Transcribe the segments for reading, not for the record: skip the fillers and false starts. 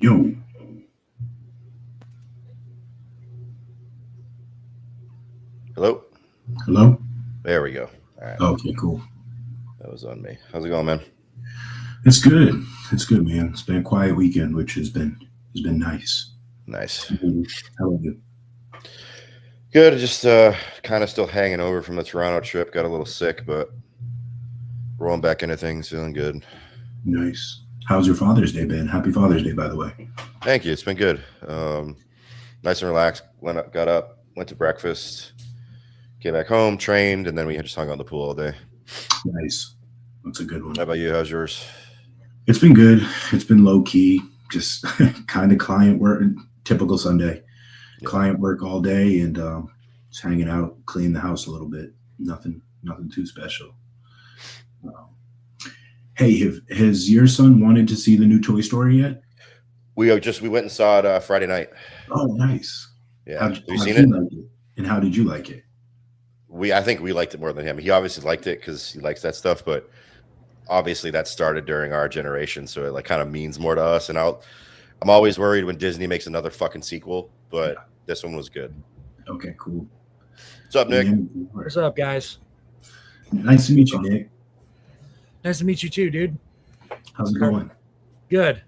Yo. Hello? Hello? There we go. All right. Okay, cool. That was on me. How's it going, man? It's good. It's good, man. It's been a quiet weekend, which has been nice. Nice. How are you? Good. Just kind of still hanging over from the Toronto trip. Got a little sick, but rolling back into things, feeling good. Nice. How's your Father's Day been? Happy Father's Day, by the way. Thank you. It's been good. Nice and relaxed. Got up, went to breakfast, came back home, trained, and then we just hung out in the pool all day. Nice. That's a good one. How about you? How's yours? It's been good. It's been low key, just kind of client work, typical Sunday. Yeah. Client work all day and just hanging out, clean the house a little bit. Nothing too special. Hey, has your son wanted to see the new Toy Story yet? We went and saw it Friday night. Oh, nice. Yeah. Have you seen it? Like it? And how did you like it? I think we liked it more than him. He obviously liked it because he likes that stuff, but obviously that started during our generation, so it like kind of means more to us. And I'm always worried when Disney makes another fucking sequel, but this one was good. Okay, cool. What's up, Nick? What's up, guys? Nice to meet you, Nick. Nice to meet you too, dude. How's it going? Good.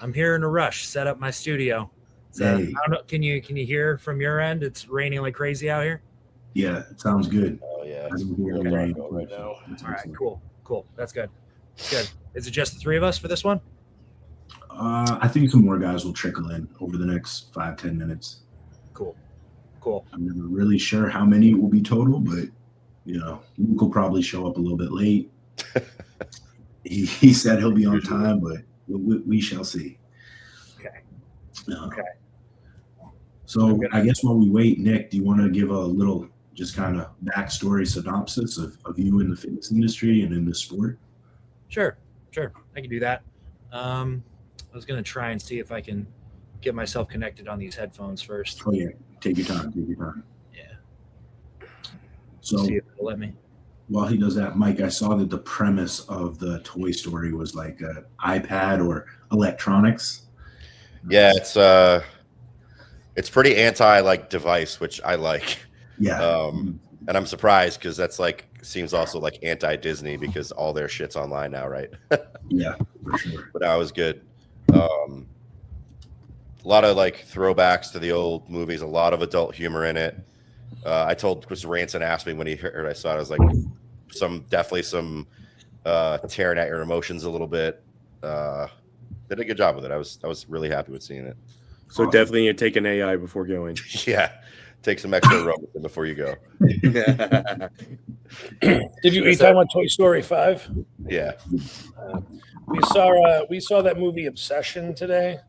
I'm here in a rush. Set up my studio. So, hey. I don't know, can you hear from your end? It's raining like crazy out here. Yeah, it sounds good. Oh yeah, I can hear the rain right now. All right, cool. That's good. Good. Is it just the three of us for this one? I think some more guys will trickle in over the next 5-10 minutes. Cool. I'm never really sure how many will be total, but Luke will probably show up a little bit late. He said he'll be on time, but we shall see. Okay. Okay. So I guess while we wait, Nick, do you want to give a little just kind of backstory synopsis of you in the fitness industry and in the sport? Sure. I can do that. I was going to try and see if I can get myself connected on these headphones first. Oh, yeah. Take your time. Yeah. So see if it'll let me. While he does that, Mike, I saw that the premise of the Toy Story was like an iPad or electronics. Yeah, it's pretty anti device, which I like. Yeah. And I'm surprised because that's seems also like anti-Disney because all their shit's online now, right? Yeah, for sure. But that was good. A lot of throwbacks to the old movies, a lot of adult humor in it. I told Chris Ranson asked me when he heard I saw it, I was like, definitely some tearing at your emotions a little bit. Did a good job with it. I was really happy with seeing it. So definitely you take an AI before going. Yeah. Take some extra Robitussin before you go. Did you talking about Toy Story 5? Yeah. We saw that movie Obsession today.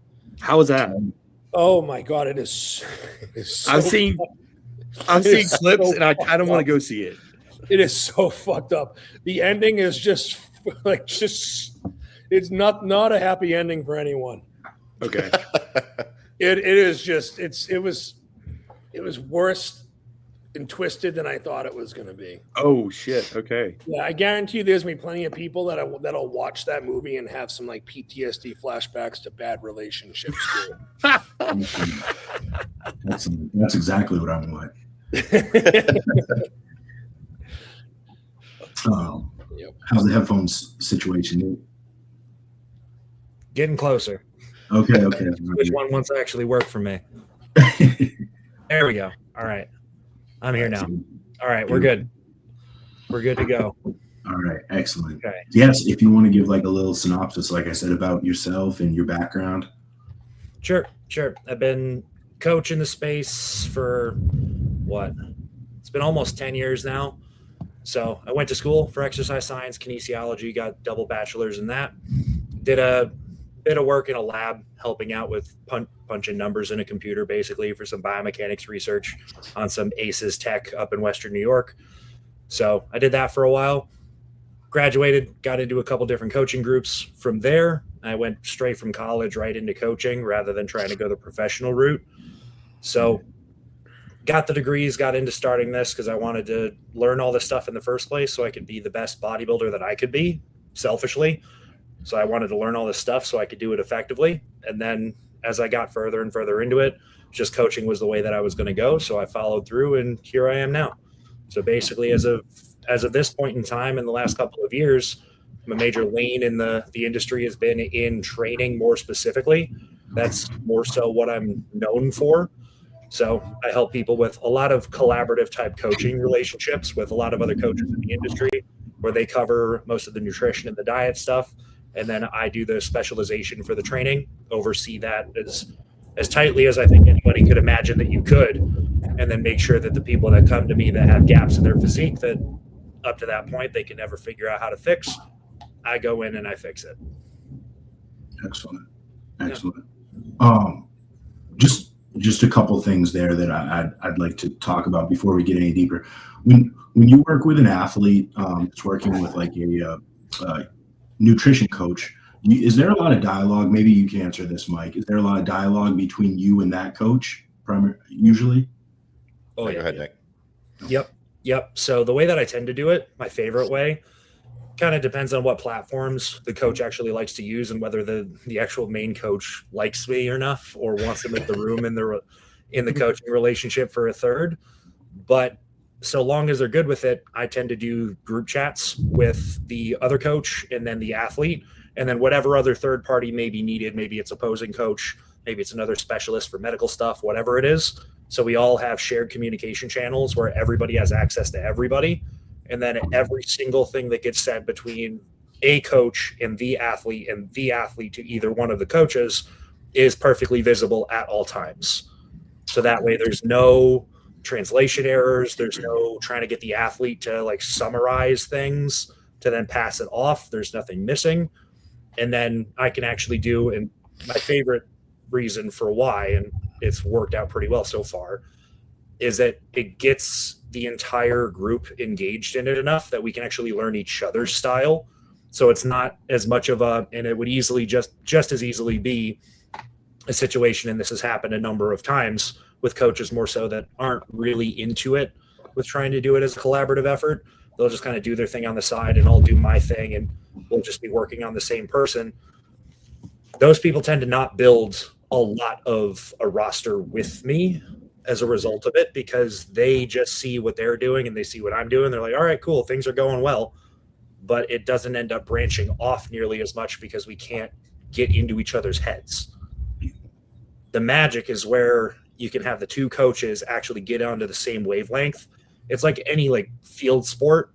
How was that? Oh my god, it is so I've seen clips so and I kind of want to go see it. It is so fucked up. The ending is just it's not a happy ending for anyone. Okay. It was worse and twisted than I thought it was going to be. Oh shit! Okay. Yeah, I guarantee you, there's gonna be plenty of people that'll watch that movie and have some PTSD flashbacks to bad relationships. That's exactly what I want. Yep. How's the headphones situation? Getting closer. Okay. Which one wants to actually work for me? There we go. All right. I'm here now. All right. We're good. We're good to go. All right. Excellent. Okay. Yes. If you want to give a little synopsis, like I said, about yourself and your background. Sure. I've been coaching the space for it's been almost 10 years now. So I went to school for exercise science, kinesiology, got double bachelor's in that. Did a bit of work in a lab helping out with punching numbers in a computer, basically for some biomechanics research on some ACES tech up in Western New York. So I did that for a while, graduated, got into a couple different coaching groups. From there, I went straight from college right into coaching rather than trying to go the professional route. So got the degrees, got into starting this because I wanted to learn all this stuff in the first place so I could be the best bodybuilder that I could be, selfishly. So I wanted to learn all this stuff so I could do it effectively. And then as I got further and further into it, just coaching was the way that I was going to go. So I followed through, and here I am now. So basically, as of this point in time, in the last couple of years, a major lane in the industry has been in training more specifically. That's more so what I'm known for. So I help people with a lot of collaborative type coaching relationships with a lot of other coaches in the industry, where they cover most of the nutrition and the diet stuff. And then I do the specialization for the training, oversee that as tightly as I think anybody could imagine that you could. And then make sure that the people that come to me that have gaps in their physique that up to that point they can never figure out how to fix, I go in and I fix it. Excellent. Just a couple things there that I'd like to talk about before we get any deeper. When you work with an athlete that's working with like a nutrition coach, is there a lot of dialogue? Maybe you can answer this, Mike. Is there a lot of dialogue between you and that coach usually? Oh, yeah. Go ahead, Nick. Yep. So the way that I tend to do it, my favorite way, kind of depends on what platforms the coach actually likes to use and whether the actual main coach likes me enough or wants him in the room in the coaching relationship for a third. But so long as they're good with it, I tend to do group chats with the other coach and then the athlete, and then whatever other third party may be needed. Maybe it's opposing coach, maybe it's another specialist for medical stuff, whatever it is. So we all have shared communication channels where everybody has access to everybody. And then every single thing that gets said between a coach and the athlete to either one of the coaches is perfectly visible at all times. So that way there's no translation errors. There's no trying to get the athlete to like summarize things to then pass it off. There's nothing missing. And then I can actually do, and my favorite reason for why, and it's worked out pretty well so far, is that it gets the entire group engaged in it enough that we can actually learn each other's style. So it's not as much of a, and it would easily just as easily be a situation, and this has happened a number of times with coaches more so that aren't really into it with trying to do it as a collaborative effort. They'll just kind of do their thing on the side and I'll do my thing and we'll just be working on the same person. Those people tend to not build a lot of a roster with me as a result of it, because they just see what they're doing and they see what I'm doing. They're like, all right, cool, things are going well, but it doesn't end up branching off nearly as much because we can't get into each other's heads. The magic is where you can have the two coaches actually get onto the same wavelength. It's like any like field sport.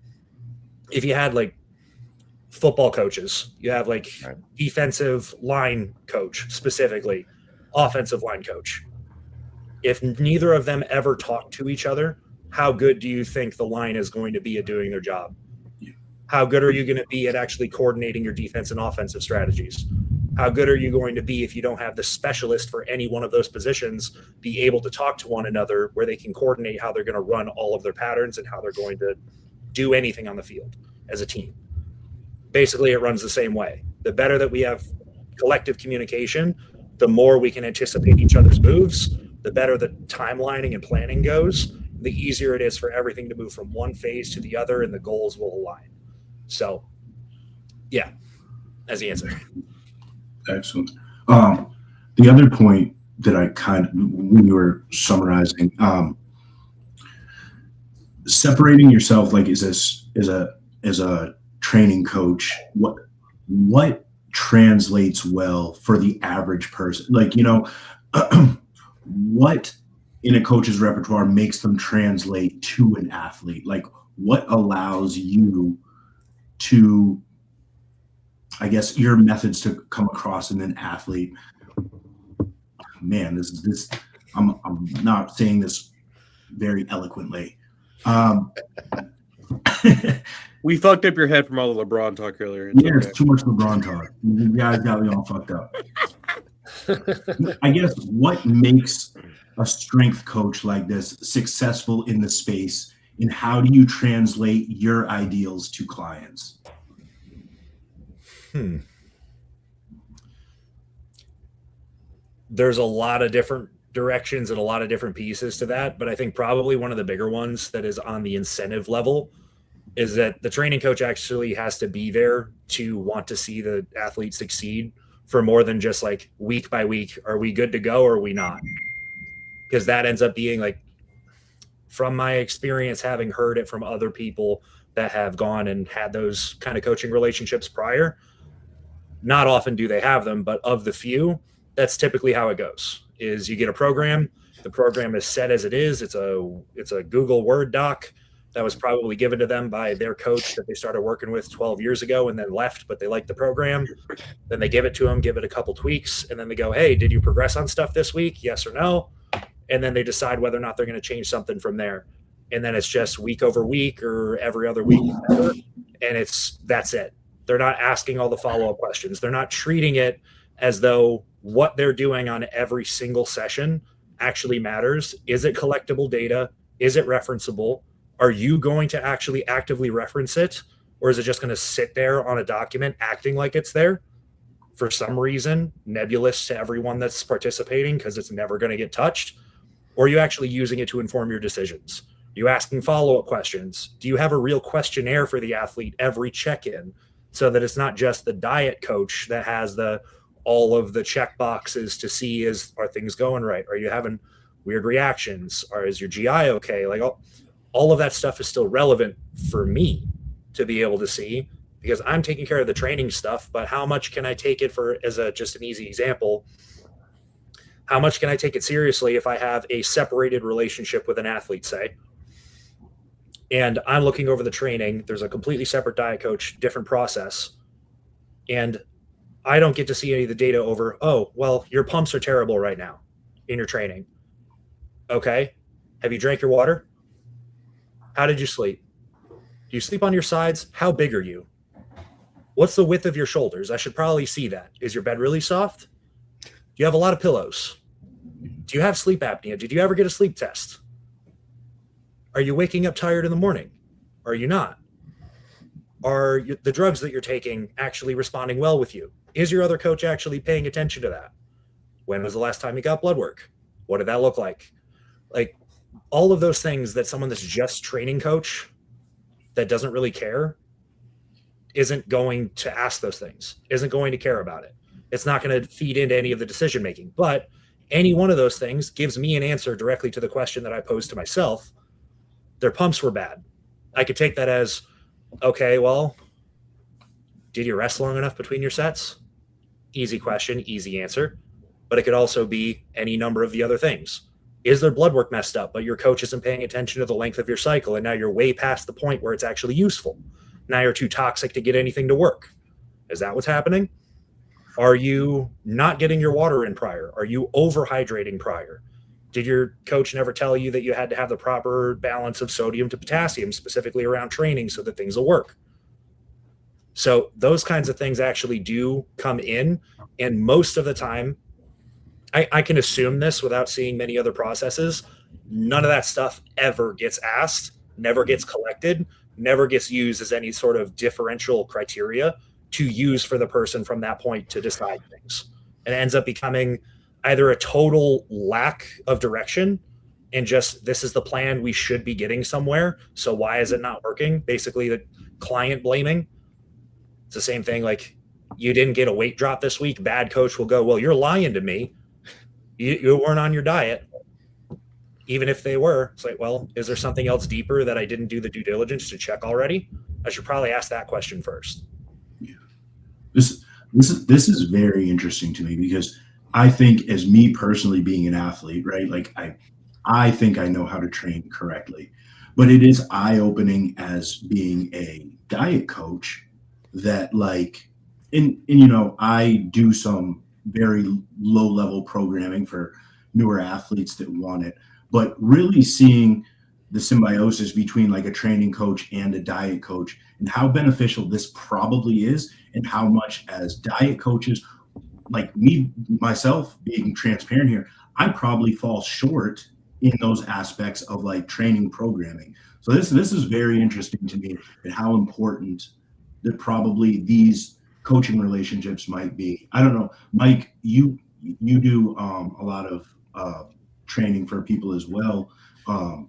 If you had like football coaches, you have like defensive line coach, specifically offensive line coach. If neither of them ever talk to each other, how good do you think the line is going to be at doing their job? How good are you going to be at actually coordinating your defense and offensive strategies? How good are you going to be if you don't have the specialist for any one of those positions be able to talk to one another where they can coordinate how they're going to run all of their patterns and how they're going to do anything on the field as a team? Basically, it runs the same way. The better that we have collective communication, the more we can anticipate each other's moves, the better the timelining and planning goes, the easier it is for everything to move from one phase to the other and the goals will align. So, yeah, as the answer. Excellent. The other point that I kind of, when you were summarizing, separating yourself, like as a training coach, what translates well for the average person? Like, you know, what in a coach's repertoire makes them translate to an athlete? Like, what allows you to, I guess, your methods to come across in an athlete? Man, this I'm not saying this very eloquently. We fucked up your head from all the LeBron talk earlier. It's too much LeBron talk. You guys got me all fucked up. I guess what makes a strength coach like this successful in the space, and how do you translate your ideals to clients? There's a lot of different directions and a lot of different pieces to that, but I think probably one of the bigger ones that is on the incentive level is that the training coach actually has to be there to want to see the athlete succeed for more than just like week by week. Are we good to go or are we not? Because that ends up being like, from my experience, having heard it from other people that have gone and had those kind of coaching relationships prior, not often do they have them, but of the few, that's typically how it goes. Is you get a program, the program is set as it is. It's a Google Word doc that was probably given to them by their coach that they started working with 12 years ago and then left, but they liked the program. Then they give it to them, give it a couple tweaks, and then they go, hey, did you progress on stuff this week? Yes or no? And then they decide whether or not they're going to change something from there. And then it's just week over week or every other week, and that's it. They're not asking all the follow-up questions. They're not treating it as though what they're doing on every single session actually matters. Is it collectible data? Is it referenceable? Are you going to actually actively reference it? Or is it just going to sit there on a document acting like it's there? For some reason, nebulous to everyone that's participating because it's never going to get touched? Or are you actually using it to inform your decisions? Are you asking follow-up questions? Do you have a real questionnaire for the athlete every check-in so that it's not just the diet coach that has all of the check boxes to see are things going right? Are you having weird reactions? Or is your GI okay? Like all of that stuff is still relevant for me to be able to see because I'm taking care of the training stuff, but how much can I take it just an easy example? How much can I take it seriously if I have a separated relationship with an athlete, say, and I'm looking over the training, there's a completely separate diet coach, different process, and I don't get to see any of the data over, oh, well, your pumps are terrible right now in your training. Okay. Have you drank your water? How did you sleep? Do you sleep on your sides? How big are you? What's the width of your shoulders? I should probably see that. Is your bed really soft? Do you have a lot of pillows? Do you have sleep apnea? Did you ever get a sleep test? Are you waking up tired in the morning? Are you not? Are the drugs that you're taking actually responding well with you? Is your other coach actually paying attention to that? When was the last time you got blood work? What did that look like? Like all of those things that someone that's just training coach that doesn't really care isn't going to ask those things, isn't going to care about it. It's not going to feed into any of the decision making, but any one of those things gives me an answer directly to the question that I posed to myself. Their pumps were bad. I could take that as, okay, well, did you rest long enough between your sets? Easy question, easy answer. But it could also be any number of the other things. Is their blood work messed up, but your coach isn't paying attention to the length of your cycle, and now you're way past the point where it's actually useful? Now you're too toxic to get anything to work. Is that what's happening? Are you not getting your water in prior? Are you overhydrating prior? Did your coach never tell you that you had to have the proper balance of sodium to potassium, specifically around training, so that things will work? So those kinds of things actually do come in. And most of the time, I can assume this without seeing many other processes, none of that stuff ever gets asked, never gets collected, never gets used as any sort of differential criteria to use for the person from that point to decide things. And it ends up becoming either a total lack of direction and just, this is the plan, we should be getting somewhere, so why is it not working? Basically the client blaming. It's the same thing, like, you didn't get a weight drop this week, bad coach will go, well, you're lying to me. You weren't on your diet. Even if they were, it's like, well, is there something else deeper that I didn't do the due diligence to check already? I should probably ask that question first. Yeah. This is very interesting to me because I think, as me personally being an athlete, right? Like I think I know how to train correctly, but it is eye-opening as being a diet coach that, like, and you know, I do some very low-level programming for newer athletes that want it, but really seeing the symbiosis between like a training coach and a diet coach and how beneficial this probably is, and how much as diet coaches, like me, myself being transparent here, I probably fall short in those aspects of like training programming. So this is very interesting to me, and how important that probably these coaching relationships might be. I don't know, Mike, you do a lot of training for people as well.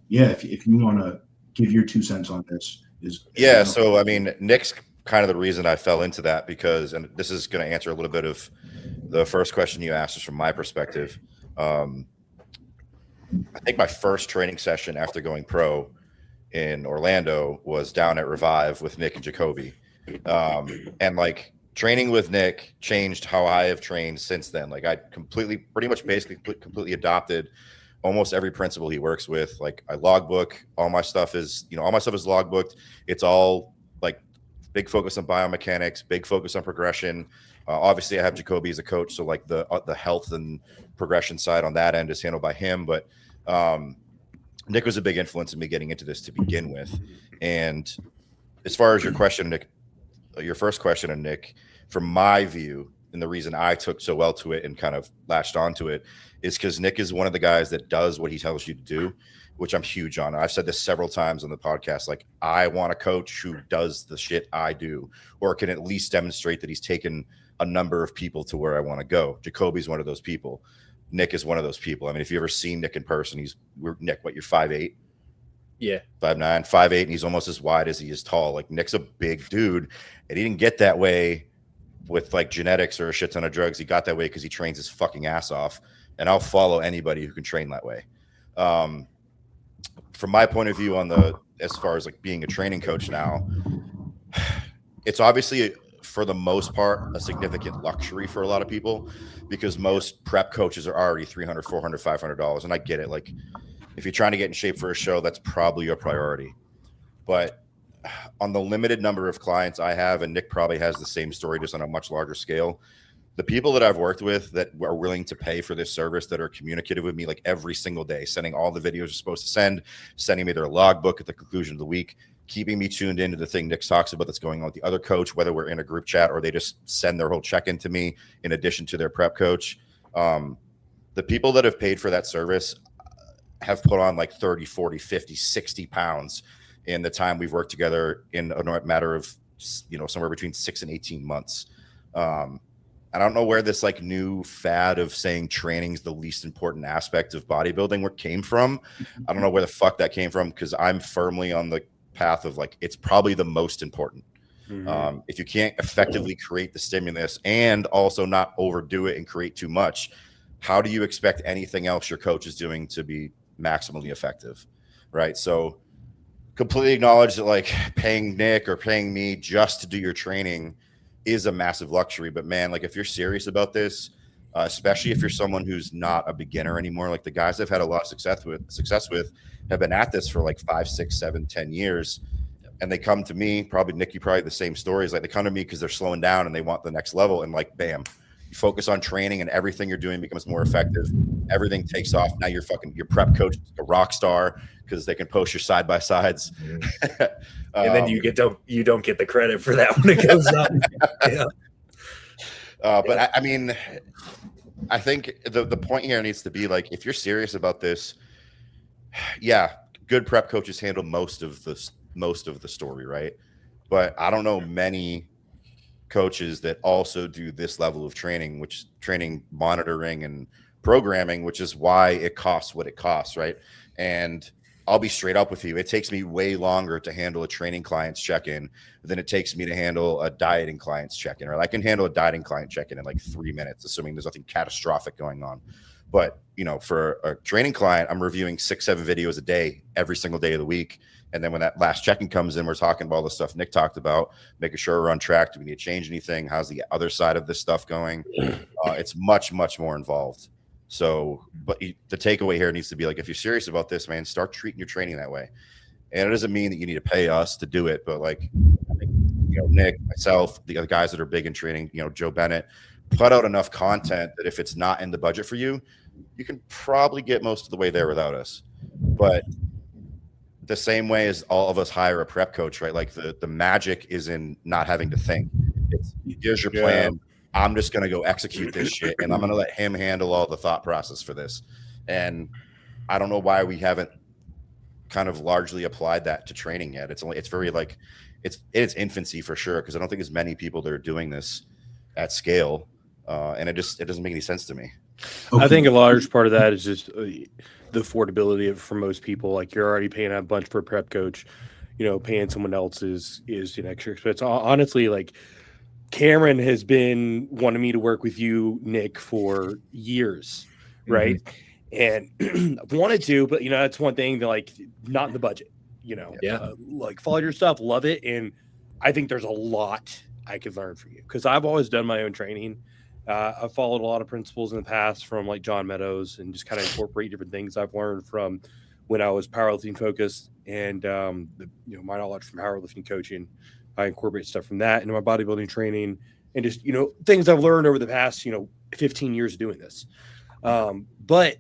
Yeah, if you want to give your 2 cents on this Yeah. So, I mean, Nick's kind of the reason I fell into that because, and this is going to answer a little bit of the first question you asked us from my perspective. I think my first training session after going pro in Orlando was down at Revive with Nick and Jacoby. And like training with Nick changed how I have trained since then. Like I basically completely adopted almost every principle he works with. Like I logbook, all my stuff is logbooked. It's all like big focus on biomechanics, big focus on progression. Obviously I have Jacoby as a coach. So like the health and progression side on that end is handled by him. But Nick was a big influence in me getting into this to begin with. And as far as your question, Nick, your first question, and Nick, from my view, and the reason I took so well to it and kind of latched onto it is because Nick is one of the guys that does what he tells you to do, which I'm huge on. I've said this several times on the podcast. Like, I want a coach who does the shit I do, or can at least demonstrate that he's taken a number of people to where I want to go. Jacoby's one of those people. Nick is one of those people. I mean, if you ever seen Nick in person, Nick, what, you're 5'8"? Yeah. 5'9", 5'8", and he's almost as wide as he is tall. Like, Nick's a big dude, and he didn't get that way with like genetics or a shit ton of drugs. He got that way because he trains his fucking ass off, and I'll follow anybody who can train that way. From my point of view as far as like being a training coach now, it's obviously for the most part a significant luxury for a lot of people because most prep coaches are already $300, $400, $500. And I get it. Like if you're trying to get in shape for a show, that's probably your priority. But on the limited number of clients I have, and Nick probably has the same story, just on a much larger scale, the people that I've worked with that are willing to pay for this service, that are communicative with me like every single day, sending all the videos you're supposed to send, sending me their logbook at the conclusion of the week, keeping me tuned into the thing Nick talks about that's going on with the other coach, whether we're in a group chat or they just send their whole check-in to me in addition to their prep coach. The people that have paid for that service have put on like 30, 40, 50, 60 pounds in the time we've worked together in a matter of, somewhere between 6 and 18 months. I don't know where this like new fad of saying training is the least important aspect of bodybuilding came from. I don't know where the fuck that came from, because I'm firmly on the path of like, it's probably the most important. Mm-hmm. If you can't effectively create the stimulus and also not overdo it and create too much, how do you expect anything else your coach is doing to be maximally effective? Right. So completely acknowledge that like paying Nick or paying me just to do your training is a massive luxury. But man, like if you're serious about this, especially if you're someone who's not a beginner anymore, like the guys I've had a lot of success with have been at this for like 5, 6, 7, 10 years. And they come to me, probably Nick, you probably the same stories. Like they come to me because they're slowing down and they want the next level. And like, bam, you focus on training and everything you're doing becomes more effective. Everything takes off. Now your prep coach is a rock star because they can post your side by sides. And then you don't get the credit for that when it goes up. Yeah. But I mean, I think the point here needs to be like, if you're serious about this, yeah, good prep coaches handle most of the story, right? But I don't know many coaches that also do this level of training, which training, monitoring, and programming, which is why it costs what it costs, right? And I'll be straight up with you. It takes me way longer to handle a training client's check-in than it takes me to handle a dieting client's check-in. Right? I can handle a dieting client check-in in like 3 minutes, assuming there's nothing catastrophic going on. But, for a training client, I'm reviewing 6, 7 videos a day, every single day of the week. And then when that last check-in comes in, we're talking about all the stuff Nick talked about, making sure we're on track. Do we need to change anything? How's the other side of this stuff going? It's much, much more involved. So, but the takeaway here needs to be like, if you're serious about this, man, start treating your training that way. And it doesn't mean that you need to pay us to do it, but like, I think, Nick, myself, the other guys that are big in training, Joe Bennett, put out enough content that if it's not in the budget for you, you can probably get most of the way there without us. But the same way as all of us hire a prep coach, right? Like the magic is in not having to think. Here's your plan. I'm just going to go execute this shit, and I'm going to let him handle all the thought process for this. And I don't know why we haven't kind of largely applied that to training yet. It's very like, it's in its infancy for sure, because I don't think there's many people that are doing this at scale, and it doesn't make any sense to me. Okay. I think a large part of that is just the affordability for most people. Like, you're already paying a bunch for a prep coach. paying someone else is an extra expense. Honestly, like Cameron has been wanting me to work with you, Nick, for years, right? And I've wanted to, but that's one thing that like not in the budget. Like follow your stuff, love it, and I think there's a lot I could learn from you because I've always done my own training. I've followed a lot of principles in the past from like John Meadows and just kind of incorporate different things I've learned from when I was powerlifting focused and my knowledge from powerlifting coaching. I incorporate stuff from that into my bodybuilding training and just things I've learned over the past 15 years of doing this. But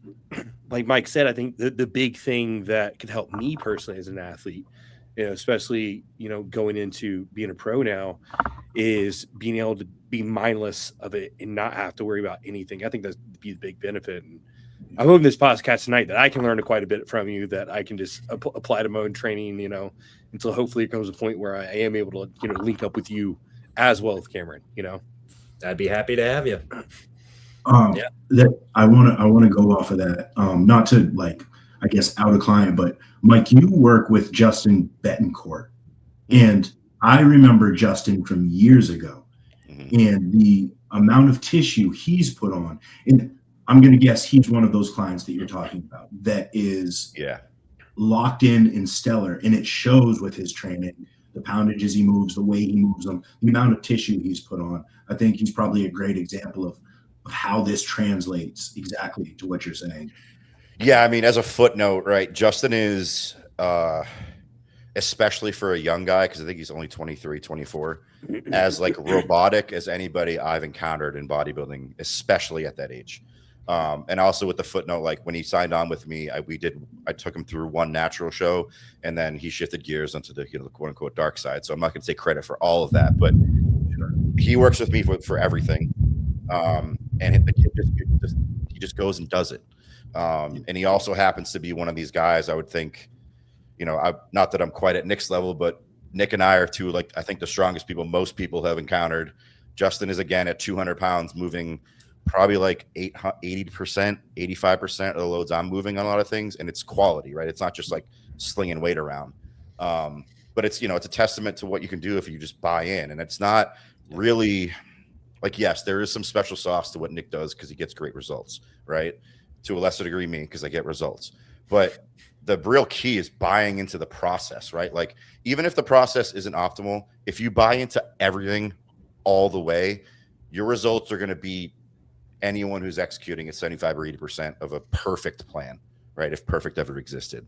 like Mike said, I think the big thing that could help me personally as an athlete, especially going into being a pro now, is being able to be mindless of it and not have to worry about anything. I think that'd be the big benefit. And I'm hoping this podcast tonight that I can learn quite a bit from you that I can just apply to my own training, until hopefully it comes a point where I am able to, link up with you as well as Cameron, I'd be happy to have you. That I want to go off of that. Not to I guess out a client, but Mike, you work with Justin Betancourt, and I remember Justin from years ago, and the amount of tissue he's put on, and I'm going to guess he's one of those clients that you're talking about that is locked in and stellar, and it shows with his training, the poundages he moves, the way he moves them, the amount of tissue he's put on. I think he's probably a great example of how this translates exactly to what you're saying. Yeah, I mean, as a footnote, right, Justin is, especially for a young guy, because I think he's only 23, 24, as robotic as anybody I've encountered in bodybuilding, especially at that age. And also with the footnote, when he signed on with me, I took him through one natural show, and then he shifted gears onto the the quote unquote dark side. So I'm not going to take credit for all of that, but he works with me for everything. And the kid just goes and does it. And he also happens to be one of these guys. I would think, not that I'm quite at Nick's level, but Nick and I are two, I think the strongest people most people have encountered. Justin is again at 200 pounds, moving probably 80%, 85% of the loads I'm moving on a lot of things. And it's quality, right? It's not just slinging weight around. But it's, it's a testament to what you can do if you just buy in. And it's not really yes, there is some special sauce to what Nick does because he gets great results, right? To a lesser degree, me, because I get results. But the real key is buying into the process, right? Even if the process isn't optimal, if you buy into everything all the way, your results are going to be anyone who's executing at 75 or 80% of a perfect plan, right? If perfect ever existed.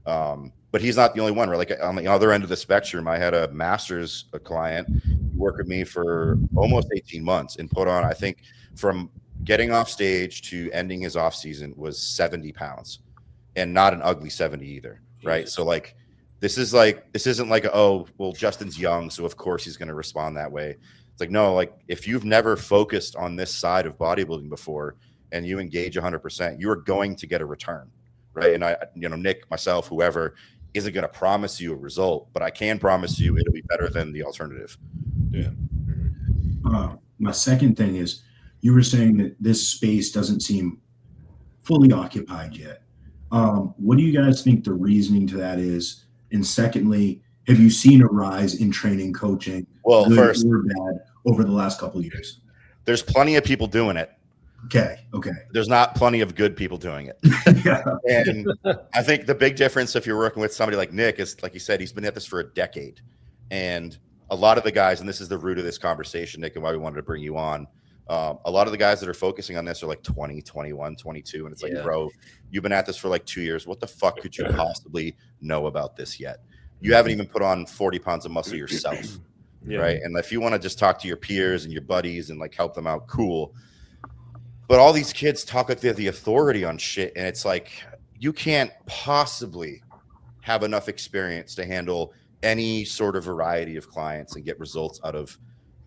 But he's not the only one, right? On the other end of the spectrum, I had a master's client work with me for almost 18 months and put on, I think from getting off stage to ending his off season was 70 pounds and not an ugly 70 either. Right. So this isn't oh, well, Justin's young, so of course he's going to respond that way. It's no, if you've never focused on this side of bodybuilding before and you engage 100%, you are going to get a return. Right. And I, Nick, myself, whoever isn't going to promise you a result, but I can promise you it'll be better than the alternative. Yeah. My second thing is you were saying that this space doesn't seem fully occupied yet. What do you guys think the reasoning to that is? And secondly, have you seen a rise in training coaching, good first, or bad, over the last couple of years? There's plenty of people doing it. Okay. There's not plenty of good people doing it. Yeah. And I think the big difference if you're working with somebody like Nick is, like you said, he's been at this for a decade. And a lot of the guys, and this is the root of this conversation, Nick, and why we wanted to bring you on, a lot of the guys that are focusing on this are 20, 21, 22. And it's bro, you've been at this for 2 years. What the fuck could you possibly know about this yet? You haven't even put on 40 pounds of muscle yourself. Right. And if you want to just talk to your peers and your buddies and help them out, cool. But all these kids talk like they're the authority on shit. And it's you can't possibly have enough experience to handle any sort of variety of clients and get results out of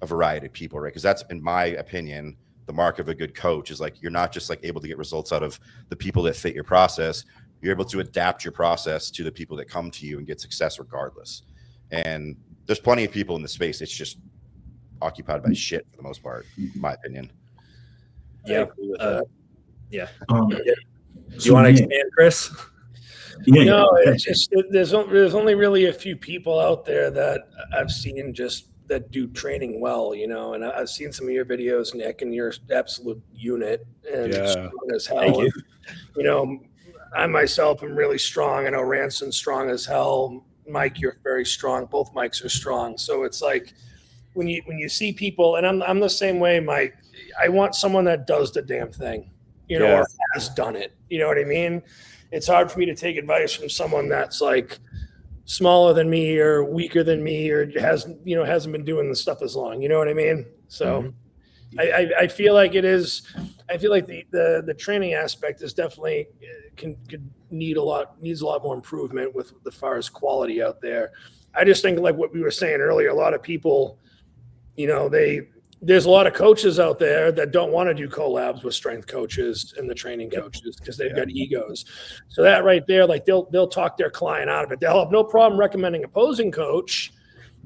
a variety of people, right? Because that's, in my opinion, the mark of a good coach is you're not just able to get results out of the people that fit your process. You're able to adapt your process to the people that come to you and get success regardless. And there's plenty of people in the space. It's just occupied by shit for the most part, in my opinion. Yeah. So you want to expand, Chris? Yeah, No, yeah. it's just there's only really a few people out there that I've seen just that do training well, and I've seen some of your videos, Nick, and you're an absolute unit and Yeah. strong as hell. Thank you. And, I myself am really strong. I know Ranson's strong as hell. Mike, you're very strong. Both Mikes are strong. So it's like when you see people, and I'm the same way, Mike. I want someone that does the damn thing, or has done it. You know what I mean? It's hard for me to take advice from someone that's like smaller than me or weaker than me or hasn't been doing the stuff as long. You know what I mean? So I feel like it is. I feel like the training aspect is definitely needs a lot more improvement with as far as quality out there. I just think like what we were saying earlier, a lot of people, there's a lot of coaches out there that don't want to do collabs with strength coaches and the training coaches because they've got egos. So that right there, like they'll talk their client out of it. They'll have no problem recommending opposing coach.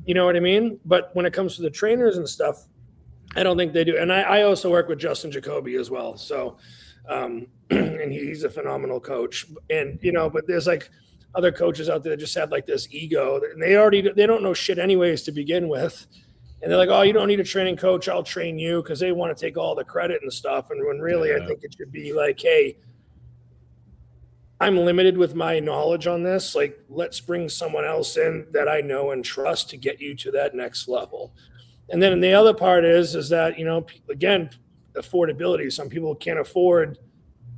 You know what I mean? But when it comes to the trainers and stuff, I don't think they do. And I also work with Justin Jacoby as well. So, and he's a phenomenal coach. And, but there's like other coaches out there that just have like this ego and they don't know shit anyways to begin with. And they're like, oh, you don't need a training coach. I'll train you because they want to take all the credit and stuff. And when really I think it should be like, hey, I'm limited with my knowledge on this. Like, let's bring someone else in that I know and trust to get you to that next level. And then the other part is that, again, affordability. Some people can't afford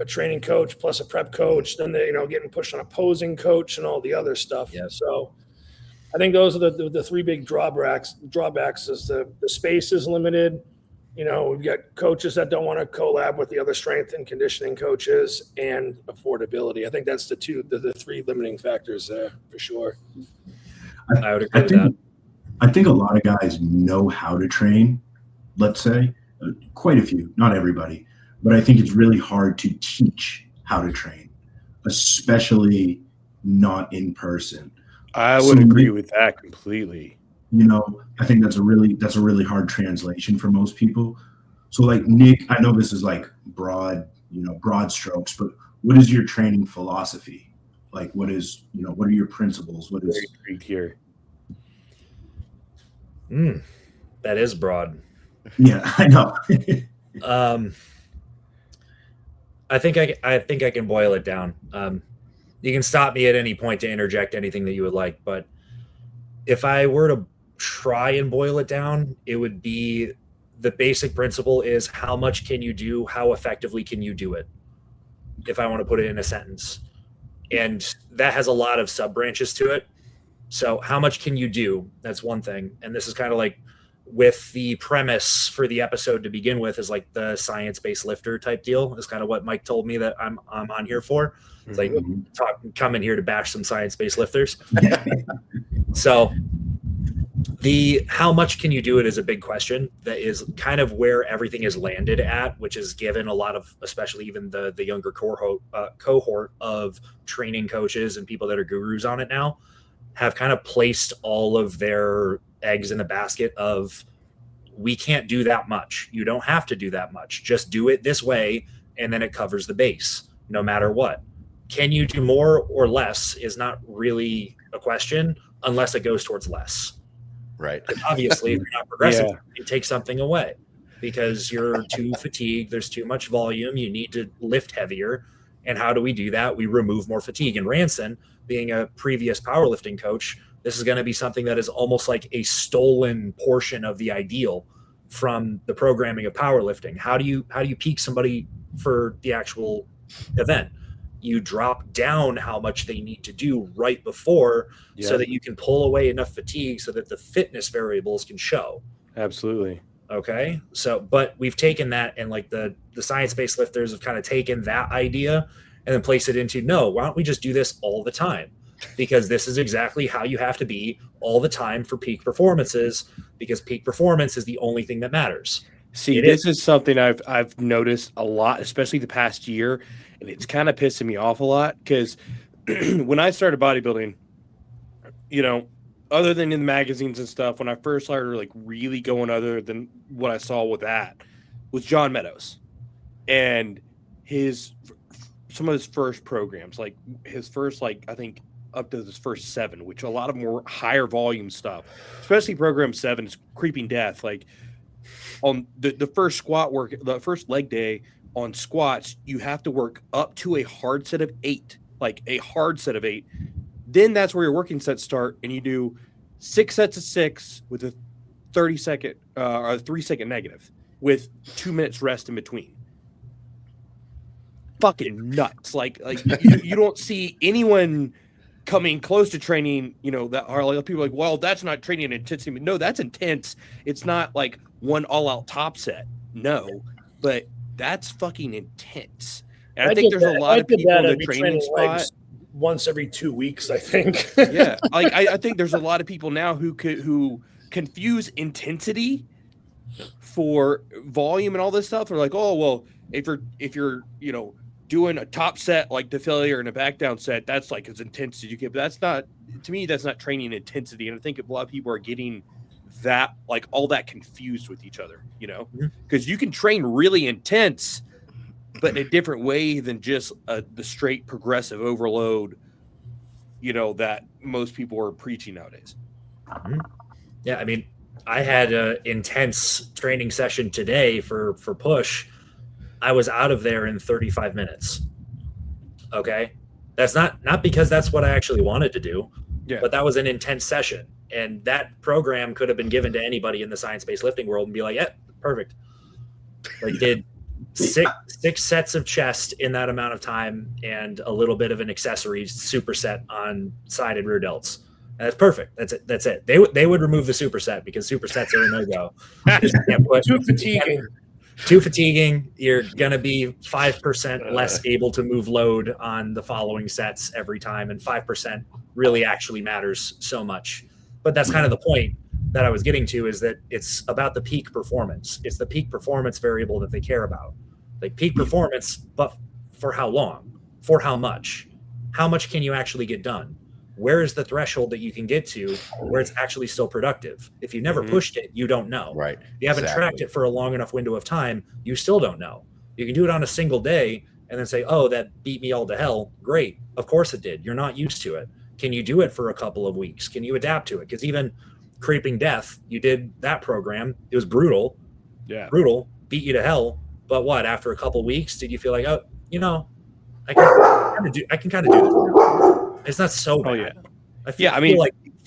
a training coach plus a prep coach. Then they, getting pushed on opposing coach and all the other stuff. Yeah. So I think those are the three big drawbacks is the space is limited. We've got coaches that don't want to collab with the other strength and conditioning coaches and affordability. I think that's the three limiting factors there for sure. I would agree with that. I think a lot of guys know how to train, let's say, quite a few, not everybody, but I think it's really hard to teach how to train, especially not in person. I would agree with that completely. I think that's a really hard translation for most people. So like Nick, I know this is like broad strokes, but what is your training philosophy? Like what are your principles? What is very intrigued here? That is broad. Yeah, I know. I think I can boil it down. You can stop me at any point to interject anything that you would like, but if I were to try and boil it down, it would be the basic principle is how much can you do? How effectively can you do it? If I want to put it in a sentence. And that has a lot of sub branches to it. So how much can you do? That's one thing. And this is kind of like with the premise for the episode to begin with is like the science-based lifter type deal is kind of what Mike told me that I'm on here for. It's like come in here to bash some science-based lifters. So the how much can you do it is a big question that is kind of where everything is landed at, which is given a lot of, especially even the younger cohort of training coaches and people that are gurus on it now have kind of placed all of their eggs in the basket of we can't do that much. You don't have to do that much. Just do it this way. And then it covers the base no matter what. Can you do more or less is not really a question unless it goes towards less. Right. And obviously, if you're not progressing, you take something away because you're too fatigued. There's too much volume. You need to lift heavier. And how do we do that? We remove more fatigue. And Ranson, being a previous powerlifting coach, this is going to be something that is almost like a stolen portion of the ideal from the programming of powerlifting. How do you peak somebody for the actual event? You drop down how much they need to do right before so that you can pull away enough fatigue so that the fitness variables can show. Absolutely. Okay. So, but we've taken that and like the science-based lifters have kind of taken that idea and then placed it into, no, why don't we just do this all the time? Because this is exactly how you have to be all the time for peak performances, because peak performance is the only thing that matters. See, this is something I've noticed a lot, especially the past year, and it's kind of pissing me off a lot because when I started bodybuilding, other than in the magazines and stuff, when I first started like really going other than what I saw with that was John Meadows and his some of his first programs, like his first, like I think up to his first 7, which a lot of more higher volume stuff, especially program 7 is creeping death. Like on the first squat work, the first leg day on squats, you have to work up to a hard set of 8, like a hard set of 8. Then that's where your working sets start, and you do 6 sets of 6 with a 30-second or a 3-second negative with 2 minutes rest in between. Fucking nuts. Like you don't see anyone coming close to training, that are like people like, well, that's not training intensity. No, that's intense. It's not like one all-out top set. No, but that's fucking intense. And I think there's a lot of people in the training spot once every 2 weeks, I think. Yeah, like I think there's a lot of people now who confuse intensity for volume and all this stuff. They're like, oh well, if you're doing a top set like the failure and a back down set, that's like as intense as you get. But that's not, to me, that's not training intensity. And I think a lot of people are getting that, like all that confused with each other, because you can train really intense, but in a different way than just the straight progressive overload, that most people are preaching nowadays. Yeah. I mean, I had an intense training session today for push. I was out of there in 35 minutes. Okay. That's not because that's what I actually wanted to do, but that was an intense session. And that program could have been given to anybody in the science-based lifting world and be like, yeah, perfect. Like did six sets of chest in that amount of time and a little bit of an accessory superset on side and rear delts. And that's perfect. That's it. They would remove the superset because supersets are a no-go. Too fatiguing. You're going to be 5% less able to move load on the following sets every time. And 5% really actually matters so much. But that's kind of the point that I was getting to, is that it's about the peak performance. It's the peak performance variable that they care about. Like peak performance, but for how long? For how much? How much can you actually get done? Where is the threshold that you can get to where it's actually still productive? If you never pushed it, you don't know. Right. If you haven't tracked it for a long enough window of time, you still don't know. You can do it on a single day and then say, oh, that beat me all to hell. Great. Of course it did. You're not used to it. Can you do it for a couple of weeks? Can you adapt to it? Because even creeping death, you did that program. It was brutal. Yeah. Brutal. Beat you to hell. But what, after a couple of weeks, did you feel like, oh, I can kind of do this now. It's not so bad. Oh, yeah. I feel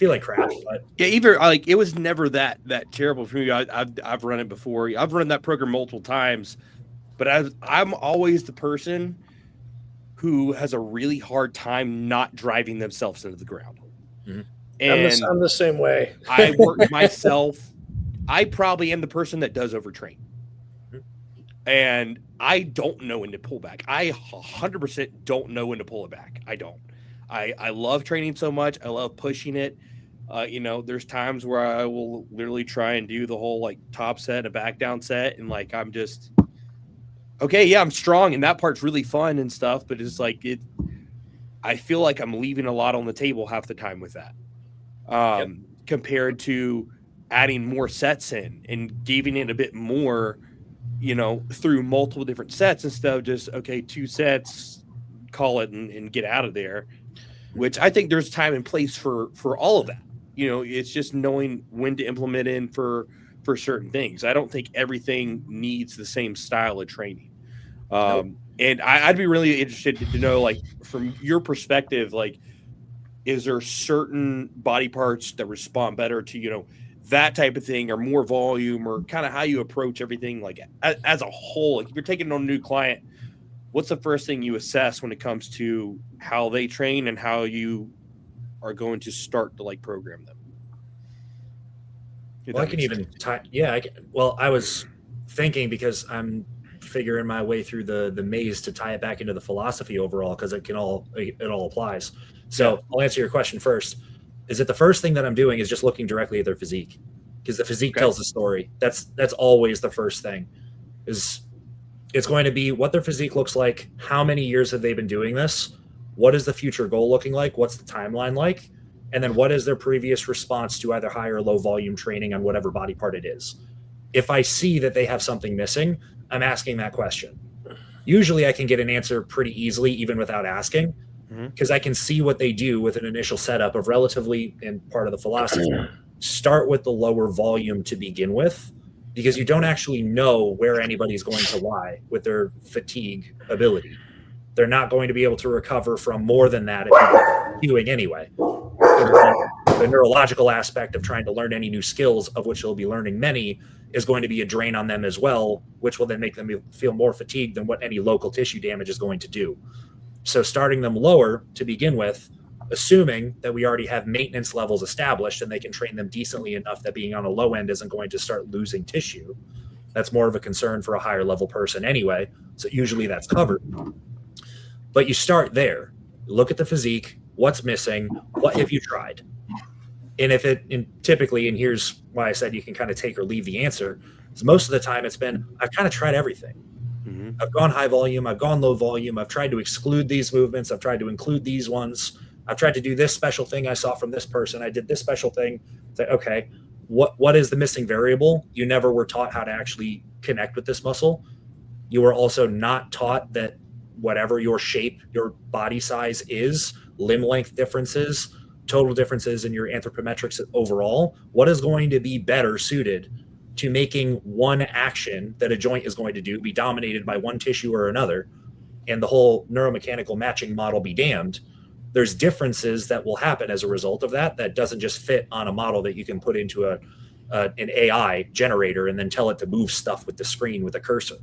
like crap. But yeah, either like it was never that terrible for me. I've run it before. I've run that program multiple times, but I'm always the person who has a really hard time not driving themselves into the ground. Mm-hmm. And I'm the same way. I work myself. I probably am the person that does overtrain. And I don't know when to pull back. I 100% don't know when to pull it back. I don't. I love training so much. I love pushing it. There's times where I will literally try and do the whole like top set, a back down set. And like, I'm just, okay, yeah, I'm strong. And that part's really fun and stuff. But it's like, I feel like I'm leaving a lot on the table half the time with that. Compared to adding more sets in and giving it a bit more, through multiple different sets instead of just, okay, 2 sets, call it and get out of there, which I think there's time and place for all of that. It's just knowing when to implement in for certain things. I don't think everything needs the same style of training. And I'd be really interested to know, like, from your perspective, like, is there certain body parts that respond better to, that type of thing, or more volume, or kind of how you approach everything, like as a whole? Like if you're taking on a new client, what's the first thing you assess when it comes to how they train and how you are going to start to like program them? Well, I can even I was thinking, because I'm figuring my way through the maze to tie it back into the philosophy overall, because it all applies. So I'll answer your question first. Is it the first thing that I'm doing is just looking directly at their physique, because the physique tells the story. That's always the first thing. Is it's going to be what their physique looks like. How many years have they been doing this? What is the future goal looking like? What's the timeline like? And then what is their previous response to either high or low volume training on whatever body part it is? If I see that they have something missing, I'm asking that question. Usually I can get an answer pretty easily, even without asking, Mhm. because I can see what they do with an initial setup of relatively, and part of the philosophy, start with the lower volume to begin with, because you don't actually know where anybody's going to lie with their fatigue ability. They're not going to be able to recover from more than that if you're doing anyway. So the neurological aspect of trying to learn any new skills, of which they'll be learning many, is going to be a drain on them as well, which will then make them feel more fatigued than what any local tissue damage is going to do. So starting them lower to begin with, assuming that we already have maintenance levels established and they can train them decently enough that being on a low end isn't going to start losing tissue. That's more of a concern for a higher level person anyway. So usually that's covered. But you start there. Look at the physique. What's missing? What have you tried? And typically, and here's why I said you can kind of take or leave the answer, is most of the time it's been, I've kind of tried everything. Mm-hmm. I've gone high volume, I've gone low volume, I've tried to exclude these movements, I've tried to include these ones, I've tried to do this special thing I saw from this person, I did this special thing. Say, okay, what is the missing variable? You never were taught how to actually connect with this muscle. You were also not taught that whatever your shape, your body size is, limb length differences, total differences in your anthropometrics overall, what is going to be better suited to making one action that a joint is going to do be dominated by one tissue or another, and the whole neuromechanical matching model be damned. There's differences that will happen as a result of that doesn't just fit on a model that you can put into an AI generator and then tell it to move stuff with the screen with a cursor,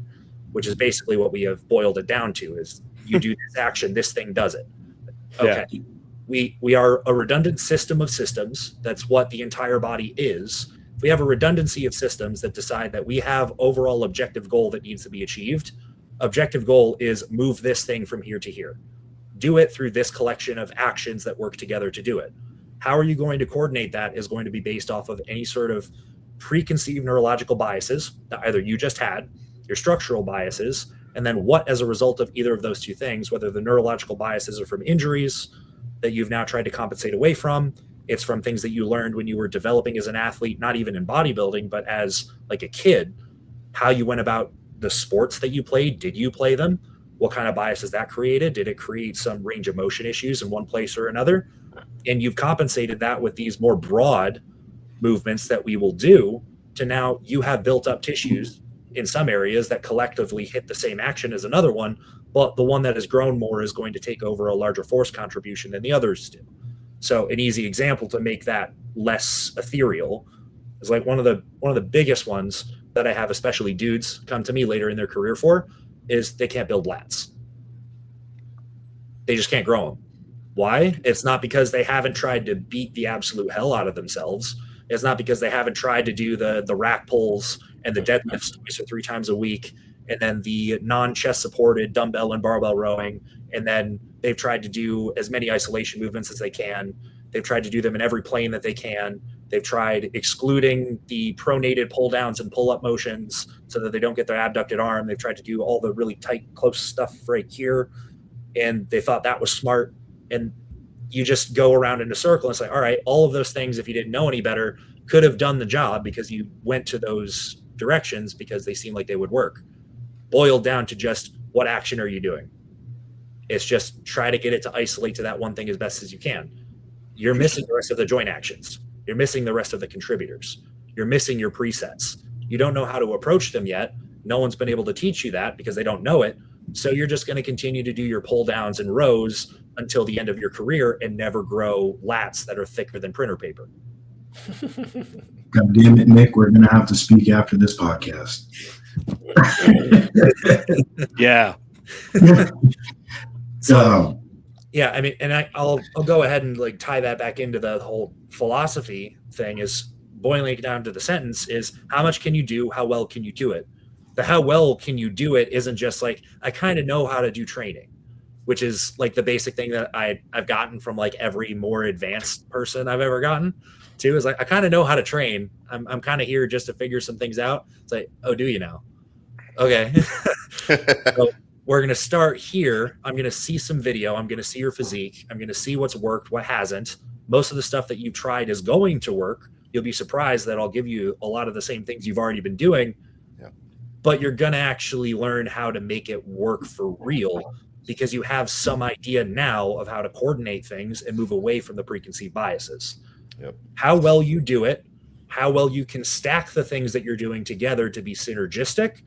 which is basically what we have boiled it down to, is you do this action, this thing does it. Okay. Yeah. We are a redundant system of systems. That's what the entire body is. If we have a redundancy of systems that decide that we have overall objective goal that needs to be achieved, objective goal is move this thing from here to here. Do it through this collection of actions that work together to do it. How are you going to coordinate that is going to be based off of any sort of preconceived neurological biases that either you just had, your structural biases, and then what, as a result of either of those two things, whether the neurological biases are from injuries that you've now tried to compensate away from, it's from things that you learned when you were developing as an athlete, not even in bodybuilding, but as like a kid, how you went about the sports that you played. Did you play them? What kind of biases that created? Did it create some range of motion issues in one place or another? And you've compensated that with these more broad movements that we will do to now you have built up tissues in some areas that collectively hit the same action as another one, but the one that has grown more is going to take over a larger force contribution than the others do. So an easy example to make that less ethereal is like one of the biggest ones that I have, especially dudes come to me later in their career for, is they can't build lats. They just can't grow them. Why? It's not because they haven't tried to beat the absolute hell out of themselves. It's not because they haven't tried to do the rack pulls and the deadlifts twice or 3 times a week, and then the non-chest supported dumbbell and barbell rowing, and then they've tried to do as many isolation movements as they can. They've tried to do them in every plane that they can. They've tried excluding the pronated pull downs and pull up motions so that they don't get their abducted arm. They've tried to do all the really tight, close stuff right here, and they thought that was smart. And you just go around in a circle and say, all right, all of those things, if you didn't know any better, could have done the job because you went to those directions because they seem like they would work. Boiled down to just what action are you doing? It's just try to get it to isolate to that one thing as best as you can. You're missing the rest of the joint actions. You're missing the rest of the contributors. You're missing your presets. You don't know how to approach them yet. No one's been able to teach you that because they don't know it. So you're just going to continue to do your pull downs and rows until the end of your career and never grow lats that are thicker than printer paper. God damn it, Nick. We're going to have to speak after this podcast. Yeah. So, yeah, I mean, and I'll go ahead and like tie that back into the whole philosophy thing. Is boiling it down to the sentence is how much can you do? How well can you do it? The how well can you do it isn't just like, I kind of know how to do training, which is like the basic thing that I've gotten from like every more advanced person I've ever gotten to, is like, I kind of know how to train. I'm kind of here just to figure some things out. It's like, oh, do you now? Okay. So we're going to start here. I'm going to see some video. I'm going to see your physique. I'm going to see what's worked, what hasn't. Most of the stuff that you've tried is going to work. You'll be surprised that I'll give you a lot of the same things you've already been doing. Yeah. but you're going to actually learn how to make it work for real because you have some idea now of how to coordinate things and move away from the preconceived biases. Yep. How well you do it, how well you can stack the things that you're doing together to be synergistic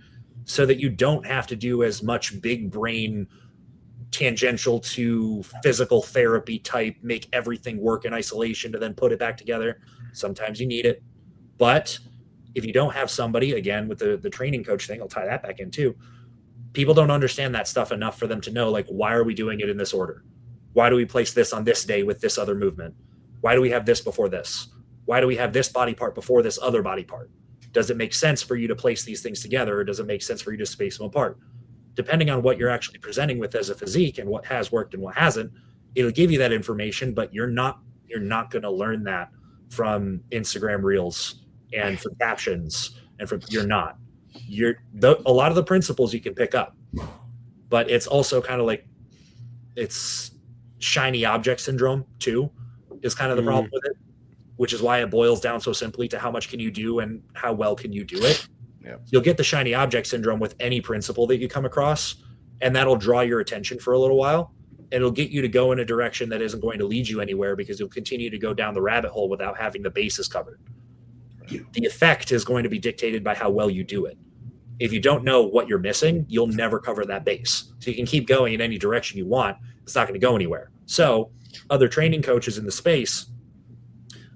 so that you don't have to do as much big brain tangential to physical therapy type, make everything work in isolation to then put it back together. Sometimes you need it. But if you don't have somebody, again, with the training coach thing, I'll tie that back in too. People don't understand that stuff enough for them to know, like, why are we doing it in this order? Why do we place this on this day with this other movement? Why do we have this before this? Why do we have this body part before this other body part? Does it make sense for you to place these things together, or does it make sense for you to space them apart? Depending on what you're actually presenting with as a physique and what has worked and what hasn't, it'll give you that information, but you're not going to learn that from Instagram reels and from captions and from a lot of the principles you can pick up, but it's also kind of like it's shiny object syndrome too, is kind of the problem with it, which is why it boils down so simply to how much can you do and how well can you do it. Yeah. You'll get the shiny object syndrome with any principle that you come across, and that'll draw your attention for a little while. And it'll get you to go in a direction that isn't going to lead you anywhere because you'll continue to go down the rabbit hole without having the bases covered. Yeah. The effect is going to be dictated by how well you do it. If you don't know what you're missing, you'll never cover that base. So you can keep going in any direction you want. It's not going to go anywhere. So other training coaches in the space,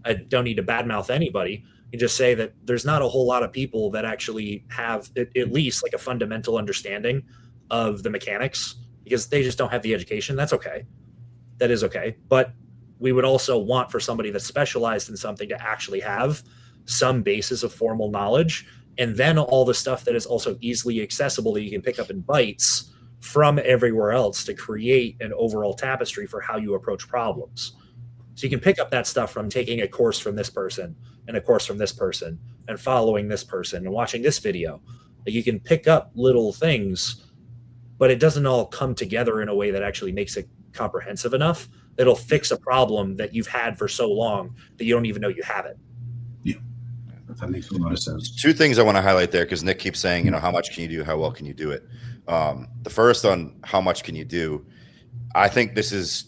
I don't need to badmouth anybody. You just say that there's not a whole lot of people that actually have at least like a fundamental understanding of the mechanics because they just don't have the education. That's okay. That is okay. But we would also want for somebody that's specialized in something to actually have some basis of formal knowledge, and then all the stuff that is also easily accessible that you can pick up in bites from everywhere else to create an overall tapestry for how you approach problems. So you can pick up that stuff from taking a course from this person and a course from this person and following this person and watching this video. Like you can pick up little things, but it doesn't all come together in a way that actually makes it comprehensive enough that'll fix a problem that you've had for so long that you don't even know you have it. Yeah, that makes a lot of sense. Two things I want to highlight there because Nick keeps saying, how much can you do? How well can you do it? The first on how much can you do, I think this is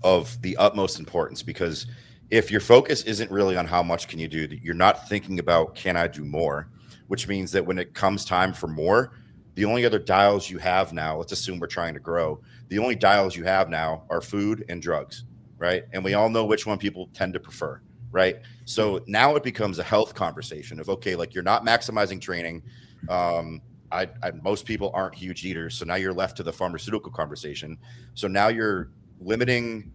of the utmost importance because if your focus isn't really on how much can you do, you're not thinking about can I do more, which means that when it comes time for more, the only other dials you have now, let's assume we're trying to grow, the only dials you have now are food and drugs, right? And we all know which one people tend to prefer, right? So now it becomes a health conversation of, okay, like you're not maximizing training. Most people aren't huge eaters. So now you're left to the pharmaceutical conversation. So now you're limiting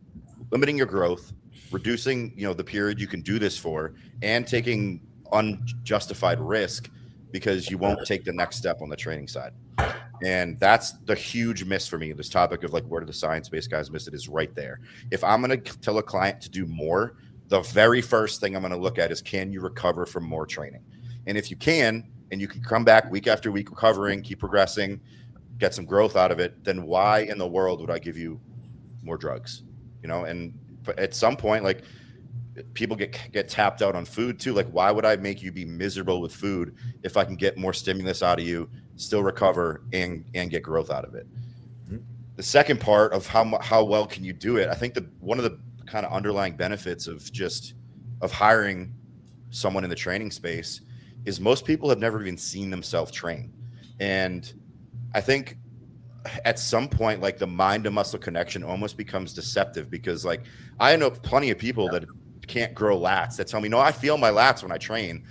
your growth, reducing, the period you can do this for, and taking unjustified risk because you won't take the next step on the training side. And that's the huge miss for me. This topic of like, where do the science-based guys miss it is right there. If I'm going to tell a client to do more, the very first thing I'm going to look at is, can you recover from more training? And if you can, and you can come back week after week recovering, keep progressing, get some growth out of it, then why in the world would I give you more drugs? And at some point, like people get tapped out on food too. Like, why would I make you be miserable with food if I can get more stimulus out of you, still recover and get growth out of it? Mm-hmm. The second part of how well can you do it? I think one of the kind of underlying benefits of hiring someone in the training space is most people have never even seen themselves train. And I think at some point, like the mind to muscle connection almost becomes deceptive because like I know plenty of people that can't grow lats that tell me, no, I feel my lats when I train.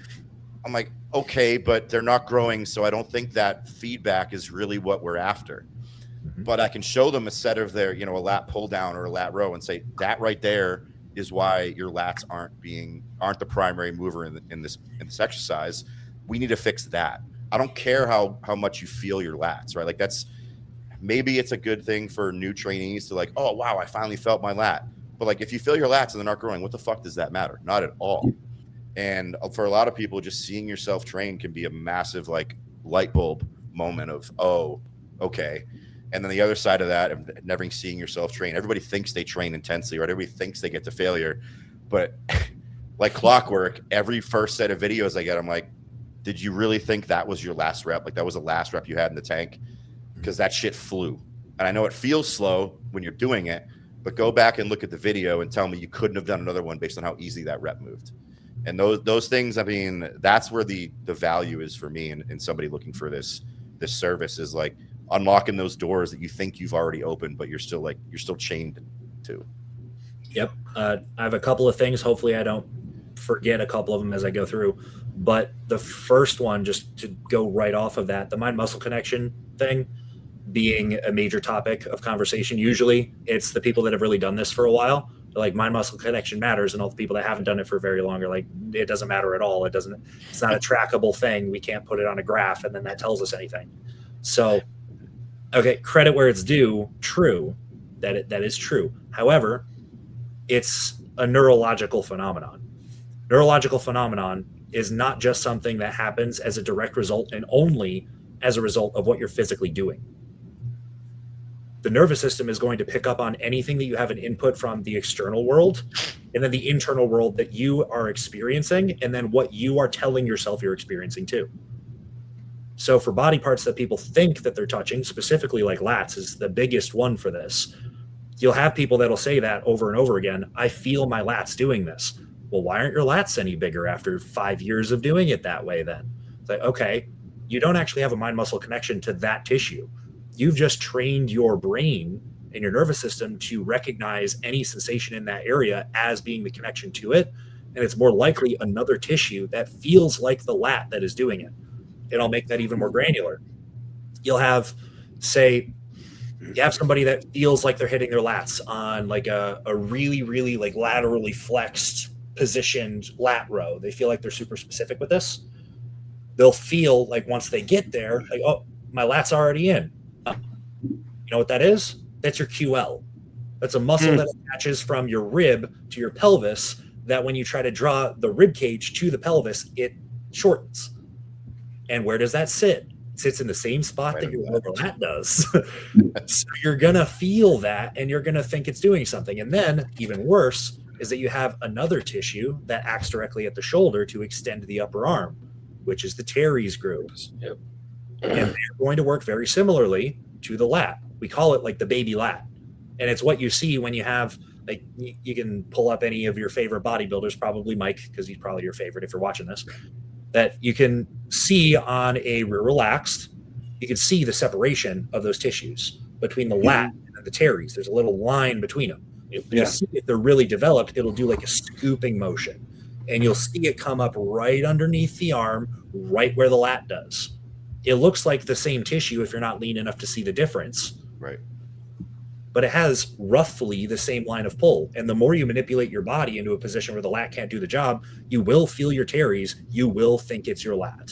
I'm like, okay, but they're not growing. So I don't think that feedback is really what we're after. Mm-hmm. But I can show them a set of their, a lat pull down or a lat row and say that right there is why your lats aren't the primary mover in this exercise. We need to fix that. I don't care how much you feel your lats, right? Like maybe it's a good thing for new trainees to like, oh, wow, I finally felt my lat. But like, if you feel your lats and they're not growing, what the fuck does that matter? Not at all. And for a lot of people, just seeing yourself train can be a massive like light bulb moment of, oh, okay. And then the other side of that, of never seeing yourself train, everybody thinks they train intensely, right? Everybody thinks they get to failure. But like clockwork, every first set of videos I get, I'm like, did you really think that was your last rep? Like that was the last rep you had in the tank? Because that shit flew. And I know it feels slow when you're doing it, but go back and look at the video and tell me you couldn't have done another one based on how easy that rep moved. And those things, I mean, that's where the value is for me in somebody looking for this service, is like unlocking those doors that you think you've already opened, but you're still chained to. Yep. I have a couple of things. Hopefully I don't forget a couple of them as I go through. But the first one, just to go right off of that, the mind-muscle connection thing being a major topic of conversation. Usually it's the people that have really done this for a while. They're like, mind-muscle connection matters. And all the people that haven't done it for very long are like, it doesn't matter at all. It's not a trackable thing. We can't put it on a graph and then that tells us anything. So, okay, credit where it's due. True. That is true. However, it's a neurological phenomenon. Neurological phenomenon is not just something that happens as a direct result and only as a result of what you're physically doing. The nervous system is going to pick up on anything that you have an input from the external world, and then the internal world that you are experiencing, and then what you are telling yourself you're experiencing too. So for body parts that people think that they're touching, specifically like lats is the biggest one for this, you'll have people that'll say that over and over again. I feel my lats doing this. Well, why aren't your lats any bigger after 5 years of doing it that way then? It's like, okay, you don't actually have a mind-muscle connection to that tissue. You've just trained your brain and your nervous system to recognize any sensation in that area as being the connection to it. And it's more likely another tissue that feels like the lat that is doing it. And I'll make that even more granular. You'll have, say, you have somebody that feels like they're hitting their lats on like a really, really like laterally flexed positioned lat row. They feel like they're super specific with this. They'll feel like once they get there, like, oh, my lat's already in. You know what that is? That's your QL. That's a muscle that attaches from your rib to your pelvis that when you try to draw the rib cage to the pelvis, it shortens. And where does that sit? It sits in the same spot that your lower lat does. So you're going to feel that and you're going to think it's doing something. And then even worse is that you have another tissue that acts directly at the shoulder to extend the upper arm, which is the teres grooves. Yep. And they're going to work very similarly to the lat. We call it like the baby lat. And it's what you see when you have, like, you can pull up any of your favorite bodybuilders, probably Mike, because he's probably your favorite if you're watching this, that you can see on a rear relaxed, you can see the separation of those tissues between the lat and the teres. There's a little line between them. You'll see if they're really developed, it'll do like a scooping motion. And you'll see it come up right underneath the arm, right where the lat does. It looks like the same tissue if you're not lean enough to see the difference. Right. But it has roughly the same line of pull. And the more you manipulate your body into a position where the lat can't do the job, you will feel your teres. You will think it's your lat.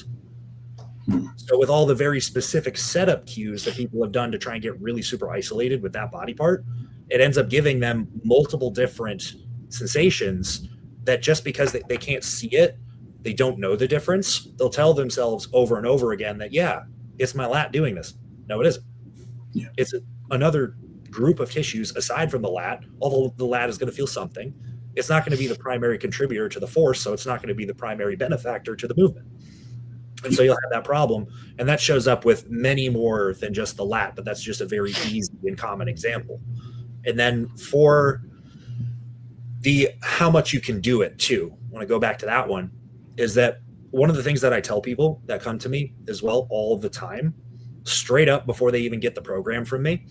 So with all the very specific setup cues that people have done to try and get really super isolated with that body part, it ends up giving them multiple different sensations that just because they can't see it, they don't know the difference. They'll tell themselves over and over again that, yeah, it's my lat doing this. No, it isn't. Yeah. It's another group of tissues aside from the lat, although the lat is going to feel something. It's not going to be the primary contributor to the force, so it's not going to be the primary benefactor to the movement. And so you'll have that problem. And that shows up with many more than just the lat, but that's just a very easy and common example. And then for the how much you can do it too, I want to go back to that one, is that one of the things that I tell people that come to me as well all the time, straight up before they even get the program from me,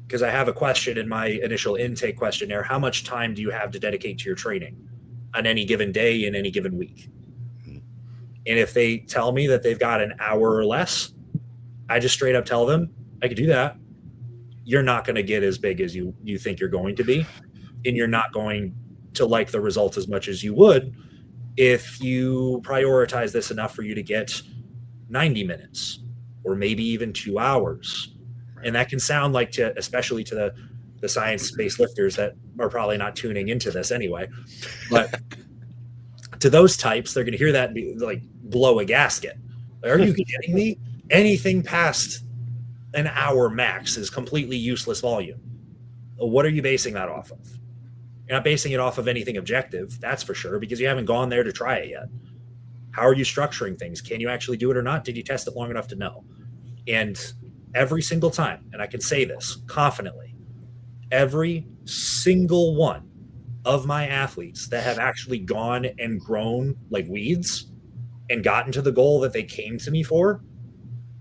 because I have a question in my initial intake questionnaire: how much time do you have to dedicate to your training on any given day in any given week? And if they tell me that they've got an hour or less, I just straight up tell them, I could do that. You're not going to get as big as you think you're going to be, and you're not going to like the results as much as you would if you prioritize this enough for you to get 90 minutes or maybe even 2 hours. And that can sound like, especially to the science-based lifters that are probably not tuning into this anyway, but to those types, they're going to hear that and be like, blow a gasket. Are you kidding me? Anything past an hour max is completely useless volume. What are you basing that off of? You're not basing it off of anything objective, that's for sure, because you haven't gone there to try it yet. How are you structuring things? Can you actually do it or not? Did you test it long enough to know? And every single time, and I can say this confidently, every single one of my athletes that have actually gone and grown like weeds and gotten to the goal that they came to me for,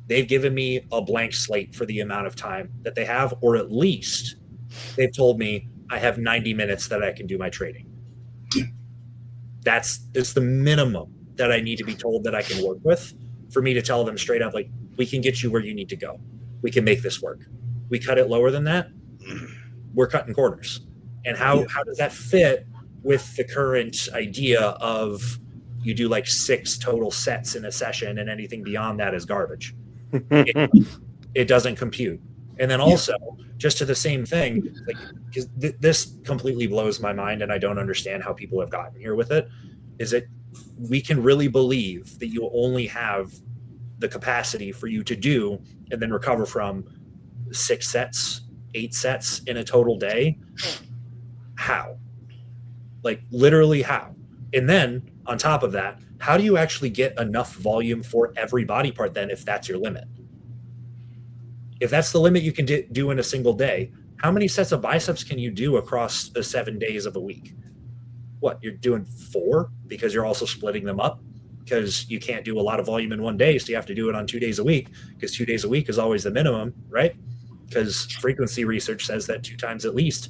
they've given me a blank slate for the amount of time that they have, or at least they've told me I have 90 minutes that I can do my training. It's the minimum that I need to be told that I can work with for me to tell them straight up, like, we can get you where you need to go. We can make this work. We cut it lower than that, we're cutting corners. And how does that fit with the current idea of you do like 6 total sets in a session and anything beyond that is garbage? It doesn't compute. And then also, just to the same thing, like, because this completely blows my mind, and I don't understand how people have gotten here with it, is that we can really believe that you only have the capacity for you to do and then recover from 6 sets, 8 sets in a total day. How? Like, literally how? And then on top of that, how do you actually get enough volume for every body part then if that's your limit? If that's the limit you can do in a single day, how many sets of biceps can you do across the 7 days of a week? What, you're doing 4 because you're also splitting them up because you can't do a lot of volume in one day, so you have to do it on 2 days a week because 2 days a week is always the minimum, right? Because frequency research says that 2 times at least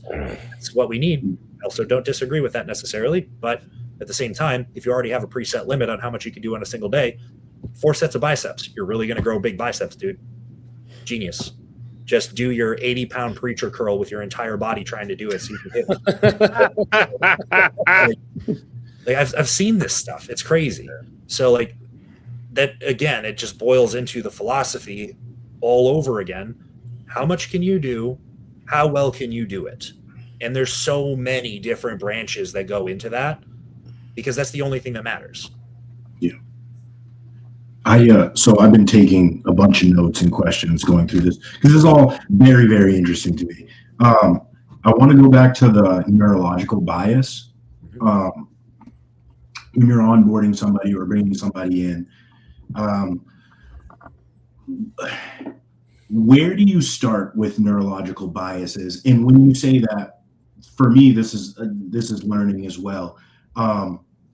is what we need. I also don't disagree with that necessarily, but at the same time, if you already have a preset limit on how much you can do in a single day, 4 sets of biceps, you're really going to grow big biceps, dude. Genius. Just do your 80-pound preacher curl with your entire body trying to do it so you can hit it. Like I've seen this stuff. It's crazy. So like that, again, it just boils into the philosophy all over again. How much can you do? How well can you do it? And there's so many different branches that go into that because that's the only thing that matters. Yeah. So I've been taking a bunch of notes and questions going through this because it's all very, very interesting to me. I want to go back to the neurological bias. When you're onboarding somebody or bringing somebody in, where do you start with neurological biases? And when you say that, for me, this is learning as well.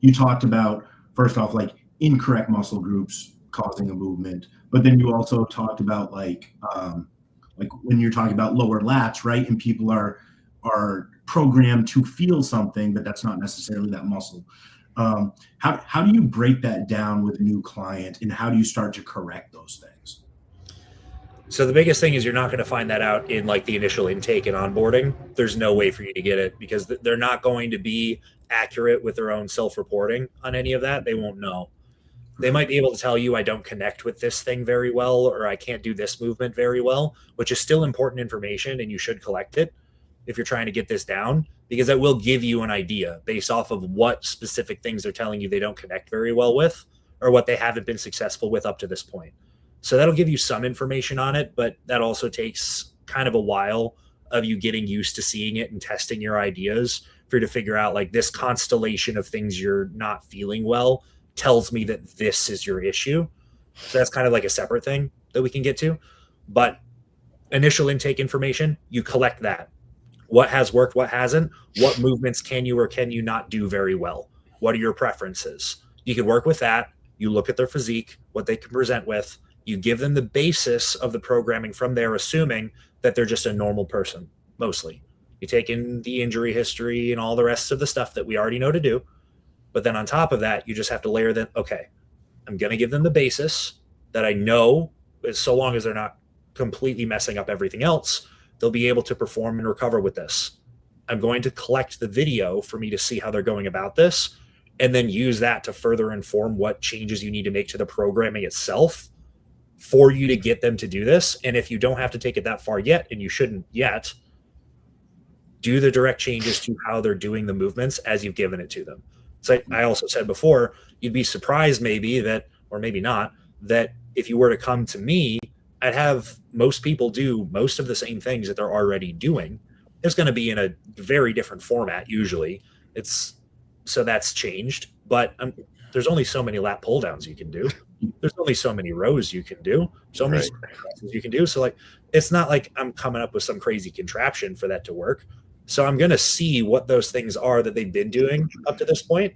You talked about, first off, like incorrect muscle groups causing a movement, but then you also talked about like when you're talking about lower lats, right? And people are programmed to feel something, but that's not necessarily that muscle. How do you break that down with a new client, and how do you start to correct those things? So the biggest thing is you're not going to find that out in like the initial intake and onboarding. There's no way for you to get it because they're not going to be accurate with their own self-reporting on any of that. They won't know. They might be able to tell you I don't connect with this thing very well, or I can't do this movement very well, which is still important information and you should collect it if you're trying to get this down, because that will give you an idea based off of what specific things they're telling you they don't connect very well with or what they haven't been successful with up to this point. So that'll give you some information on it, but that also takes kind of a while of you getting used to seeing it and testing your ideas for you to figure out like this constellation of things you're not feeling well tells me that this is your issue. So that's kind of like a separate thing that we can get to. But initial intake information, you collect that. What has worked, what hasn't? What movements can you or can you not do very well? What are your preferences? You can work with that. You look at their physique, what they can present with. You give them the basis of the programming from there, assuming that they're just a normal person, mostly. You take in the injury history and all the rest of the stuff that we already know to do. But then on top of that, you just have to layer them. Okay, I'm going to give them the basis that I know, so long as they're not completely messing up everything else, they'll be able to perform and recover with this. I'm going to collect the video for me to see how they're going about this, and then use that to further inform what changes you need to make to the programming itself for you to get them to do this. And if you don't have to take it that far yet, and you shouldn't yet, do the direct changes to how they're doing the movements as you've given it to them. So I also said before, you'd be surprised maybe that, or maybe not, that if you were to come to me, I'd have most people do most of the same things that they're already doing. It's going to be in a very different format usually. So that's changed, but there's only so many lat pull downs you can do. There's only so many rows you can do. So many presses you can do. So like, it's not like I'm coming up with some crazy contraption for that to work. So I'm going to see what those things are that they've been doing up to this point,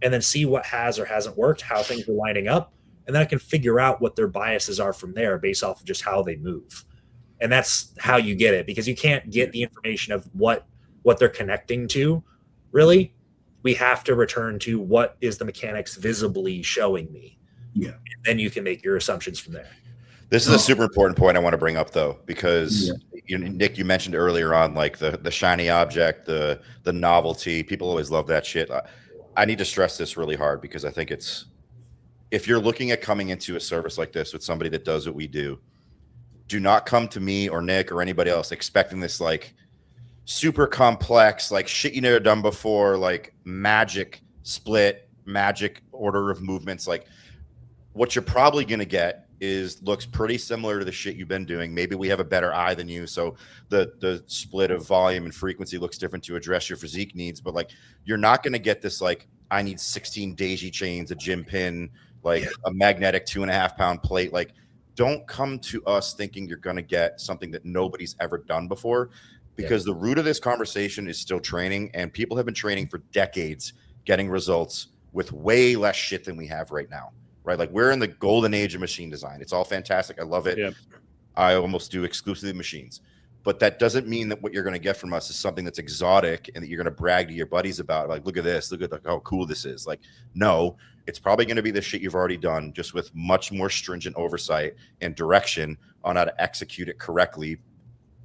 and then see what has or hasn't worked, how things are lining up. And then I can figure out what their biases are from there based off of just how they move. And that's how you get it, because you can't get the information of what they're connecting to. Really, we have to return to what is the mechanics visibly showing me. Yeah. And then you can make your assumptions from there. This is a super important point I want to bring up, though, because Nick, you mentioned earlier on, like the shiny object, the novelty. People always love that shit. I need to stress this really hard, because I think if you're looking at coming into a service like this with somebody that does what we do not come to me or Nick or anybody else expecting this like super complex, like shit you never done before, like magic split, magic order of movements. Like, what you're probably going to get looks pretty similar to the shit you've been doing. Maybe we have a better eye than you, so the split of volume and frequency looks different to address your physique needs. But like, you're not going to get this like, I need 16 daisy chains, a gym pin, like a magnetic 2.5 pound plate. Like, don't come to us thinking you're going to get something that nobody's ever done before, because the root of this conversation is still training, and people have been training for decades, getting results with way less shit than we have right now. Right? Like, we're in the golden age of machine design. It's all fantastic. I love it. Yep. I almost do exclusively machines, but that doesn't mean that what you're going to get from us is something that's exotic and that you're going to brag to your buddies about. Like, look at this, look at how cool this is. Like, no, it's probably going to be the shit you've already done, just with much more stringent oversight and direction on how to execute it correctly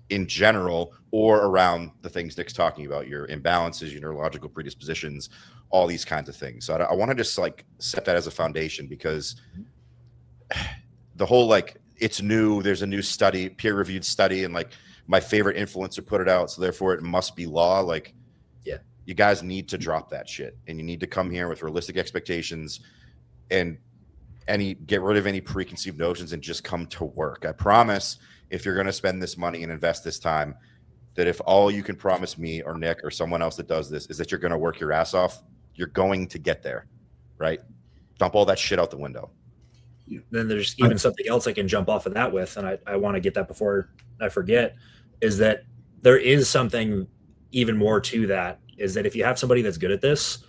in general, or around the things Nick's talking about, your imbalances, your neurological predispositions, all these kinds of things. So I want to just like set that as a foundation, because the whole, like, it's new, there's a new study, peer-reviewed study, and like my favorite influencer put it out, so therefore it must be law. Like, you guys need to drop that shit, and you need to come here with realistic expectations and get rid of any preconceived notions and just come to work. I promise, if you're going to spend this money and invest this time, that if all you can promise me or Nick or someone else that does this is that you're going to work your ass off, you're going to get there, right? Dump all that shit out the window. Then there's even something else I can jump off of that with, and I want to get that before I forget, is that there is something even more to that, is that if you have somebody that's good at this,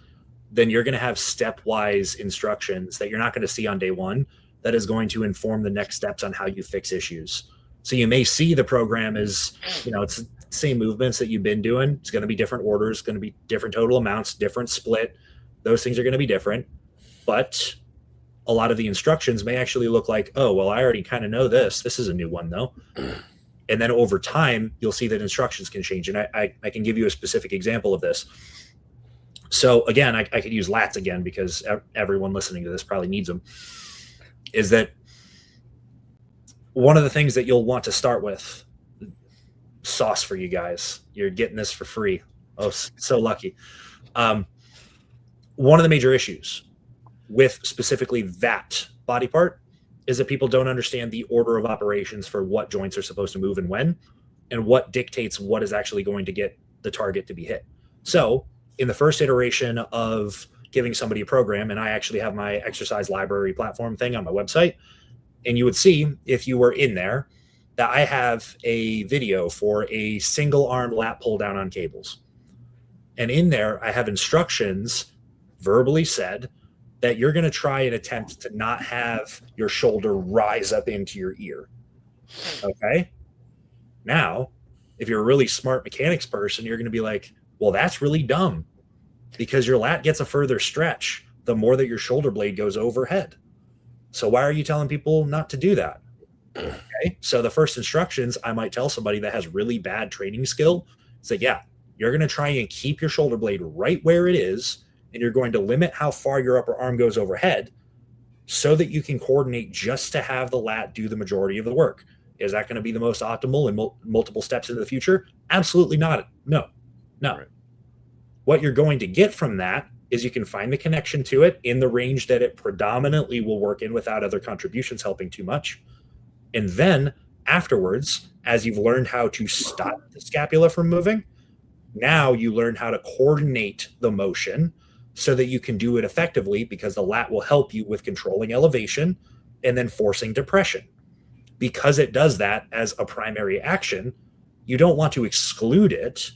then you're going to have stepwise instructions that you're not going to see on day one that is going to inform the next steps on how you fix issues. So you may see the program is, it's the same movements that you've been doing. It's going to be different orders, going to be different total amounts, different split. Those things are going to be different. But a lot of the instructions may actually look like, oh, well, I already kind of know this. This is a new one, though. And then over time, you'll see that instructions can change. And I can give you a specific example of this. So again, I could use lats again, because everyone listening to this probably needs them, is that one of the things that you'll want to start with, sauce for you guys. You're getting this for free. Oh, so lucky. One of the major issues with specifically that body part is that people don't understand the order of operations for what joints are supposed to move and when, and what dictates what is actually going to get the target to be hit. So in the first iteration of giving somebody a program, and I actually have my exercise library platform thing on my website, and you would see, if you were in there, that I have a video for a single arm lat pull down on cables. And in there, I have instructions verbally said that you're going to try and attempt to not have your shoulder rise up into your ear. Okay. Now, if you're a really smart mechanics person, you're going to be like, well, that's really dumb, because your lat gets a further stretch the more that your shoulder blade goes overhead. So why are you telling people not to do that? Okay. So the first instructions I might tell somebody that has really bad training skill is that, yeah, you're going to try and keep your shoulder blade right where it is, and you're going to limit how far your upper arm goes overhead so that you can coordinate just to have the lat do the majority of the work. Is that going to be the most optimal in multiple steps into the future? Absolutely not. No. Right. What you're going to get from that is you can find the connection to it in the range that it predominantly will work in without other contributions helping too much. And then afterwards, as you've learned how to stop the scapula from moving, now you learn how to coordinate the motion so that you can do it effectively, because the lat will help you with controlling elevation and then forcing depression. Because it does that as a primary action, you don't want to exclude it,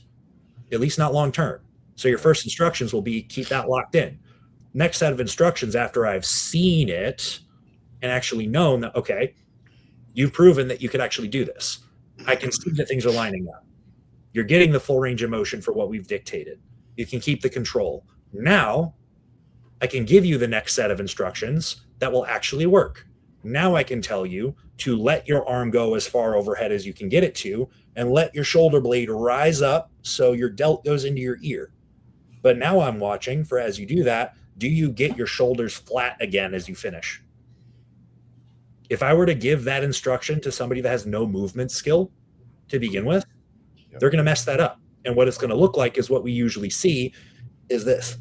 at least not long term. So your first instructions will be keep that locked in. Next set of instructions, after I've seen it and actually known that, okay, you've proven that you could actually do this. I can see that things are lining up. You're getting the full range of motion for what we've dictated. You can keep the control. Now I can give you the next set of instructions that will actually work. Now I can tell you to let your arm go as far overhead as you can get it to, and let your shoulder blade rise up so your delt goes into your ear. But now I'm watching for, as you do that, do you get your shoulders flat again as you finish? If I were to give that instruction to somebody that has no movement skill to begin with, they're going to mess that up. And what it's going to look like is what we usually see is this.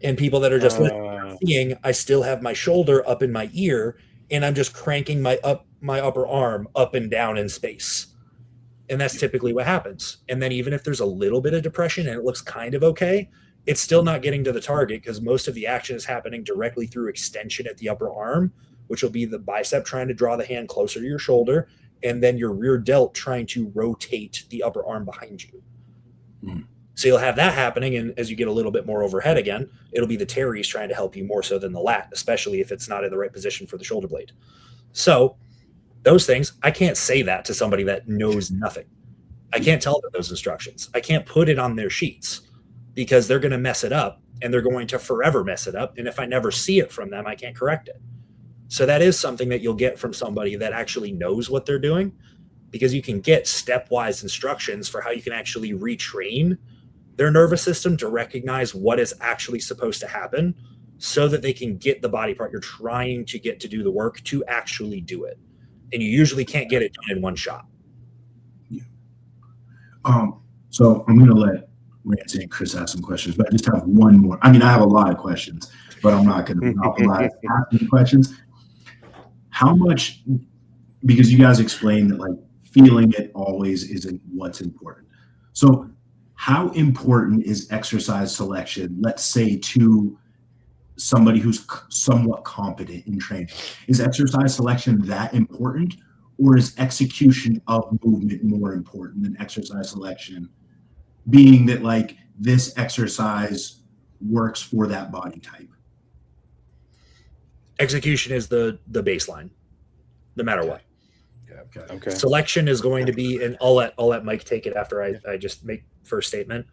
And people that are just seeing, I still have my shoulder up in my ear, and I'm just cranking my upper arm up and down in space. And that's typically what happens. And then even if there's a little bit of depression and it looks kind of okay, it's still not getting to the target, because most of the action is happening directly through extension at the upper arm, which will be the bicep trying to draw the hand closer to your shoulder, and then your rear delt trying to rotate the upper arm behind you. So you'll have that happening, and as you get a little bit more overhead again, it'll be the teres trying to help you more so than the lat, especially if it's not in the right position for the shoulder blade. So those things, I can't say that to somebody that knows nothing. I can't tell them those instructions. I can't put it on their sheets, because they're going to mess it up, and they're going to forever mess it up. And if I never see it from them, I can't correct it. So that is something that you'll get from somebody that actually knows what they're doing, because you can get stepwise instructions for how you can actually retrain their nervous system to recognize what is actually supposed to happen, so that they can get the body part you're trying to get to do the work to actually do it. And you usually can't get it done in one shot. Yeah. So I'm going to let Rance and Chris ask some questions, but I just have one more. I mean, I have a lot of questions, but I'm not going to monopolize asking questions. How much, because you guys explained that like feeling it always isn't what's important. So how important is exercise selection, let's say, to somebody who's somewhat competent in training? Is exercise selection that important, or is execution of movement more important than exercise selection, being that like this exercise works for that body type? Execution is the baseline, no matter what. Okay. Selection is going to be, and I'll let Mike take it after I just make first statement,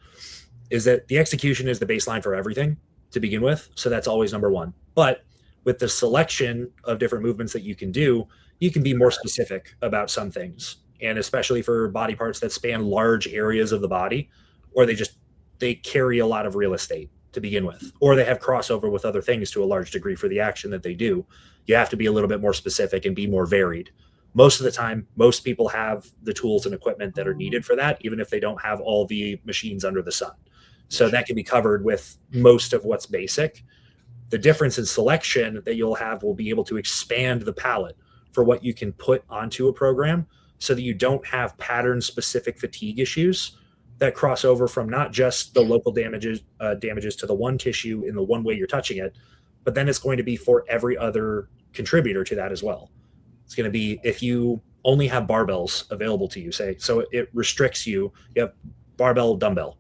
is that the execution is the baseline for everything to begin with. So that's always number one. But with the selection of different movements that you can do, you can be more specific about some things. And especially for body parts that span large areas of the body, or they carry a lot of real estate to begin with, or they have crossover with other things to a large degree for the action that they do, you have to be a little bit more specific and be more varied. Most of the time, most people have the tools and equipment that are needed for that, even if they don't have all the machines under the sun. So that can be covered with most of what's basic. The difference in selection that you'll have will be able to expand the palette for what you can put onto a program, so that you don't have pattern-specific fatigue issues that cross over from not just the local damages to the one tissue in the one way you're touching it, but then it's going to be for every other contributor to that as well. It's going to be, if you only have barbells available to you, say, so it restricts you. You have barbell, dumbbell.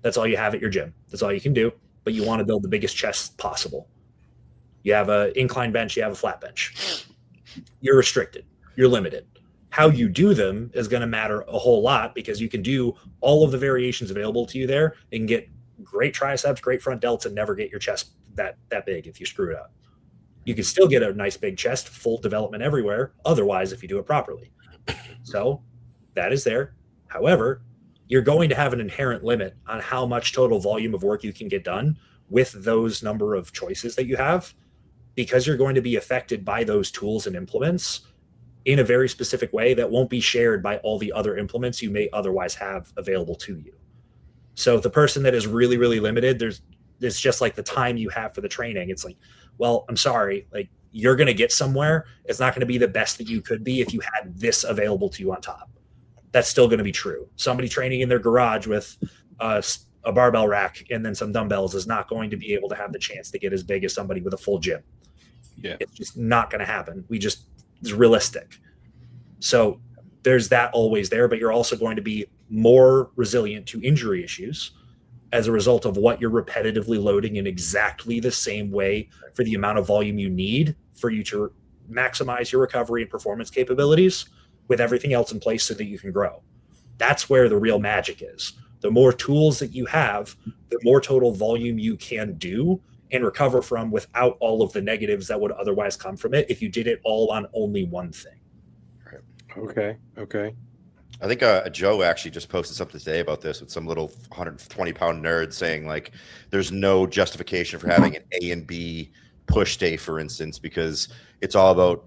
That's all you have at your gym. That's all you can do, but you want to build the biggest chest possible. You have an incline bench, you have a flat bench. You're restricted. You're limited. How you do them is going to matter a whole lot, because you can do all of the variations available to you there and get great triceps, great front delts, and never get your chest that big if you screw it up. You can still get a nice big chest, full development everywhere, otherwise, if you do it properly. So that is there. However, you're going to have an inherent limit on how much total volume of work you can get done with those number of choices that you have, because you're going to be affected by those tools and implements in a very specific way that won't be shared by all the other implements you may otherwise have available to you. So the person that is really, really limited, it's just like the time you have for the training. It's like, well, I'm sorry, like you're going to get somewhere. It's not going to be the best that you could be if you had this available to you on top. That's still going to be true. Somebody training in their garage with a a barbell rack and then some dumbbells is not going to be able to have the chance to get as big as somebody with a full gym. Yeah. It's just not going to happen. It's realistic. So there's that always there, but you're also going to be more resilient to injury issues as a result of what you're repetitively loading in exactly the same way for the amount of volume you need for you to maximize your recovery and performance capabilities with everything else in place so that you can grow. That's where the real magic is. The more tools that you have, the more total volume you can do and recover from without all of the negatives that would otherwise come from it if you did it all on only one thing. Okay. I think Joe actually just posted something today about this with some little 120-pound nerd saying, like, there's no justification for having an A and B push day, for instance, because it's all about,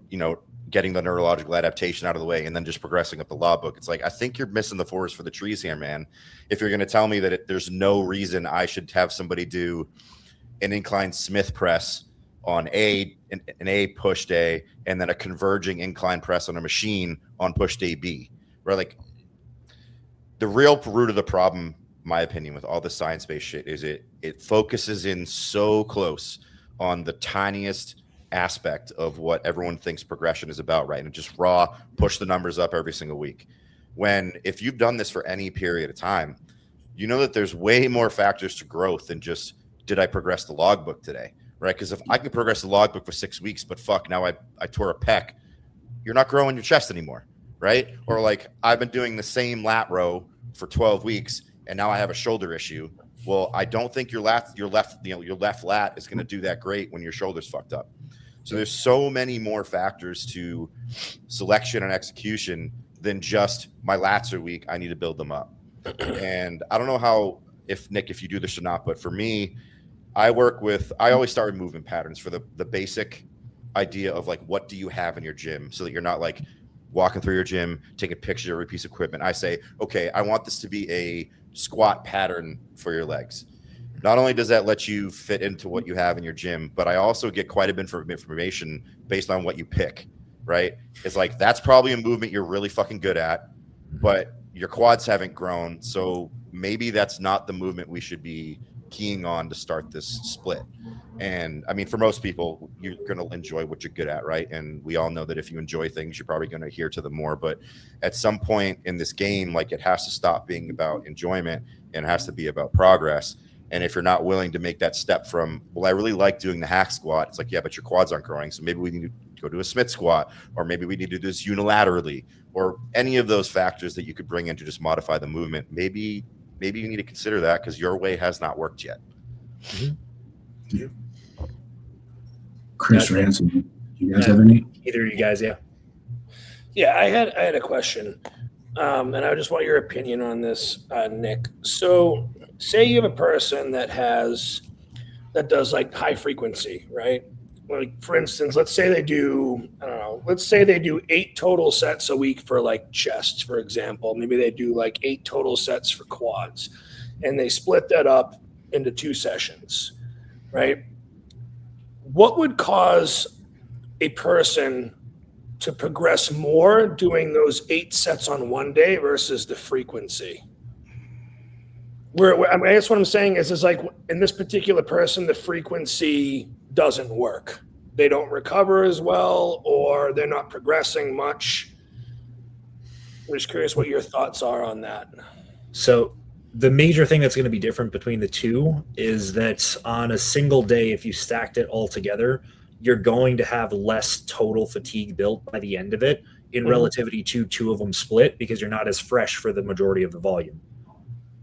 getting the neurological adaptation out of the way and then just progressing up the law book. It's like, I think you're missing the forest for the trees here, man. If you're going to tell me that there's no reason I should have somebody do an incline Smith press on an A push day and then a converging incline press on a machine on push day B, right? Like, the real root of the problem, my opinion, with all the science-based shit is it focuses in so close on the tiniest aspect of what everyone thinks progression is about, right? And just raw push the numbers up every single week. When if you've done this for any period of time, you know that there's way more factors to growth than just, did I progress the logbook today, right? Because if I can progress the logbook for 6 weeks, but fuck, now I tore a pec, you're not growing your chest anymore, right? Or like, I've been doing the same lat row for 12 weeks and now I have a shoulder issue. Well, I don't think your left lat is going to do that great when your shoulder's fucked up. So there's so many more factors to selection and execution than just my lats are weak, I need to build them up. And I don't know if you do this or not, but for me, I always start with movement patterns for the basic idea of like, what do you have in your gym so that you're not like walking through your gym, taking a picture of every piece of equipment. I say, okay, I want this to be a squat pattern for your legs. Not only does that let you fit into what you have in your gym, but I also get quite a bit of information based on what you pick, right? It's like, that's probably a movement you're really fucking good at, but your quads haven't grown. So maybe that's not the movement we should be keying on to start this split. And I mean, for most people, you're going to enjoy what you're good at, right? And we all know that if you enjoy things, you're probably going to adhere to them more. But at some point in this game, like, it has to stop being about enjoyment and it has to be about progress. And if you're not willing to make that step from, well, I really like doing the hack squat, it's like, yeah, but your quads aren't growing. So maybe we need to go to a Smith squat, or maybe we need to do this unilaterally, or any of those factors that you could bring in to just modify the movement. Maybe you need to consider that because your way has not worked yet. Mm-hmm. Yeah. Chris Ransom, you guys have any? Either of you guys, yeah. Yeah, I had a question, and I just want your opinion on this, Nick. So, say you have a person that does like high frequency, right? Like, for instance, let's say they do 8 total sets a week for like chest, for example. Maybe they do like 8 total sets for quads, and they split that up into 2 sessions, right? What would cause a person to progress more doing those 8 sets on one day versus the frequency? I guess what I'm saying is like, in this particular person, the frequency doesn't work. They don't recover as well, or they're not progressing much. I'm just curious what your thoughts are on that. So the major thing that's going to be different between the two is that on a single day, if you stacked it all together, you're going to have less total fatigue built by the end of it in relativity to 2 of them split, because you're not as fresh for the majority of the volume.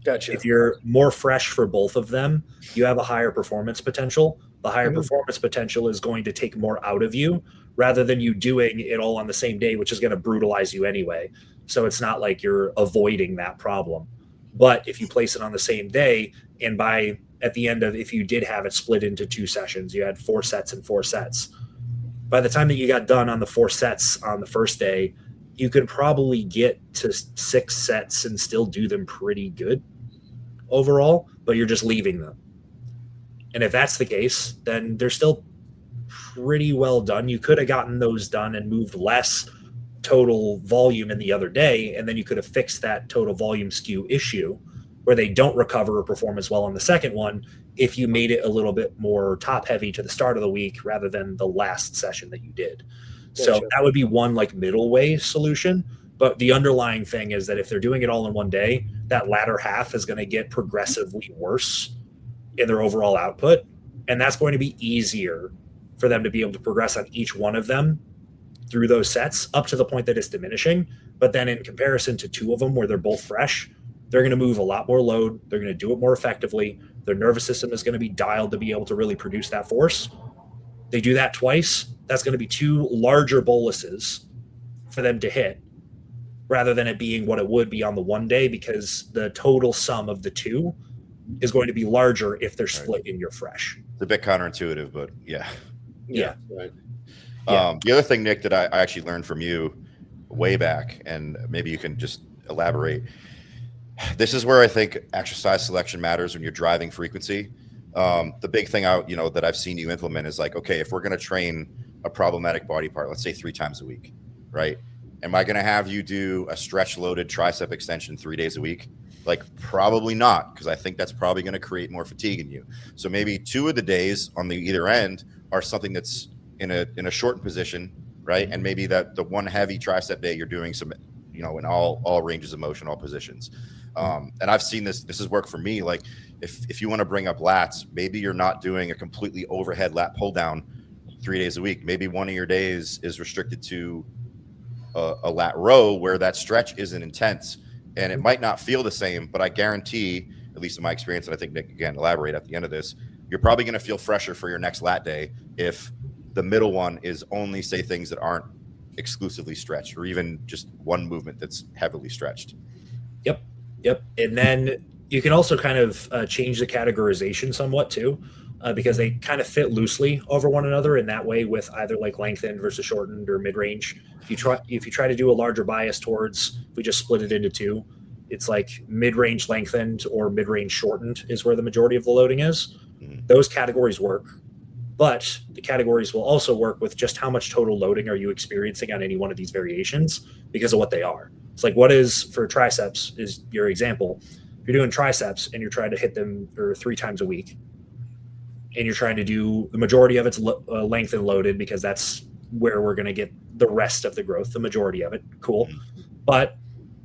Gotcha. If you're more fresh for both of them, you have a higher performance potential. The higher performance potential is going to take more out of you rather than you doing it all on the same day, which is going to brutalize you anyway. So it's not like you're avoiding that problem. But if you place it on the same day, and at the end of, if you did have it split into 2 sessions, you had 4 sets and 4 sets. By the time that you got done on the 4 sets on the first day, you could probably get to 6 sets and still do them pretty good overall, but you're just leaving them. And if that's the case, then they're still pretty well done. You could have gotten those done and moved less total volume in the other day, and then you could have fixed that total volume skew issue where they don't recover or perform as well on the second one if you made it a little bit more top heavy to the start of the week rather than the last session that you did. So Gotcha. that would be one like middle way solution. But the underlying thing is that if they're doing it all in one day, that latter half is going to get progressively worse in their overall output. And that's going to be easier for them to be able to progress on each one of them through those sets up to the point that it's diminishing. But then in comparison to two of them where they're both fresh, they're going to move a lot more load. They're going to do it more effectively. Their nervous system is going to be dialed to be able to really produce that force. They do that twice. That's going to be two larger boluses for them to hit rather than it being what it would be on the one day, because the total sum of the two is going to be larger if they're split in your fresh. It's a bit counterintuitive, but yeah. Right. The other thing, Nick, that I actually learned from you way back, and maybe you can just elaborate. This is where I think exercise selection matters when you're driving frequency. The big thing that I've seen you implement is like, okay, if we're going to train a problematic body part, let's say 3 times a week, right? Am I going to have you do a stretch loaded tricep extension 3 days a week? Like, probably not, because I think that's probably going to create more fatigue in you. So maybe 2 of the days on the either end are something that's in a shortened position, right? And maybe that the one heavy tricep day you're doing some, in all ranges of motion, all positions. And I've seen this has worked for me. Like if you want to bring up lats, maybe you're not doing a completely overhead lat pull down 3 days a week. Maybe one of your days is restricted to a lat row where that stretch isn't intense, and it might not feel the same, but I guarantee, at least in my experience, and I think Nick, again, elaborate at the end of this, you're probably going to feel fresher for your next lat day if the middle one is only, say, things that aren't exclusively stretched, or even just one movement that's heavily stretched. Yep. And then you can also kind of change the categorization somewhat too, because they kind of fit loosely over one another in that way, with either like lengthened versus shortened or mid-range. If you try to do a larger bias towards, if we just split it into 2, it's like mid-range lengthened or mid-range shortened is where the majority of the loading is. Those categories work, but the categories will also work with just how much total loading are you experiencing on any one of these variations because of what they are. It's like, what is for triceps is your example. If you're doing triceps and you're trying to hit them 3 times a week, and you're trying to do the majority of it's length and loaded, because that's where we're going to get the rest of the growth, the majority of it. Cool. But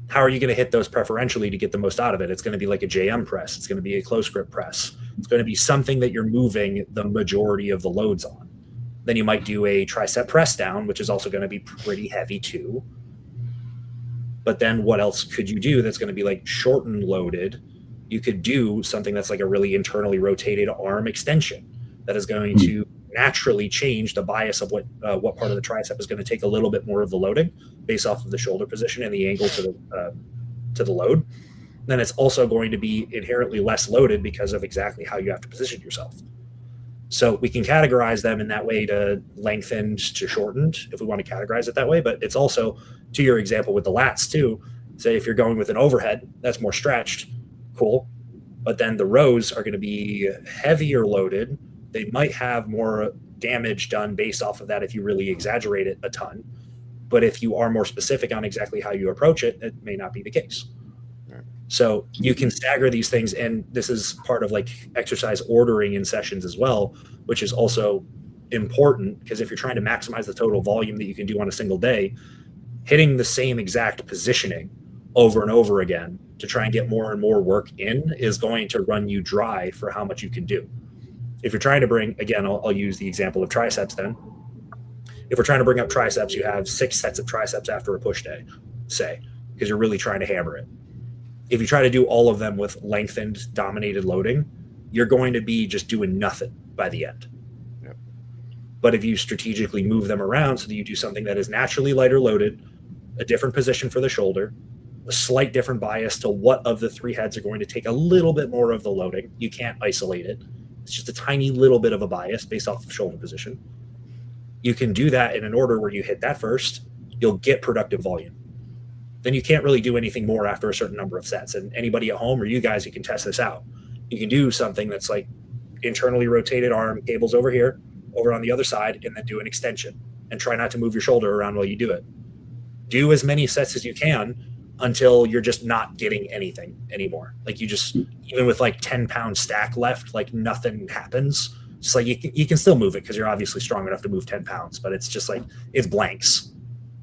how are you going to hit those preferentially to get the most out of it? It's going to be like a JM press. It's going to be a close grip press. It's going to be something that you're moving the majority of the loads on. Then you might do a tricep press down, which is also going to be pretty heavy too. But then what else could you do that's going to be like shortened loaded? You could do something that's like a really internally rotated arm extension that is going to naturally change the bias of what part of the tricep is going to take a little bit more of the loading based off of the shoulder position and the angle to the load. Then it's also going to be inherently less loaded because of exactly how you have to position yourself. So we can categorize them in that way, to lengthened to shortened, if we want to categorize it that way. But it's also, to your example with the lats too, say if you're going with an overhead that's more stretched, cool. But then the rows are going to be heavier loaded. They might have more damage done based off of that if you really exaggerate it a ton. But if you are more specific on exactly how you approach it, it may not be the case. So you can stagger these things, and this is part of like exercise ordering in sessions as well, which is also important, because if you're trying to maximize the total volume that you can do on a single day, hitting the same exact positioning over and over again to try and get more and more work in is going to run you dry for how much you can do. If you're trying to bring, again, I'll use the example of triceps then. If we're trying to bring up triceps, you have 6 sets of triceps after a push day, say, because you're really trying to hammer it. If you try to do all of them with lengthened, dominated loading, you're going to be just doing nothing by the end. Yep. But if you strategically move them around so that you do something that is naturally lighter loaded, a different position for the shoulder, a slight different bias to what of the 3 heads are going to take a little bit more of the loading. You can't isolate it. It's just a tiny little bit of a bias based off of shoulder position. You can do that in an order where you hit that first, you'll get productive volume. Then you can't really do anything more after a certain number of sets. And anybody at home or you guys, you can test this out. You can do something that's like internally rotated arm, cables over here, over on the other side, and then do an extension. And try not to move your shoulder around while you do it. Do as many sets as you can until you're just not getting anything anymore. Like you just, even with like 10-pound stack left, like nothing happens. It's like you can still move it because you're obviously strong enough to move 10 pounds, but it's just like it's blanks.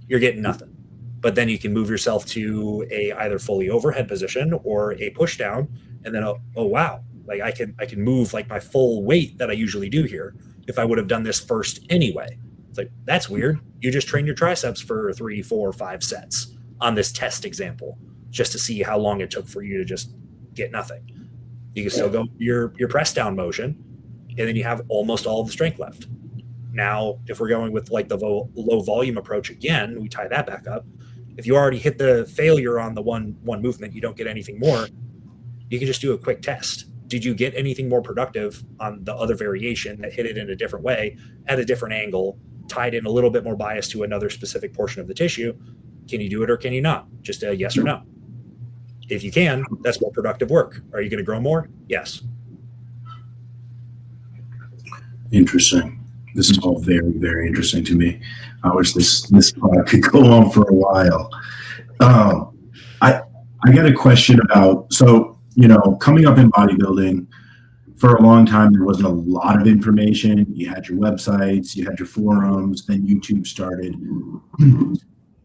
You're getting nothing. But then you can move yourself to a either fully overhead position or a push down, and then oh wow, like I can move like my full weight that I usually do here if I would have done this first anyway. It's like that's weird. You just train your triceps for 3, 4, 5 sets on this test example just to see how long it took for you to just get nothing. You can still go your press down motion, and then you have almost all of the strength left. Now, if we're going with like the low volume approach again, we tie that back up. If you already hit the failure on the one movement, you don't get anything more, you can just do a quick test. Did you get anything more productive on the other variation that hit it in a different way, at a different angle, tied in a little bit more bias to another specific portion of the tissue? Can you do it or can you not? Just a yes or no. If you can, that's more productive work. Are you going to grow more? Yes. Interesting. This is all very, very interesting to me. I wish this could go on for a while. I got a question about, so, coming up in bodybuilding, for a long time, there wasn't a lot of information. You had your websites, you had your forums, then YouTube started.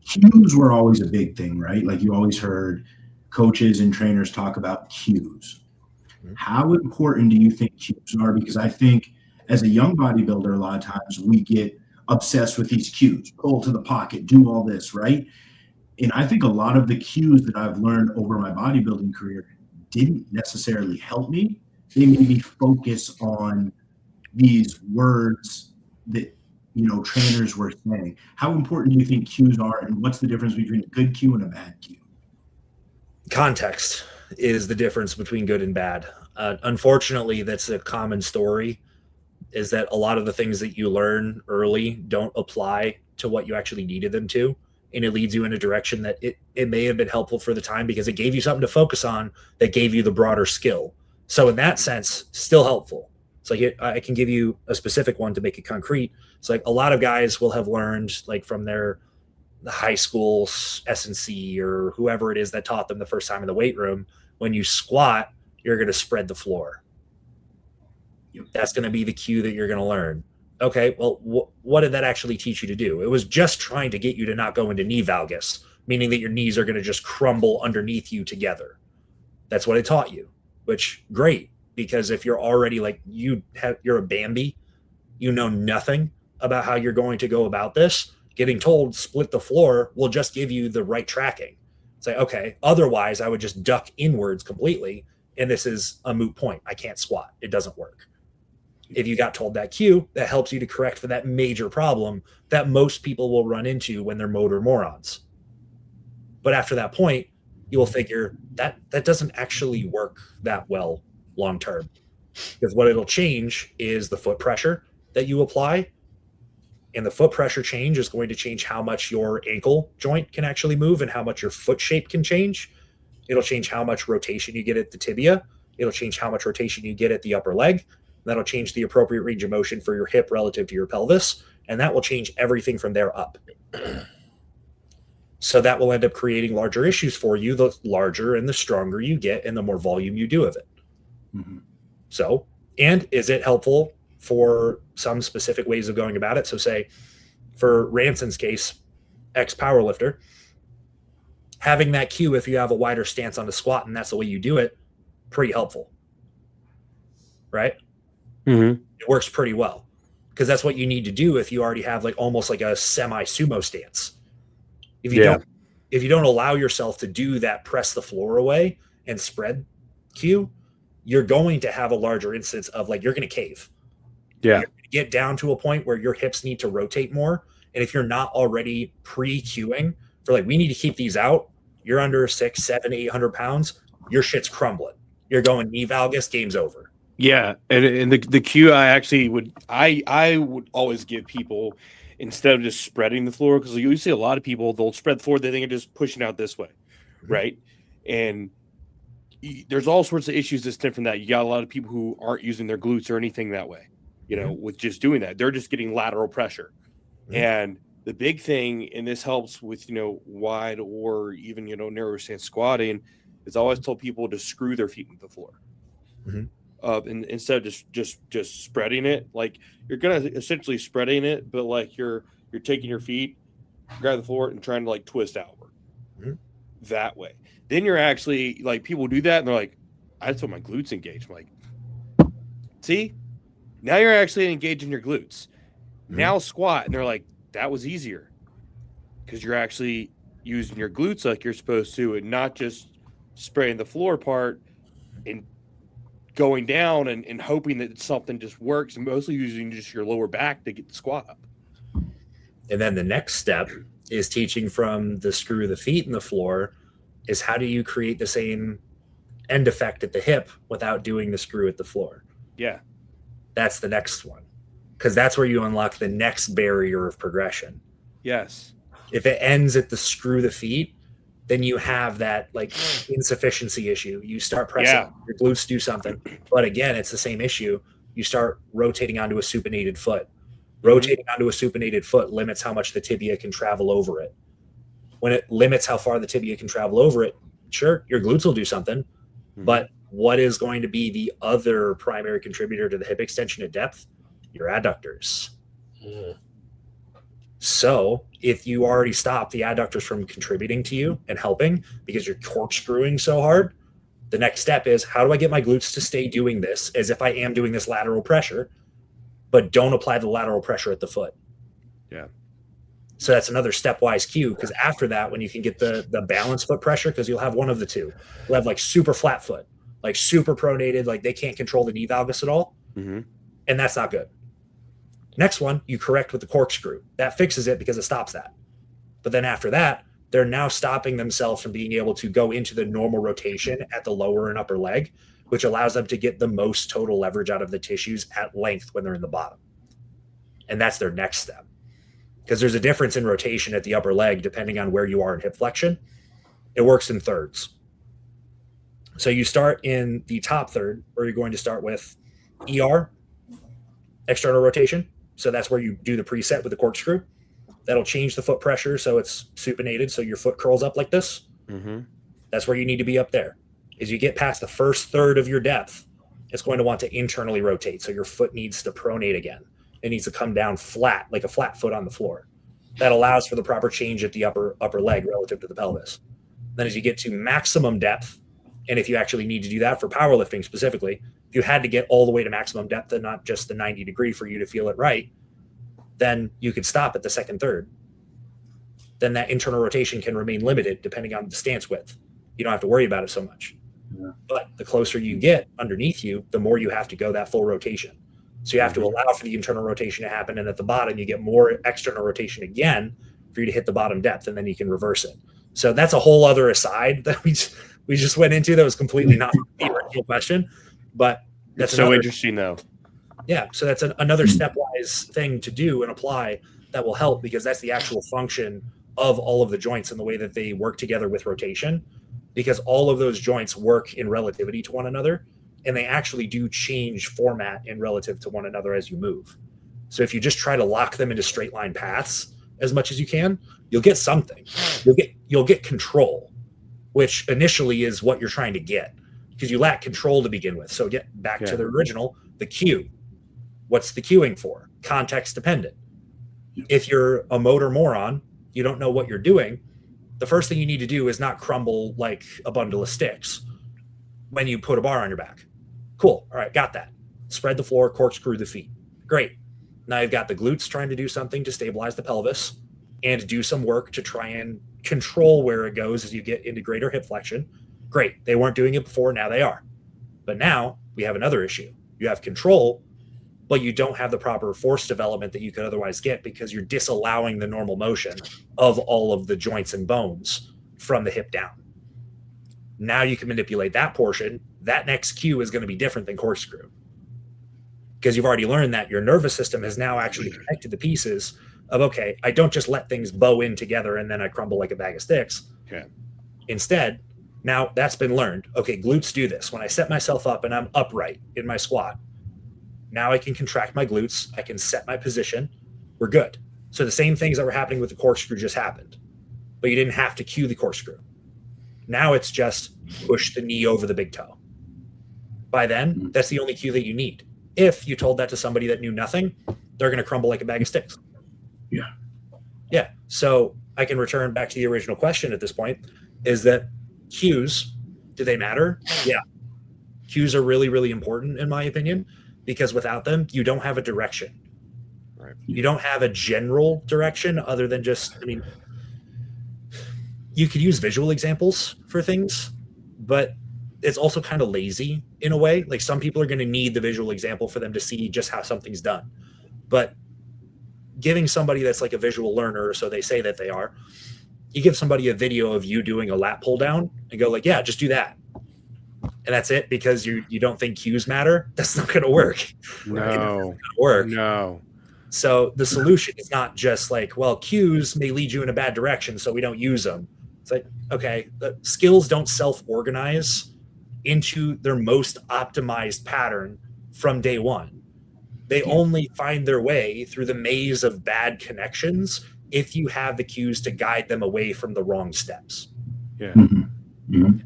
Cues were always a big thing, right? Like you always heard coaches and trainers talk about cues. How important do you think cues are? Because I think as a young bodybuilder, a lot of times we get obsessed with these cues, pull to the pocket, do all this, right? And I think a lot of the cues that I've learned over my bodybuilding career didn't necessarily help me. They made me focus on these words that, trainers were saying. How important do you think cues are, and what's the difference between a good cue and a bad cue? Context is the difference between good and bad. Unfortunately, that's a common story, is that a lot of the things that you learn early don't apply to what you actually needed them to. And it leads you in a direction that it may have been helpful for the time because it gave you something to focus on that gave you the broader skill. So in that sense, still helpful. It's like I can give you a specific one to make it concrete. It's like a lot of guys will have learned like from the high school S&C or whoever it is that taught them the first time in the weight room, when you squat, you're going to spread the floor. That's going to be the cue that you're going to learn. Okay, well, what did that actually teach you to do? It was just trying to get you to not go into knee valgus, meaning that your knees are going to just crumble underneath you together. That's what it taught you, which great, because if you're already like you're a Bambi, you know nothing about how you're going to go about this, getting told split the floor will just give you the right tracking. It's like, okay, otherwise I would just duck inwards completely, and this is a moot point. I can't squat. It doesn't work. If you got told that cue, that helps you to correct for that major problem that most people will run into when they're motor morons. But after that point, you will figure that doesn't actually work that well long term, because what it'll change is the foot pressure that you apply, and the foot pressure change is going to change how much your ankle joint can actually move and how much your foot shape can change. It'll change how much rotation you get at the tibia. It'll change how much rotation you get at the upper leg. That'll change the appropriate range of motion for your hip relative to your pelvis, and that will change everything from there up. So that will end up creating larger issues for you the larger and the stronger you get and the more volume you do of it. Mm-hmm. So, and is it helpful for some specific ways of going about it? So say for Ranson's case, ex-powerlifter, having that cue if you have a wider stance on the squat and that's the way you do it, pretty helpful, right? Mm-hmm. It works pretty well because that's what you need to do if you already have like almost like a semi-sumo stance. If you don't allow yourself to do that press the floor away and spread cue, you're going to have a larger instance of like you're going to cave. Yeah. You're going to get down to a point where your hips need to rotate more. And if you're not already pre-cueing for like, we need to keep these out, you're under 600, 700, 800 pounds, your shit's crumbling. You're going knee valgus, game's over. Yeah. And the cue I would always give people, instead of just spreading the floor, because you see a lot of people, they'll spread the floor, they think of just pushing out this way. Mm-hmm. Right. And there's all sorts of issues that stem from that. You got a lot of people who aren't using their glutes or anything that way, with just doing that. They're just getting lateral pressure. Mm-hmm. And the big thing, and this helps with, wide or even, narrow stance squatting, is I always tell people to screw their feet into the floor. Mhm. And instead of just spreading it, like you're gonna essentially spreading it, but like you're taking your feet, grab the floor, and trying to like twist outward Mhm. that way. Then you're actually like, people do that and they're like, I just want my glutes engaged. I'm like, see, now you're actually engaging your glutes. Now squat, and they're like, that was easier because you're actually using your glutes like you're supposed to, and not just spraying the floor part and going down and hoping that something just works, and mostly using just your lower back to get the squat up. And then the next step is teaching from the screw the feet in the floor is how do you create the same end effect at the hip without doing the screw at the floor? Yeah. That's the next one, because that's where you unlock the next barrier of progression. Yes. If it ends at the screw the feet, then you have that like insufficiency issue. You start pressing, your glutes do something, but again, it's the same issue. You start rotating onto a supinated foot. Rotating onto a supinated foot limits how much the tibia can travel over it. When it limits how far the tibia can travel over it, sure, your glutes will do something, but what is going to be the other primary contributor to the hip extension at depth? Your adductors. So if you already stop the adductors from contributing to you and helping because you're corkscrewing so hard, the next step is how do I get my glutes to stay doing this as if I am doing this lateral pressure, but don't apply the lateral pressure at the foot? Yeah. So that's another stepwise cue, because after that, when you can get the balanced foot pressure, because you'll have one of the two. You'll have like super flat foot, like super pronated, like they can't control the knee valgus at all. And that's not good. Next one, you correct with the corkscrew. That fixes it because it stops that. But then after that, they're now stopping themselves from being able to go into the normal rotation at the lower and upper leg, which allows them to get the most total leverage out of the tissues at length when they're in the bottom. And that's their next step. Because there's a difference in rotation at the upper leg depending on where you are in hip flexion. It works in thirds. So you start in the top third, where you're going to start with ER, external rotation. So that's where you do the preset with the corkscrew. That'll change the foot pressure so it's supinated, so your foot curls up like this. That's where you need to be up there. As you get past the first third of your depth, it's going to want to internally rotate. So your foot needs to pronate again. It needs to come down flat, like a flat foot on the floor. That allows for the proper change at the upper leg relative to the pelvis. Then as you get to maximum depth, and if you actually need to do that for powerlifting specifically, if you had to get all the way to maximum depth and not just the 90 degree for you to feel it right, then you could stop at the second third. Then that internal rotation can remain limited depending on the stance width. You don't have to worry about it so much. But the closer you get underneath you, the more you have to go that full rotation. So you have to allow for the internal rotation to happen. And at the bottom, you get more external rotation again for you to hit the bottom depth, and then you can reverse it. So that's a whole other aside that we just went into that was completely not the original question. But that's so interesting, though. Yeah. So that's another stepwise thing to do and apply that will help, because that's the actual function of all of the joints and the way that they work together with rotation, because all of those joints work in relativity to one another. And they actually do change format in relative to one another as you move. So if you just try to lock them into straight line paths as much as you can, you'll get something. You'll get control, which initially is what you're trying to get, because you lack control to begin with. So get back to the original, the cue. What's the cueing for? Context dependent. If you're a motor moron, you don't know what you're doing, the first thing you need to do is not crumble like a bundle of sticks when you put a bar on your back. Cool. All right, got that. Spread the floor, corkscrew the feet. Great. Now you've got the glutes trying to do something to stabilize the pelvis and do some work to try and control where it goes as you get into greater hip flexion. Great. They weren't doing it before. Now they are. But now we have another issue. You have control, but you don't have the proper force development that you could otherwise get because you're disallowing the normal motion of all of the joints and bones from the hip down. Now you can manipulate that portion. That next cue is going to be different than corkscrew, because you've already learned that your nervous system has now actually connected the pieces of, okay, I don't just let things bow in together and then I crumble like a bag of sticks. Okay. Instead, now that's been learned. Okay, glutes do this. When I set myself up and I'm upright in my squat, now I can contract my glutes. I can set my position. We're good. So the same things that were happening with the corkscrew just happened, but you didn't have to cue the corkscrew. Now it's just push the knee over the big toe. By then, that's the only cue that you need. If you told that to somebody that knew nothing, they're going to crumble like a bag of sticks. Yeah. Yeah. So I can return back to the original question at this point, is that cues, do they matter? Yeah. Cues are really, really important in my opinion, because without them, you don't have a direction. Right. You don't have a general direction other than just, I mean, you could use visual examples for things, but it's also kind of lazy in a way. Like some people are going to need the visual example for them to see just how something's done. But giving somebody that's like a visual learner, or so they say that they are, you give somebody a video of you doing a lat pull down and go like, yeah, just do that. And that's it, because you don't think cues matter. That's not going to work. No. Work. No. So the solution is not just like, well, cues may lead you in a bad direction, so we don't use them. It's like, okay, the skills don't self-organize into their most optimized pattern from day one. They only find their way through the maze of bad connections if you have the cues to guide them away from the wrong steps. Yeah. Mm-hmm. Mm-hmm.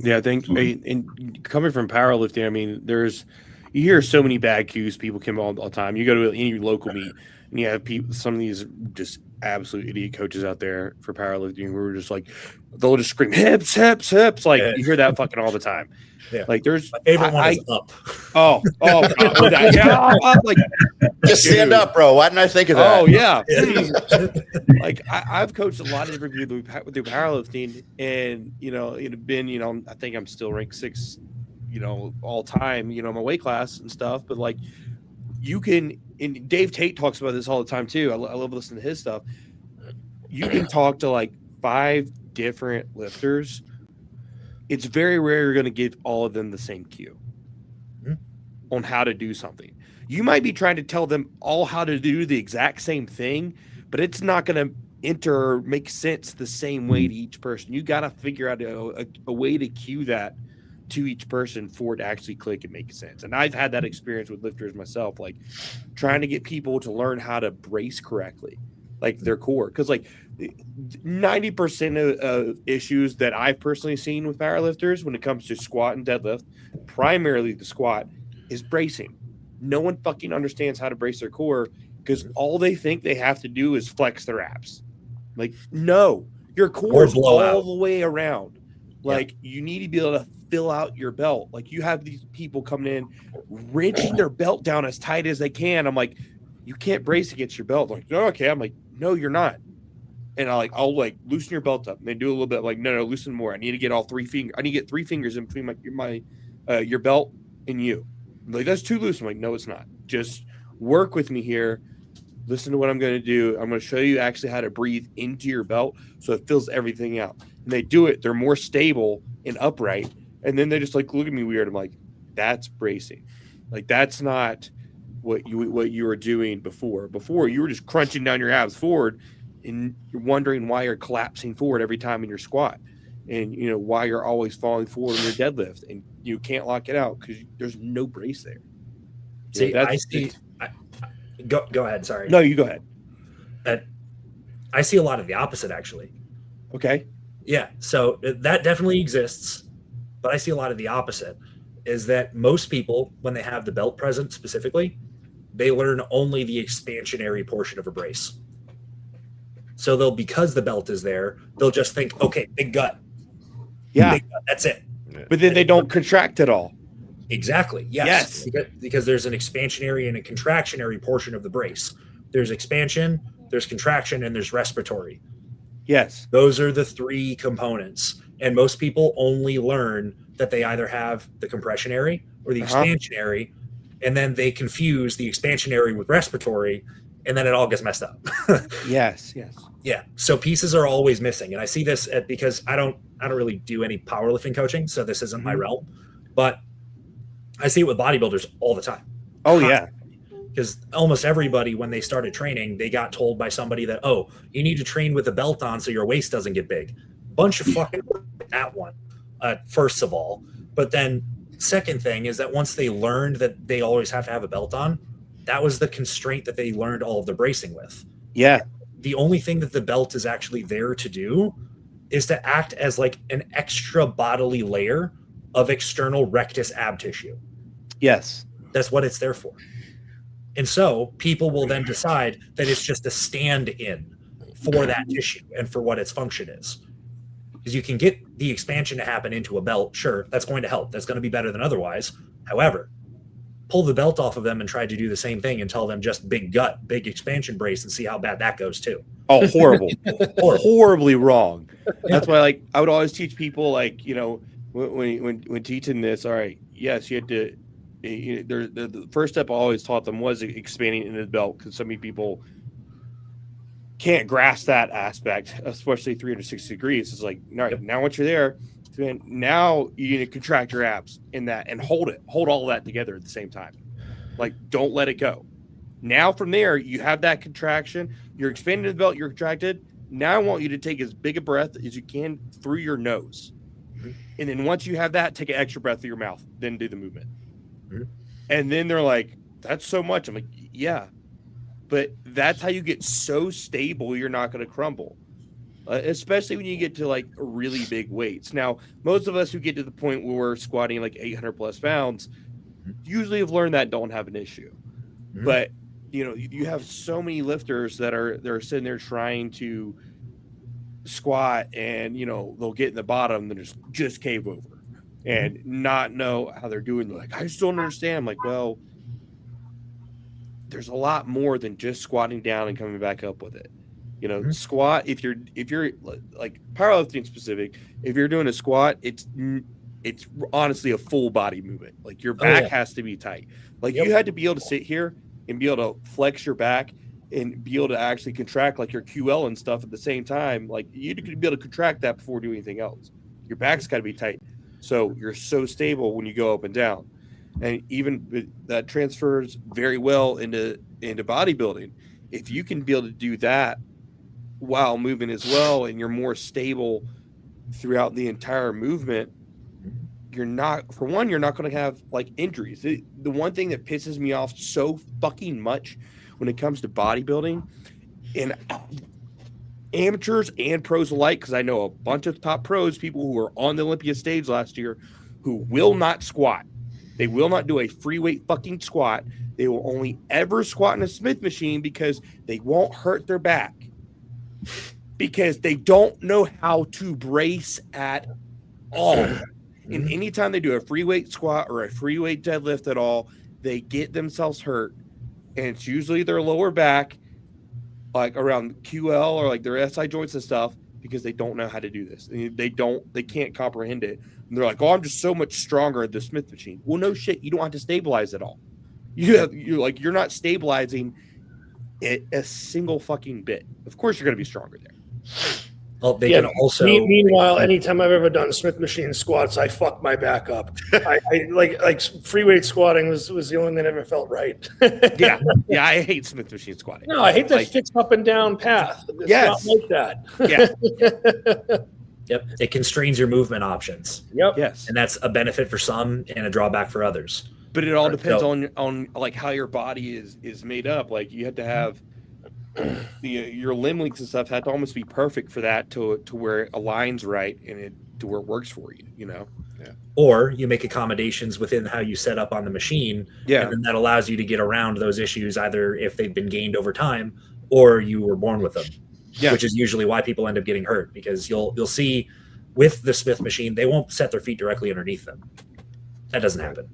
Yeah, I think, and coming from powerlifting, I mean, you hear so many bad cues. People come all the time. You go to any local meet, and you have people, some of these just absolute idiot coaches out there for powerlifting who are just like, they'll just scream hips, hips, hips. Like you hear that fucking all the time. Yeah. Like there's my favorite one is up. Up, like Just stand up, bro. Why didn't I think of that? Oh yeah. Like I've coached a lot of different people through powerlifting, and it had been, I think I'm still ranked 6, all time, my weight class and stuff. But like you can, and Dave Tate talks about this all the time too. I love listening to his stuff. You can talk to like 5 different lifters. It's very rare you're going to give all of them the same cue on how to do something. You might be trying to tell them all how to do the exact same thing, but it's not going to make sense the same way to each person. You got to figure out a way to cue that to each person for it to actually click and make sense. And I've had that experience with lifters myself, like trying to get people to learn how to brace correctly, like their core. Because like 90% of issues that I've personally seen with powerlifters when it comes to squat and deadlift, primarily the squat, is bracing. No one fucking understands how to brace their core because all they think they have to do is flex their abs. Like, no, your core is all the way around. Like, you need to be able to fill out your belt. Like, you have these people coming in, wrenching their belt down as tight as they can. I'm like, you can't brace against your belt. Like, oh, okay. I'm like, no, you're not. And I'll loosen your belt up. And they do a little bit. I'm like, no, loosen more. I need to get all 3 fingers. I need to get 3 fingers in between your belt and you. I'm like, that's too loose. I'm like, no, it's not. Just work with me here. Listen to what I'm going to do. I'm going to show you actually how to breathe into your belt so it fills everything out. And they do it. They're more stable and upright. And then they just look at me weird. I'm like, that's bracing. Like, that's not what you were doing before. Before, you were just crunching down your abs forward, and you're wondering why you're collapsing forward every time in your squat, and why you're always falling forward in your deadlift, and you can't lock it out because there's no brace there. See, go ahead. Sorry. No, you go ahead. I see a lot of the opposite, actually. Okay. Yeah. So that definitely exists, but I see a lot of the opposite. Is that most people, when they have the belt present specifically, they learn only the expansionary portion of a brace. So because the belt is there, they'll just think, okay, big gut. Yeah. Big gut, that's it. But then they don't contract at all. Exactly. Yes. Because there's an expansionary and a contractionary portion of the brace. There's expansion, there's contraction, and there's respiratory. Yes. Those are the 3 components. And most people only learn that they either have the compressionary or the expansionary, and then they confuse the expansionary with respiratory, and then it all gets messed up. Yes. Yeah. So pieces are always missing. And I see this because I don't really do any powerlifting coaching, so this isn't my realm, but I see it with bodybuilders all the time. Oh yeah. Because almost everybody, when they started training, they got told by somebody that, oh, you need to train with a belt on so your waist doesn't get big. Bunch of fucking that one, first of all. But then second thing is that once they learned that they always have to have a belt on, that was the constraint that they learned all of the bracing with. Yeah. The only thing that the belt is actually there to do is to act as like an extra bodily layer of external rectus ab tissue. Yes. That's what it's there for. And so people will then decide that it's just a stand-in for that tissue and for what its function is. Because you can get the expansion to happen into a belt, sure, that's going to help. That's going to be better than otherwise. However, pull the belt off of them and try to do the same thing and tell them just big gut, big expansion brace, and see how bad that goes too. Oh, horrible. Horribly wrong. That's why, like, I would always teach people, like, you know, when teaching this, all right, yes, you had to, the first step I always taught them was expanding into the belt, because so many people can't grasp that aspect, especially 360 degrees. It's like, all right, now once you're there, now you need to contract your abs in that and hold all of that together at the same time. Like, don't let it go. Now from there, you have that contraction, you're expanding the belt, you're contracted. Now I want you to take as big a breath as you can through your nose. And then once you have that, take an extra breath through your mouth, then do the movement. And then they're like, that's so much. I'm like, yeah, but that's how you get so stable you're not going to crumble. Especially when you get to like really big weights. Now, most of us who get to the point where we're squatting like 800 plus pounds usually have learned that don't have an issue. But you know, you have so many lifters that are sitting there trying to squat, and you know, they'll get in the bottom and just cave over and not know how they're doing. They're like, I just don't understand. I'm like, well, there's a lot more than just squatting down and coming back up with it. You know, squat, if you're like powerlifting specific, if you're doing a squat, it's honestly a full body movement. Like your back has to be tight. Like you had to be able to sit here and be able to flex your back and be able to actually contract like your QL and stuff at the same time. Like you could be able to contract that before doing anything else. Your back's got to be tight. So you're so stable when you go up and down. And even that transfers very well into bodybuilding. If you can be able to do that while moving as well, and you're more stable throughout the entire movement, you're not going to have like injuries. The one thing that pisses me off so fucking much when it comes to bodybuilding, and amateurs and pros alike, because I know a bunch of top pros, people who were on the Olympia stage last year, who will not squat. They will not do a free weight fucking squat. They will only ever squat in a Smith machine because they won't hurt their back, because they don't know how to brace at all. And anytime they do a free weight squat or a free weight deadlift at all, they get themselves hurt. And it's usually their lower back, like around QL or like their SI joints and stuff, because they don't know how to do this. They can't comprehend it. And they're like, oh, I'm just so much stronger at the Smith machine. Well, no shit. You don't have to stabilize at all. You're not stabilizing it a single fucking bit. Of course, you're going to be stronger there. Well, they can also. Meanwhile, anytime I've ever done Smith machine squats, I fuck my back up. I like free weight squatting was the only thing that ever felt right. yeah, I hate Smith machine squatting. No, I hate that fixed up and down path. It's not like that. Yeah. Yep, it constrains your movement options. Yep. Yes, and that's a benefit for some and a drawback for others. But it all depends on like how your body is made up. Like you have to have your limb lengths and stuff had to almost be perfect for that to where it aligns right and to where it works for you, you know? Yeah. Or you make accommodations within how you set up on the machine. Yeah. And then that allows you to get around those issues, either if they've been gained over time or you were born with them. Yeah. Which is usually why people end up getting hurt, because you'll see with the Smith machine, they won't set their feet directly underneath them. That doesn't happen.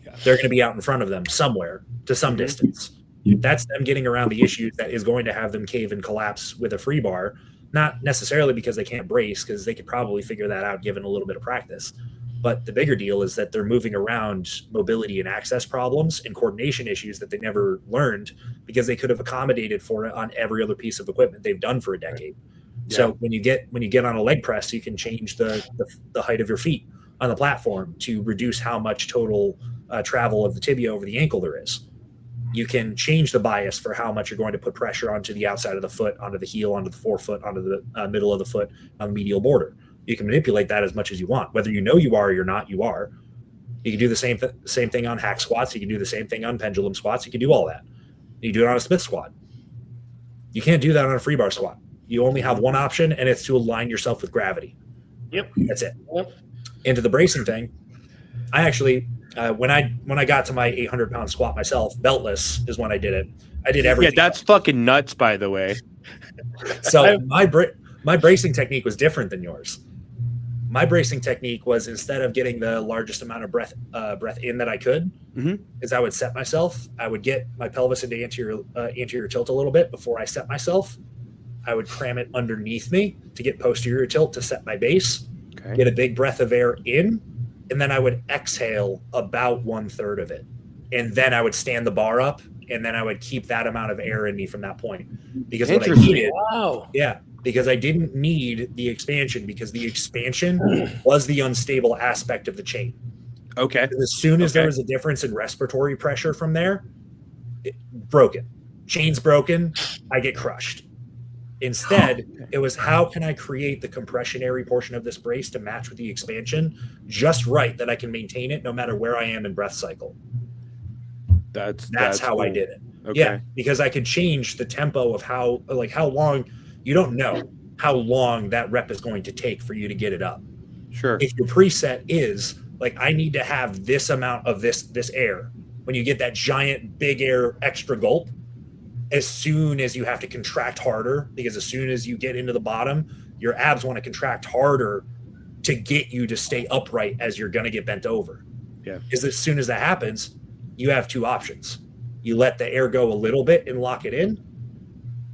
Yeah. They're going to be out in front of them somewhere to some distance. That's them getting around the issues that is going to have them cave and collapse with a free bar, not necessarily because they can't brace, because they could probably figure that out given a little bit of practice. But the bigger deal is that they're moving around mobility and access problems and coordination issues that they never learned because they could have accommodated for it on every other piece of equipment they've done for a decade. Yeah. So when you get on a leg press, you can change the height of your feet on the platform to reduce how much total travel of the tibia over the ankle there is. You can change the bias for how much you're going to put pressure onto the outside of the foot, onto the heel, onto the forefoot, onto the middle of the foot, on the medial border. You can manipulate that as much as you want. Whether you know you are or you're not, you are. You can do the same thing on hack squats. You can do the same thing on pendulum squats. You can do all that. You do it on a Smith squat. You can't do that on a free bar squat. You only have one option, and it's to align yourself with gravity. Yep. That's it. Yep. Into the bracing thing, I actually when I got to my 800-pound squat myself, beltless is when I did it. I did everything. Yeah, that's fucking nuts, by the way. So my bracing technique was different than yours. My bracing technique was, instead of getting the largest amount of breath in that I could, is I would set myself. I would get my pelvis into anterior tilt a little bit before I set myself. I would cram it underneath me to get posterior tilt to set my base. Okay. Get a big breath of air in, and then I would exhale about 1/3 of it, and then I would stand the bar up, and then I would keep that amount of air in me from that point, because what I needed, because I didn't need the expansion, because the expansion was the unstable aspect of the chain. Okay. Because as soon as there was a difference in respiratory pressure from there, broken. Chain's broken, I get crushed. Instead, it was, how can I create the compressionary portion of this brace to match with the expansion just right, that I can maintain it no matter where I am in breath cycle. That's how I did it. Okay. Yeah, because I could change the tempo of how long. You don't know how long that rep is going to take for you to get it up. Sure. If your preset is like, I need to have this amount of this air, when you get that giant big air extra gulp, as soon as you have to contract harder, because as soon as you get into the bottom, your abs want to contract harder to get you to stay upright as you're going to get bent over. Yeah. Because as soon as that happens, you have two options. You let the air go a little bit and lock it in.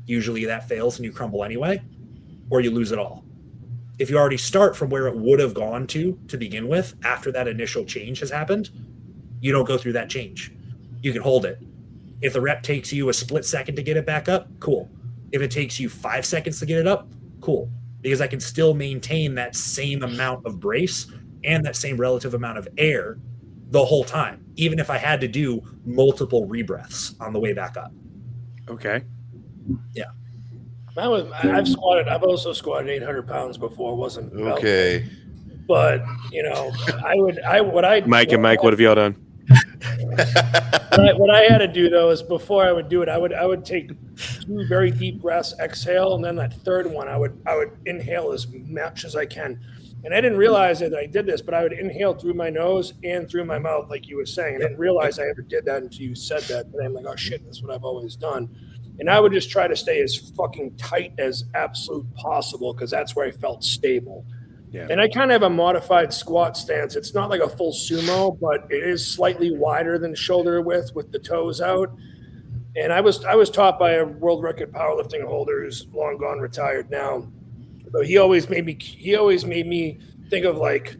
Usually that fails and you crumble anyway, or you lose it all. If you already start from where it would have gone to begin with, after that initial change has happened, you don't go through that change. You can hold it. If the rep takes you a split second to get it back up, cool. If it takes you 5 seconds to get it up, cool. Because I can still maintain that same amount of brace and that same relative amount of air the whole time, even if I had to do multiple rebreaths on the way back up. Okay. Yeah. I've also squatted 800 pounds before. Wasn't okay. But Mike, what have y'all done? What I had to do though is, before I would do it, I would take 2 very deep breaths, exhale, and then that third one I would inhale as much as I can. And I didn't realize that I did this, but I would inhale through my nose and through my mouth, like you were saying. I didn't realize I ever did that until you said that. And I'm like, oh shit, that's what I've always done. And I would just try to stay as fucking tight as absolute possible, because that's where I felt stable. Yeah. And I kind of have a modified squat stance. It's not like a full sumo, but it is slightly wider than shoulder width with the toes out. And I was taught by a world record powerlifting holder who's long gone, retired now. But he always made me think of like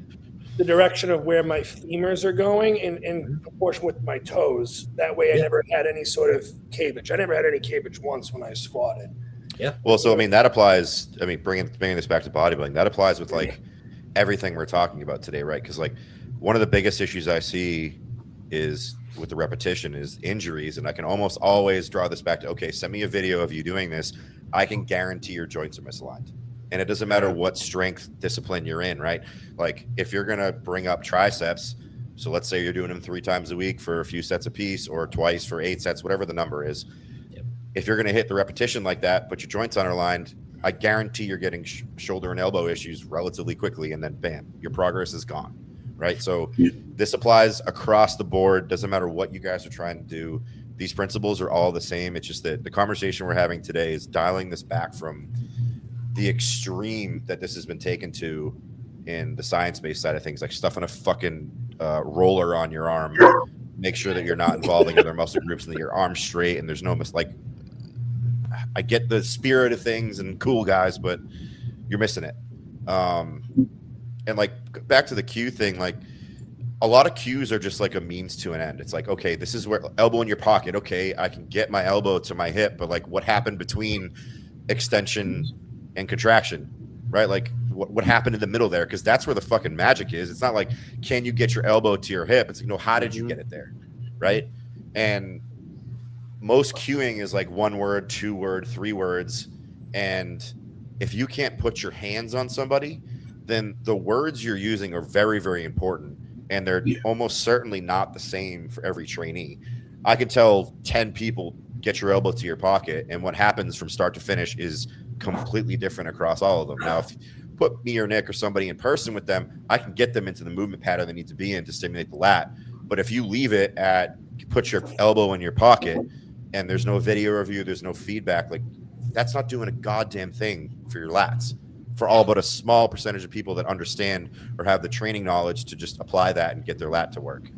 the direction of where my femurs are going in proportion with my toes. That way I never had any sort of cavage. I never had any cavage once when I squatted. Yeah. Well, so I mean, that applies. I mean, bringing this back to bodybuilding, that applies with like everything we're talking about today, right? Because like one of the biggest issues I see is with the repetition is injuries, and I can almost always draw this back to, okay, send me a video of you doing this. I can guarantee your joints are misaligned, and it doesn't matter what strength discipline you're in, right? Like if you're gonna bring up triceps, so let's say you're doing them 3 times a week for a few sets a piece, or twice for 8 sets, whatever the number is. If you're going to hit the repetition like that, but your joints aren't aligned, I guarantee you're getting shoulder and elbow issues relatively quickly, and then bam, your progress is gone, right? So this applies across the board. Doesn't matter what you guys are trying to do. These principles are all the same. It's just that the conversation we're having today is dialing this back from the extreme that this has been taken to in the science-based side of things, like stuffing a fucking roller on your arm. Make sure that you're not involving other muscle groups and that your arm's straight and there's no I get the spirit of things and cool guys, but you're missing it. And like back to the cue thing, like a lot of cues are just like a means to an end. It's like, okay, this is where elbow in your pocket. Okay, I can get my elbow to my hip, but like what happened between extension and contraction, right? Like what happened in the middle there? Because that's where the fucking magic is. It's not like, can you get your elbow to your hip? It's like, no, how did you get it there, right? And most cueing is like 1 word, 2 word, 3 words. And if you can't put your hands on somebody, then the words you're using are very, very important. And they're almost certainly not the same for every trainee. I can tell 10 people get your elbow to your pocket. And what happens from start to finish is completely different across all of them. Now, if you put me or Nick or somebody in person with them, I can get them into the movement pattern they need to be in to stimulate the lat. But if you leave it at put your elbow in your pocket and there's no video review, there's no feedback, like that's not doing a goddamn thing for your lats, for all but a small percentage of people that understand or have the training knowledge to just apply that and get their lat to work.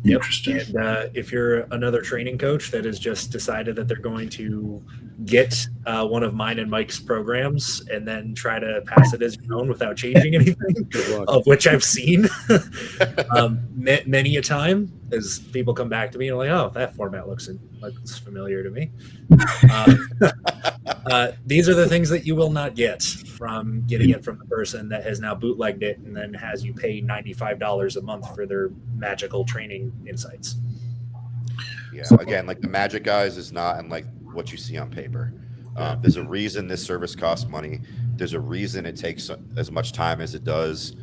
Yep. Interesting. And if you're another training coach that has just decided that they're going to get one of mine and Mike's programs and then try to pass it as your own without changing anything, of which I've seen many a time, as people come back to me and like, oh, that format looks familiar to me. These are the things that you will not get from getting it from the person that has now bootlegged it and then has you pay $95 a month for their magical training insights. Yeah, again, like the magic, guys, is not in like what you see on paper. There's a reason this service costs money. There's a reason it takes as much time as it does.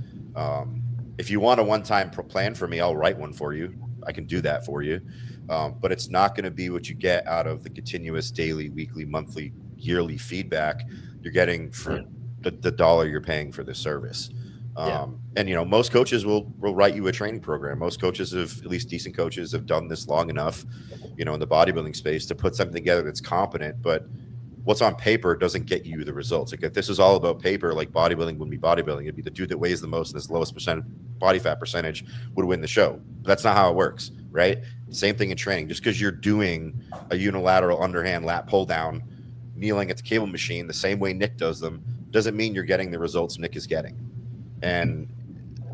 If you want a one-time plan for me, I'll write one for you. I can do that for you. But it's not going to be what you get out of the continuous daily, weekly, monthly, yearly feedback you're getting for the dollar you're paying for this service. And, you know, most coaches will write you a training program. Most coaches at least decent coaches, have done this long enough, you know, in the bodybuilding space to put something together that's competent. But what's on paper doesn't get you the results. Like if this is all about paper, like bodybuilding wouldn't be bodybuilding. It'd be the dude that weighs the most and has the lowest body fat percentage would win the show. But that's not how it works, right? Same thing in training. Just because you're doing a unilateral underhand lat pull down, kneeling at the cable machine the same way Nick does them, doesn't mean you're getting the results Nick is getting. And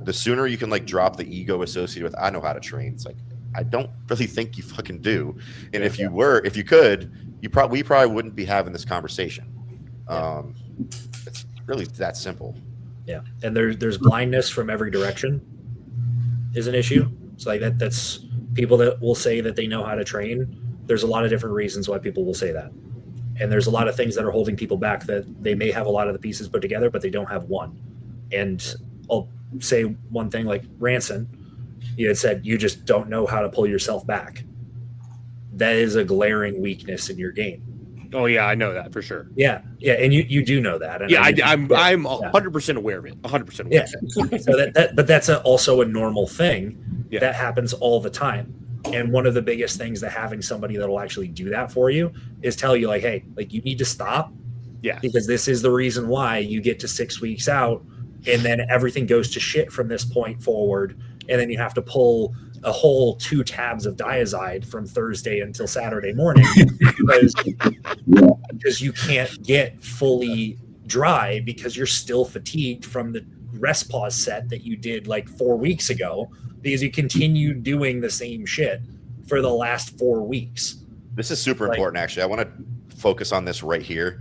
the sooner you can like drop the ego associated with I know how to train, it's like I don't really think you fucking do. And if you could, we probably wouldn't be having this conversation. It's really that simple. Yeah, and there's blindness from every direction is an issue. It's like that's people that will say that they know how to train. There's a lot of different reasons why people will say that. And there's a lot of things that are holding people back, that they may have a lot of the pieces put together, but they don't have one. And I'll say one thing, like Ranson, you had said, you just don't know how to pull yourself back. That is a glaring weakness in your game. Oh yeah, I know that for sure. Yeah, and you do know that. And yeah, I'm 100% aware of it. 100% aware. Yeah, so but that's also a normal thing that happens all the time. And one of the biggest things that having somebody that will actually do that for you is tell you like, hey, like you need to stop. Yeah. Because this is the reason why you get to 6 weeks out and then everything goes to shit from this point forward. And then you have to pull a whole 2 tabs of Diazide from Thursday until Saturday morning because you can't get fully dry because you're still fatigued from the rest pause set that you did like 4 weeks ago, because you continued doing the same shit for the last 4 weeks. This is super important, actually. I want to focus on this right here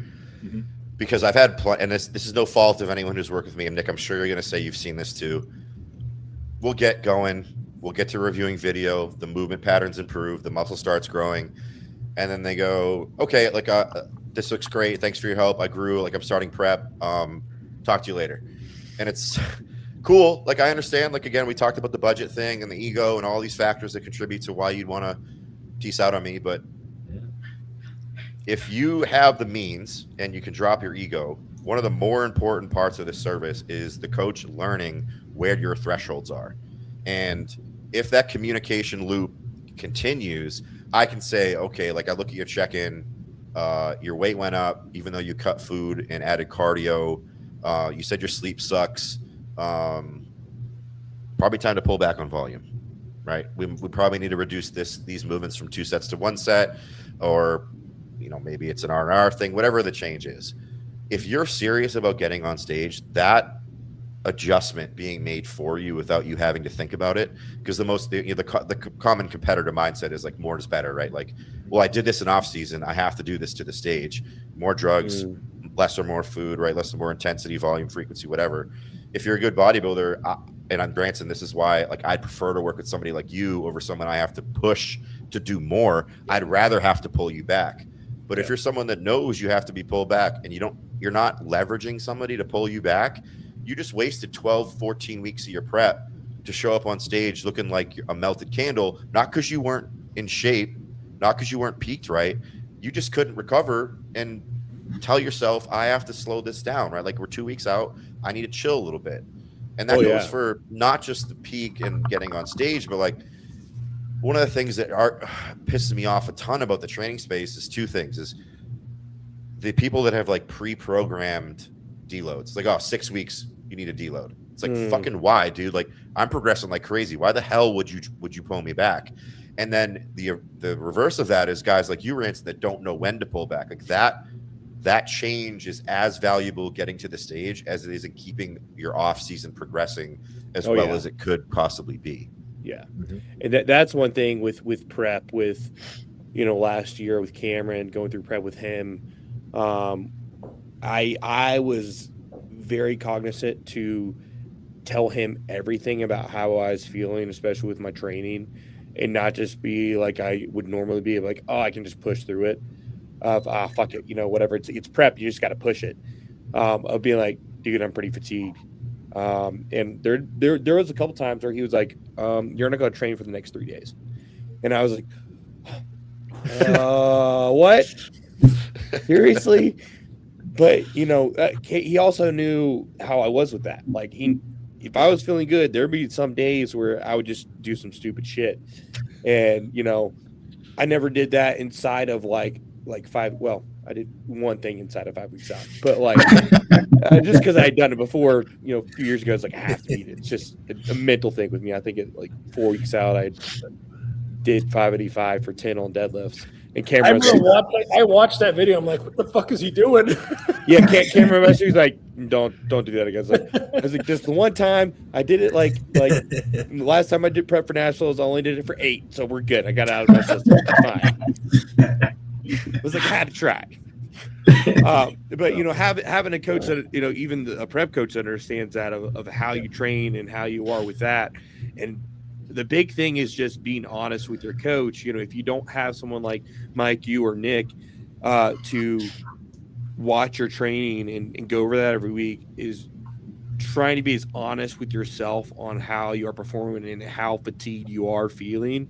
because I've had, and this is no fault of anyone who's worked with me. And Nick, I'm sure you're going to say you've seen this too. We'll get going. We'll get to reviewing video. The movement patterns improve. The muscle starts growing. And then they go, okay, like this looks great. Thanks for your help. I grew. Like I'm starting prep. Talk to you later. And it's cool. Like I understand, like, again, we talked about the budget thing and the ego and all these factors that contribute to why you'd want to piece out on me. But if you have the means and you can drop your ego, one of the more important parts of this service is the coach learning where your thresholds are. And if that communication loop continues, I can say, okay, like I look at your check-in, your weight went up, even though you cut food and added cardio. You said your sleep sucks. Probably time to pull back on volume, right? We probably need to reduce these movements from 2 sets to 1 set, or, you know, maybe it's an R&R thing, whatever the change is. If you're serious about getting on stage, that adjustment being made for you without you having to think about it, because the common competitor mindset is like more is better, right? Like, well, I did this in off season, I have to do this to the stage. More drugs, less or more food, right? Less or more intensity, volume, frequency, whatever. If you're a good bodybuilder, and I'm Branson, this is why, like, I'd prefer to work with somebody like you over someone I have to push to do more. I'd rather have to pull you back. But if you're someone that knows you have to be pulled back and you're not leveraging somebody to pull you back, you just wasted 12, 14 weeks of your prep to show up on stage looking like a melted candle, not because you weren't in shape, not because you weren't peaked right. You just couldn't recover and tell yourself, I have to slow this down, right? Like we're 2 weeks out. I need to chill a little bit. And that goes for not just the peak and getting on stage, but like one of the things that pisses me off a ton about the training space is two things: is the people that have like pre-programmed deloads, like, oh, 6 weeks, you need a deload. It's like, fucking why, dude? Like, I'm progressing like crazy. Why the hell would you pull me back? And then the reverse of that is guys like you, Ransom, that don't know when to pull back. Like that change is as valuable getting to the stage as it is in keeping your off season progressing as well as it could possibly be. Yeah. And that's one thing with prep, with, last year with Cameron, going through prep with him. I was very cognizant to tell him everything about how I was feeling, especially with my training, and not just be like I would normally be like, oh, I can just push through it. Fuck it, whatever. It's prep. You just got to push it. Of being like, dude, I'm pretty fatigued. And there was a couple times where he was like, you're not going to train for the next 3 days. And I was like, what? Seriously? But, he also knew how I was with that. Like, if I was feeling good, there'd be some days where I would just do some stupid shit. And, I never did that inside of like 5. Well, I did one thing inside of 5 weeks out, but like, just because I had done it before, a few years ago, it's like, I have to beat it. It's just a mental thing with me. I think it like 4 weeks out, I did 585 for 10 on deadlifts. And Cameron, I watched that video. I'm like, what the fuck is he doing? Yeah, Cameron messaged, he's like, don't do that again. I was like, just the one time I did it, like the last time I did prep for nationals, I only did it for 8, so we're good. I got it out of my system. Fine. It was like, I had to try. But having a coach that even a prep coach that understands that of how you train and how you are with that. And the big thing is just being honest with your coach. If you don't have someone like Mike, you or Nick, to watch your training and go over that every week, is trying to be as honest with yourself on how you are performing and how fatigued you are feeling,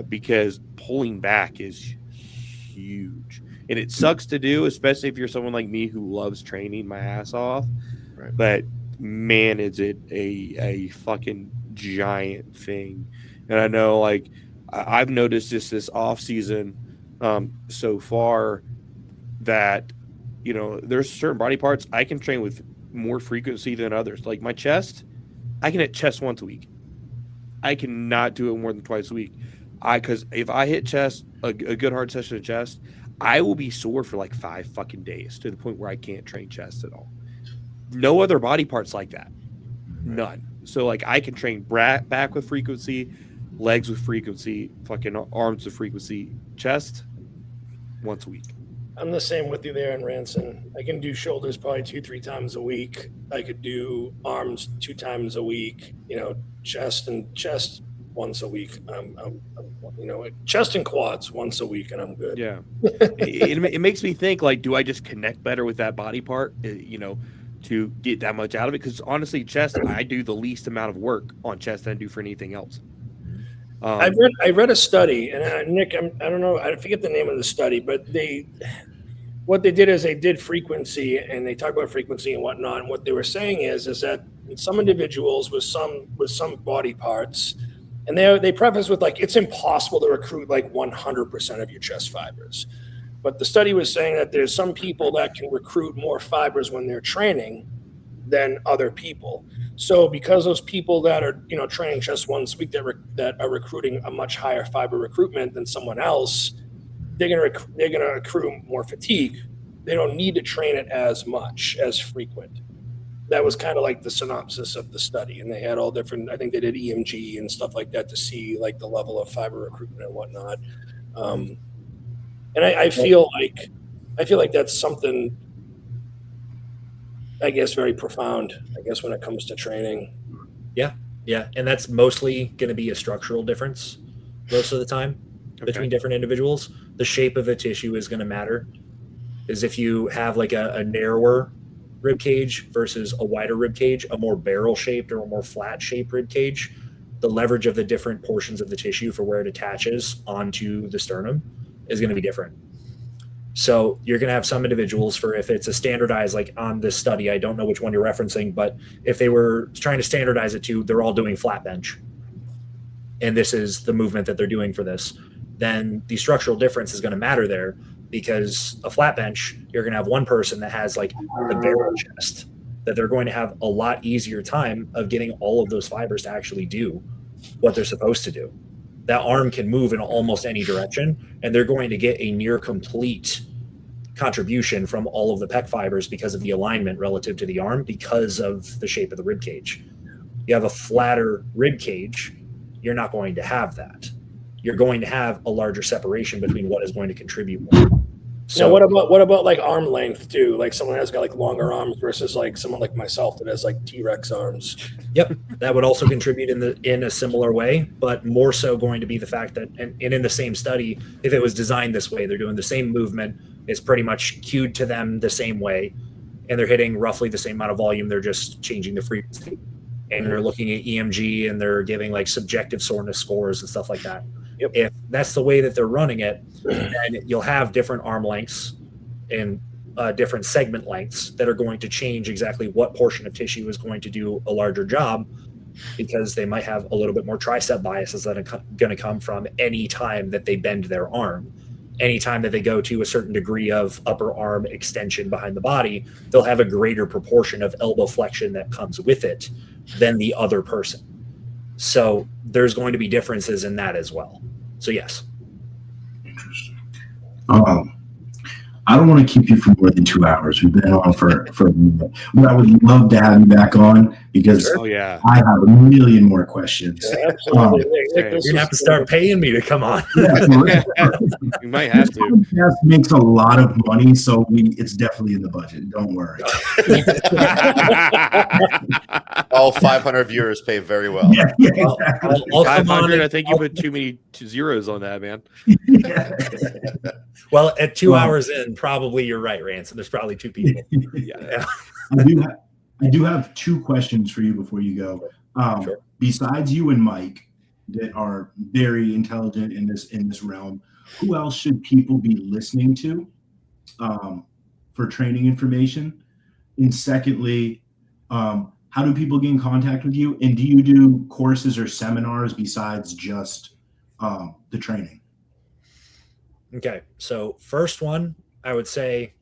because pulling back is huge. And it sucks to do, especially if you're someone like me who loves training my ass off. Right. But man, is it a fucking giant thing. And I know, like, I've noticed this off season so far that there's certain body parts I can train with more frequency than others. Like my chest, I can hit chest once a week. I cannot do it more than twice a week. Because if I hit chest, a good hard session of chest, I will be sore for like 5 fucking days, to the point where I can't train chest at all. No other body parts like that. None. So like I can train back with frequency, legs with frequency, fucking arms with frequency, chest once a week. I'm the same with you there in Ranson. I can do shoulders probably 2-3 times a week. I could do arms 2 times a week. Chest once a week. Chest and quads once a week, and I'm good. Yeah. it makes me think, like, do I just connect better with that body part? To get that much out of it, because honestly, chest, I do the least amount of work on chest than I do for anything else. I read a study, and Nick, I don't know, I forget the name of the study, but what they did is they did frequency, and they talk about frequency and whatnot. And what they were saying is that some individuals with some body parts, and they preface with like, it's impossible to recruit like 100% of your chest fibers. But the study was saying that there's some people that can recruit more fibers when they're training than other people. So because those people that are training chest once a week that are recruiting a much higher fiber recruitment than someone else, they're gonna accrue more fatigue. They don't need to train it as much, as frequent. That was kind of like the synopsis of the study, and they had all different. I think they did EMG and stuff like that to see like the level of fiber recruitment and whatnot. And I feel like that's something, I guess, very profound, I guess, when it comes to training. Yeah. And that's mostly going to be a structural difference most of the time between different individuals. The shape of the tissue is going to matter. Is if you have like a narrower rib cage versus a wider rib cage, a more barrel shaped or a more flat shaped rib cage, the leverage of the different portions of the tissue for where it attaches onto the sternum is going to be different. So you're going to have some individuals for, if it's a standardized, like on this study, I don't know which one you're referencing, but if they were trying to standardize it to, they're all doing flat bench, and this is the movement that they're doing for this, then the structural difference is going to matter there, because a flat bench, you're going to have one person that has like the barrel chest, that they're going to have a lot easier time of getting all of those fibers to actually do what they're supposed to do. That arm can move in almost any direction, and they're going to get a near complete contribution from all of the pec fibers because of the alignment relative to the arm, because of the shape of the rib cage. You have a flatter rib cage, you're not going to have that. You're going to have a larger separation between what is going to contribute more. So what about like arm length too? Like someone has got like longer arms versus like someone like myself that has like T-Rex arms. Yep, that would also contribute in a similar way, but more so going to be the fact that, and in the same study, if it was designed this way, they're doing the same movement, it's pretty much cued to them the same way, and they're hitting roughly the same amount of volume, they're just changing the frequency. And they're looking at EMG, and they're giving like subjective soreness scores and stuff like that. Yep. If that's the way that they're running it, then you'll have different arm lengths and different segment lengths that are going to change exactly what portion of tissue is going to do a larger job, because they might have a little bit more tricep biases that are going to come from any time that they bend their arm. Anytime that they go to a certain degree of upper arm extension behind the body, they'll have a greater proportion of elbow flexion that comes with it than the other person. So there's going to be differences in that as well. So yes. Interesting. I don't want to keep you for more than 2 hours. We've been on for a minute. But I would love to have you back on, because I have a million more questions. Yeah, absolutely. You're going to have to start paying me to come on. You might have to. Podcast makes a lot of money, so it's definitely in the budget. Don't worry. All 500 viewers pay very well. Yeah, exactly. I'll come on. 500, I think you put too many zeros on that, man. Yeah. Well, at 2 hours in, probably you're right, Ransom. There's probably two people. Yeah. I do have two questions for you before you go. Sure. Besides you and Mike, that are very intelligent in this realm, who else should people be listening to for training information? And secondly, how do people get in contact with you? And do you do courses or seminars besides just the training? Okay, so first one, I would say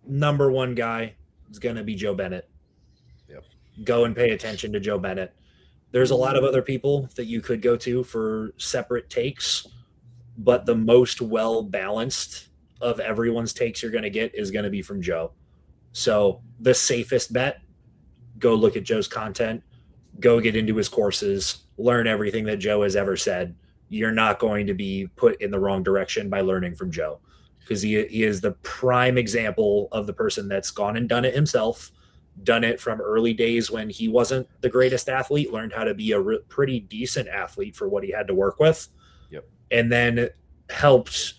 number one guy is going to be Joe Bennett. Yep. Go and pay attention to Joe Bennett. There's a lot of other people that you could go to for separate takes, but the most well-balanced of everyone's takes you're going to get is going to be from Joe. So the safest bet, go look at Joe's content, go get into his courses, learn everything that Joe has ever said. You're not going to be put in the wrong direction by learning from Joe, because he is the prime example of the person that's gone and done it himself, done it from early days when he wasn't the greatest athlete, learned how to be a pretty decent athlete for what he had to work with. Yep. And then helped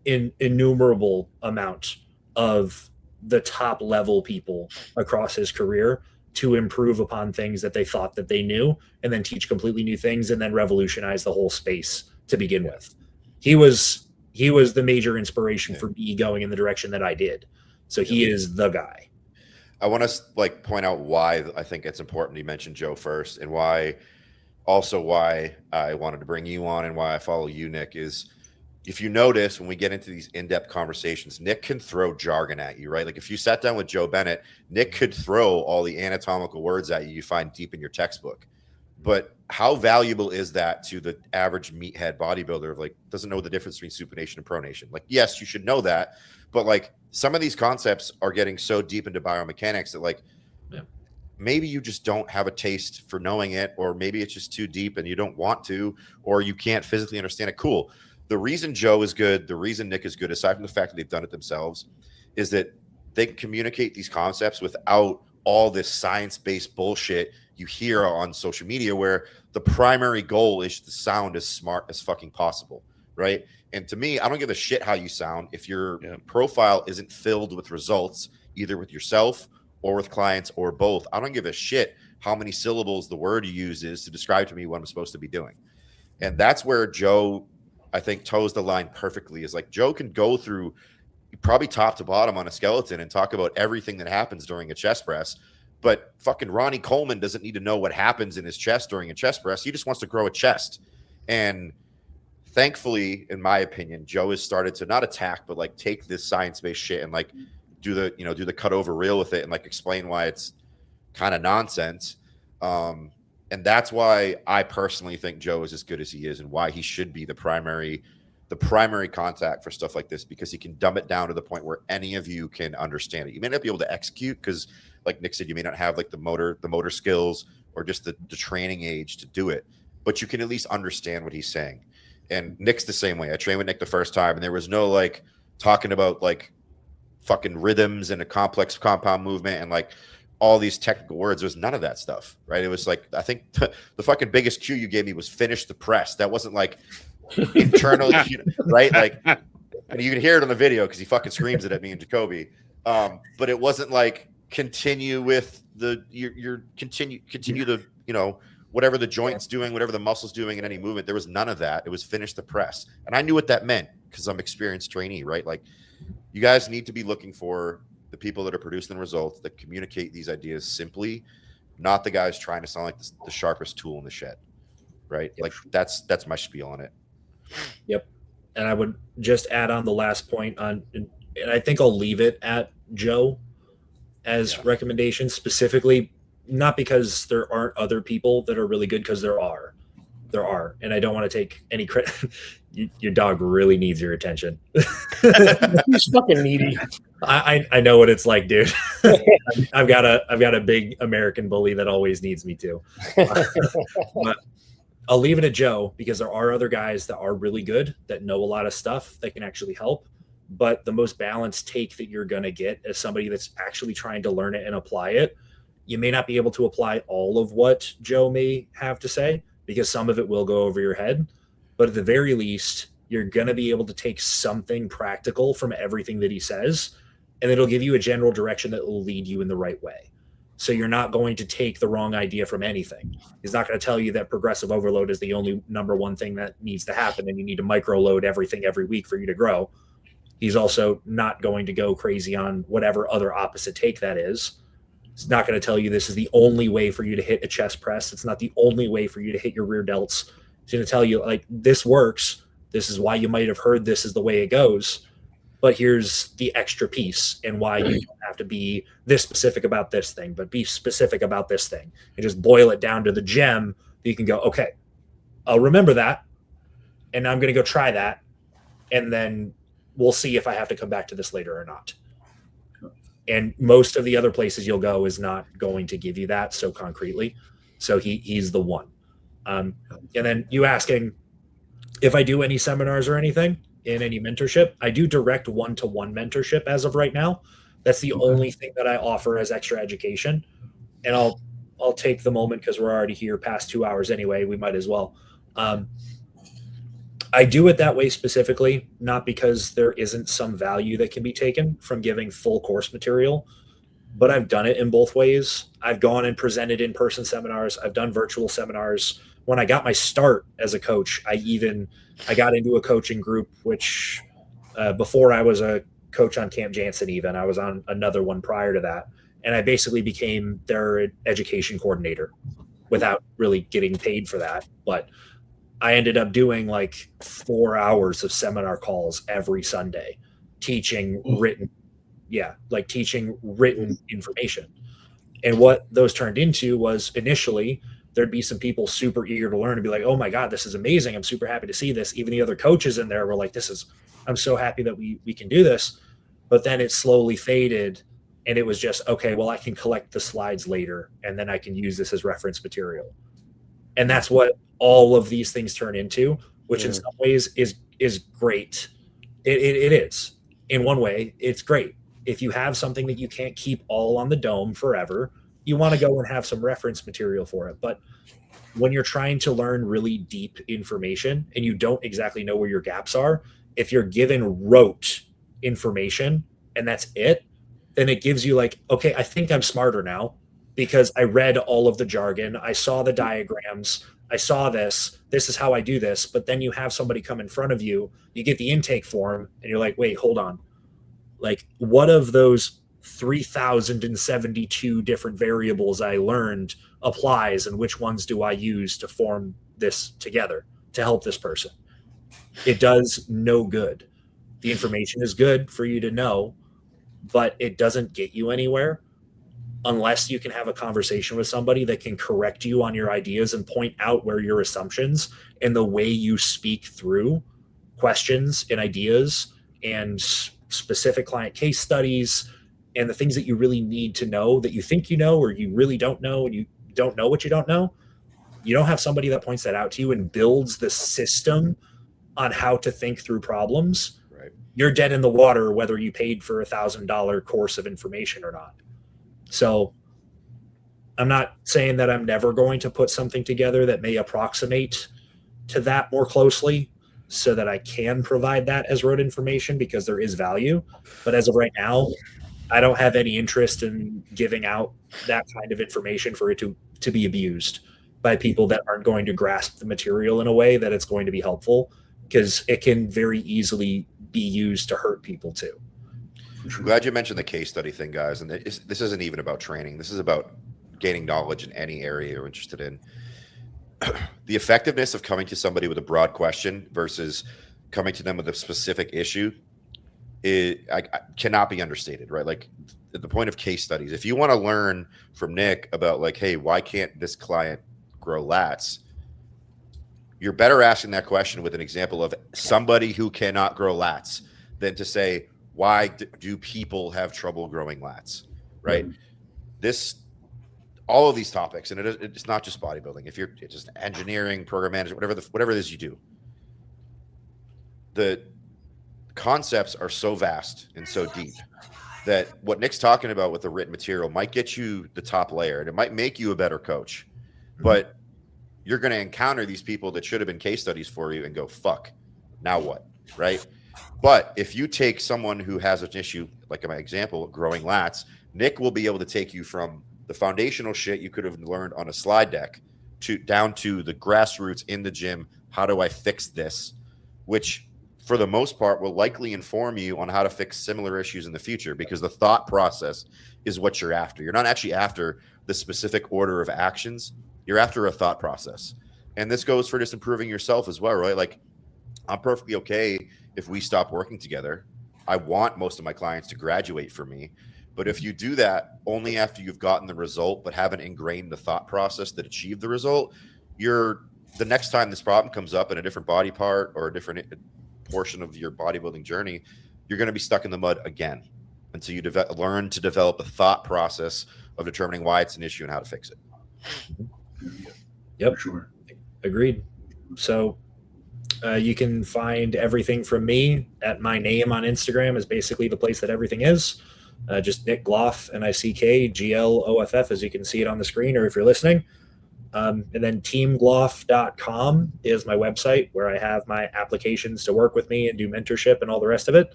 in innumerable amount of the top level people across his career to improve upon things that they thought that they knew, and then teach completely new things, and then revolutionize the whole space to begin with. He was the major inspiration for me going in the direction that I did. So he is the guy. I want to point out why I think it's important you mentioned Joe first, and why I wanted to bring you on, and why I follow you, Nick, is if you notice when we get into these in-depth conversations, Nick can throw jargon at you, right? Like if you sat down with Joe Bennett, Nick could throw all the anatomical words at you find deep in your textbook. But how valuable is that to the average meathead bodybuilder of doesn't know the difference between supination and pronation? Yes, you should know that, but some of these concepts are getting so deep into biomechanics that maybe you just don't have a taste for knowing it, or maybe it's just too deep and you don't want to, or you can't physically understand it. Cool. The reason Joe is good, the reason Nick is good, aside from the fact that they've done it themselves, is that they can communicate these concepts without all this science-based bullshit you hear on social media, where the primary goal is to sound as smart as fucking possible, right? And to me, I don't give a shit how you sound if your profile isn't filled with results, either with yourself or with clients or both. I don't give a shit how many syllables the word you use is to describe to me what I'm supposed to be doing. And that's where Joe, I think, toes the line perfectly. Is like Joe can go through probably top to bottom on a skeleton and talk about everything that happens during a chest press. But fucking Ronnie Coleman doesn't need to know what happens in his chest during a chest press. He just wants to grow a chest. And thankfully, in my opinion, Joe has started to not attack, but like take this science-based shit and like do the cut over reel with it and like explain why it's kind of nonsense. And that's why I personally think Joe is as good as he is and why he should be the primary contact for stuff like this, because he can dumb it down to the point where any of you can understand it. You may not be able to execute because, like Nick said, you may not have like the motor skills or just the training age to do it, but you can at least understand what he's saying. And Nick's the same way. I trained with Nick the first time, and there was no like talking about like fucking rhythms and a complex compound movement and like all these technical words. There's none of that stuff, right? It was like, I think the fucking biggest cue you gave me was finish the press. That wasn't like internally, right? Like, and you can hear it on the video because he fucking screams it at me and Jacoby. But it wasn't like continue with continue to, whatever the joint's doing, whatever the muscle's doing in any movement. There was none of that. It was finish the press. And I knew what that meant because I'm experienced trainee, right? Like, you guys need to be looking for the people that are producing the results that communicate these ideas simply, not the guys trying to sound like the sharpest tool in the shed, right? Yep. Like that's my spiel on it. Yep. And I would just add on the last point on, and I think I'll leave it at Joe as recommendations specifically, not because there aren't other people that are really good, because there are, and I don't want to take any credit. Your dog really needs your attention. He's fucking needy. I know what it's like, dude. I've got a big American bully that always needs me too. But I'll leave it at Joe because there are other guys that are really good, that know a lot of stuff that can actually help. But the most balanced take that you're going to get as somebody that's actually trying to learn it and apply it, you may not be able to apply all of what Joe may have to say because some of it will go over your head. But at the very least, you're going to be able to take something practical from everything that he says, and it'll give you a general direction that will lead you in the right way. So you're not going to take the wrong idea from anything. He's not going to tell you that progressive overload is the only number one thing that needs to happen and you need to micro load everything every week for you to grow. He's also not going to go crazy on whatever other opposite take that is. It's not going to tell you this is the only way for you to hit a chest press. It's not the only way for you to hit your rear delts. It's going to tell you, like, this works. This is why you might have heard this is the way it goes. But here's the extra piece and why you don't have to be this specific about this thing, but be specific about this thing. And just boil it down to the gem that you can go, okay, I'll remember that. And I'm going to go try that. And then we'll see if I have to come back to this later or not. And most of the other places you'll go is not going to give you that so concretely. So he's the one. And then you asking if I do any seminars or anything in any mentorship, I do direct one-to-one mentorship as of right now. That's the only thing that I offer as extra education. And I'll take the moment because we're already here past 2 hours anyway. We might as well. I do it that way specifically, not because there isn't some value that can be taken from giving full course material, but I've done it in both ways. I've gone and presented in-person seminars. I've done virtual seminars. When I got my start as a coach, I got into a coaching group, which before I was a coach on Camp Jansen, even I was on another one prior to that. And I basically became their education coordinator without really getting paid for that. But I ended up doing like 4 hours of seminar calls every Sunday, teaching written information. And what those turned into was initially there'd be some people super eager to learn and be like, oh my God, this is amazing. I'm super happy to see this. Even the other coaches in there were like, I'm so happy that we can do this. But then it slowly faded and it was just, okay, well, I can collect the slides later and then I can use this as reference material. And that's what all of these things turn into, which in some ways is great. It is. In one way, it's great. If you have something that you can't keep all on the dome forever, you want to go and have some reference material for it. But when you're trying to learn really deep information and you don't exactly know where your gaps are, if you're given rote information and that's it, then it gives you like, okay, I think I'm smarter now. because I read all of the jargon. I saw the diagrams. I saw this. This is how I do this. But then you have somebody come in front of you, you get the intake form, and you're like, wait, hold on. Like, what of those 3,072 different variables I learned applies, and which ones do I use to form this together to help this person? It does no good. The information is good for you to know, but it doesn't get you anywhere unless you can have a conversation with somebody that can correct you on your ideas and point out where your assumptions and the way you speak through questions and ideas and specific client case studies and the things that you really need to know that you think you know or you really don't know, and you don't know what you don't know. You don't have somebody that points that out to you and builds the system on how to think through problems. Right. You're dead in the water whether you paid for $1,000 course of information or not. So I'm not saying that I'm never going to put something together that may approximate to that more closely so that I can provide that as road information, because there is value. But as of right now, I don't have any interest in giving out that kind of information for it to be abused by people that aren't going to grasp the material in a way that it's going to be helpful, because it can very easily be used to hurt people too. I'm glad you mentioned the case study thing, guys. And this isn't even about training. This is about gaining knowledge in any area you're interested in. The effectiveness of coming to somebody with a broad question versus coming to them with a specific issue cannot be understated, right? Like at the point of case studies, if you want to learn from Nick about like, hey, why can't this client grow lats? You're better asking that question with an example of somebody who cannot grow lats than to say, why do people have trouble growing lats, right? All of these topics, and it's not just bodybuilding. If you're just engineering, program management, whatever it is you do, the concepts are so vast and so deep that what Nick's talking about with the written material might get you the top layer, and it might make you a better coach, but you're going to encounter these people that should have been case studies for you and go, fuck, now what, right? But if you take someone who has an issue, like in my example, growing lats, Nick will be able to take you from the foundational shit you could have learned on a slide deck down to the grassroots in the gym. How do I fix this? Which for the most part will likely inform you on how to fix similar issues in the future, because the thought process is what you're after. You're not actually after the specific order of actions. You're after a thought process. And this goes for just improving yourself as well, right? Like, I'm perfectly okay if we stop working together. I want most of my clients to graduate from me. But if you do that only after you've gotten the result, but haven't ingrained the thought process that achieved the result, the next time this problem comes up in a different body part or a different portion of your bodybuilding journey, you're going to be stuck in the mud again until you learn to develop a thought process of determining why it's an issue and how to fix it. Yep. Sure. Agreed. So you can find everything from me at my name on Instagram is basically the place that everything is. Just Nick Gloff, NickGloff, as you can see it on the screen, or if you're listening. And then teamgloff.com is my website where I have my applications to work with me and do mentorship and all the rest of it.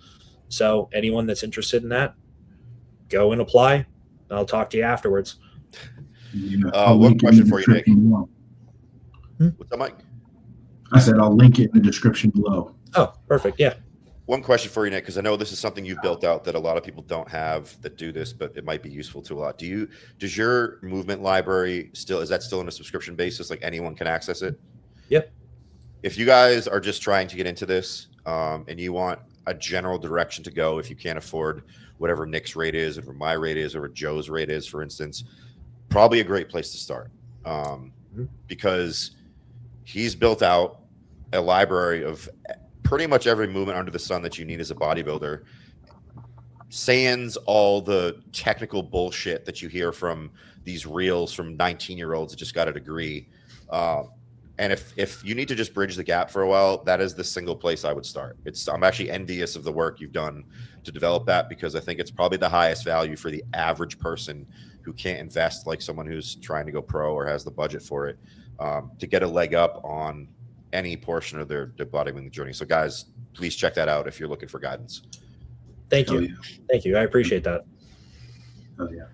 So anyone that's interested in that, go and apply. I'll talk to you afterwards. One question for you, Nick. What's up, Mike? I said I'll link it in the description below. Oh, perfect. Yeah. One question for you, Nick, because I know this is something you've built out that a lot of people don't have that do this, but it might be useful to a lot. Does your movement library is that still on a subscription basis? Like anyone can access it? Yep. If you guys are just trying to get into this and you want a general direction to go, if you can't afford whatever Nick's rate is, or my rate is, or Joe's rate is, for instance, probably a great place to start because he's built out a library of pretty much every movement under the sun that you need as a bodybuilder, sans all the technical bullshit that you hear from these reels from 19-year-olds that just got a degree. And if you need to just bridge the gap for a while, that is the single place I would start. I'm actually envious of the work you've done to develop that, because I think it's probably the highest value for the average person who can't invest like someone who's trying to go pro or has the budget for it, to get a leg up on any portion of their bodybuilding journey. So guys, please check that out if you're looking for guidance. Thank you. Oh, yeah. Thank you. I appreciate that. Oh, yeah.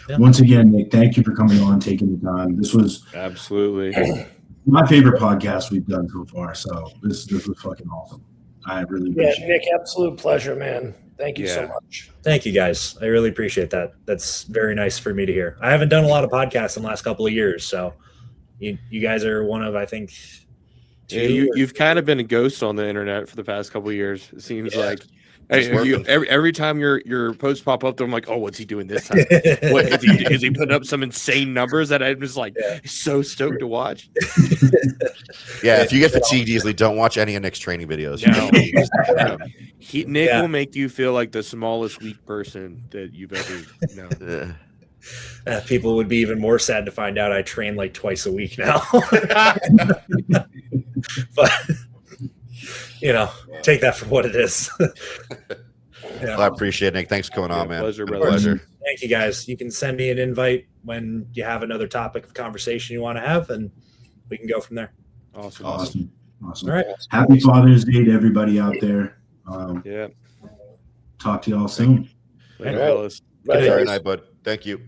Yeah. Once again, Nick, thank you for coming on, taking the time. This was Absolutely. my favorite podcast we've done so far. So this was fucking awesome. I really Yeah, appreciate Nick, it. absolute pleasure, man. Thank you so Yeah. much. Thank you guys. I really appreciate that. That's very nice for me to hear. I haven't done a lot of podcasts in the last couple of years, so you guys are one of, I think, Yeah, you've kind of been a ghost on the internet for the past couple of years. It seems like every time your posts pop up, I'm like, oh, what's he doing this time? What is he putting up some insane numbers that I'm just like so stoked to watch? Yeah, if you get fatigued easily, don't watch any of Nick's training videos. No. Nick will make you feel like the smallest weak person that you've ever known. People would be even more sad to find out I train like twice a week now. But take that for what it is. Well, I appreciate it, Nick. Thanks for coming on, man. Pleasure, Been a brother. pleasure. Thank you, guys. You can send me an invite when you have another topic of conversation you want to have, and we can go from there. Awesome. Awesome. All right. Happy Father's Day to everybody out there. Yeah. Talk to y'all soon. Later, All right. fellas. Bye, Good guys. night, bud. Thank you.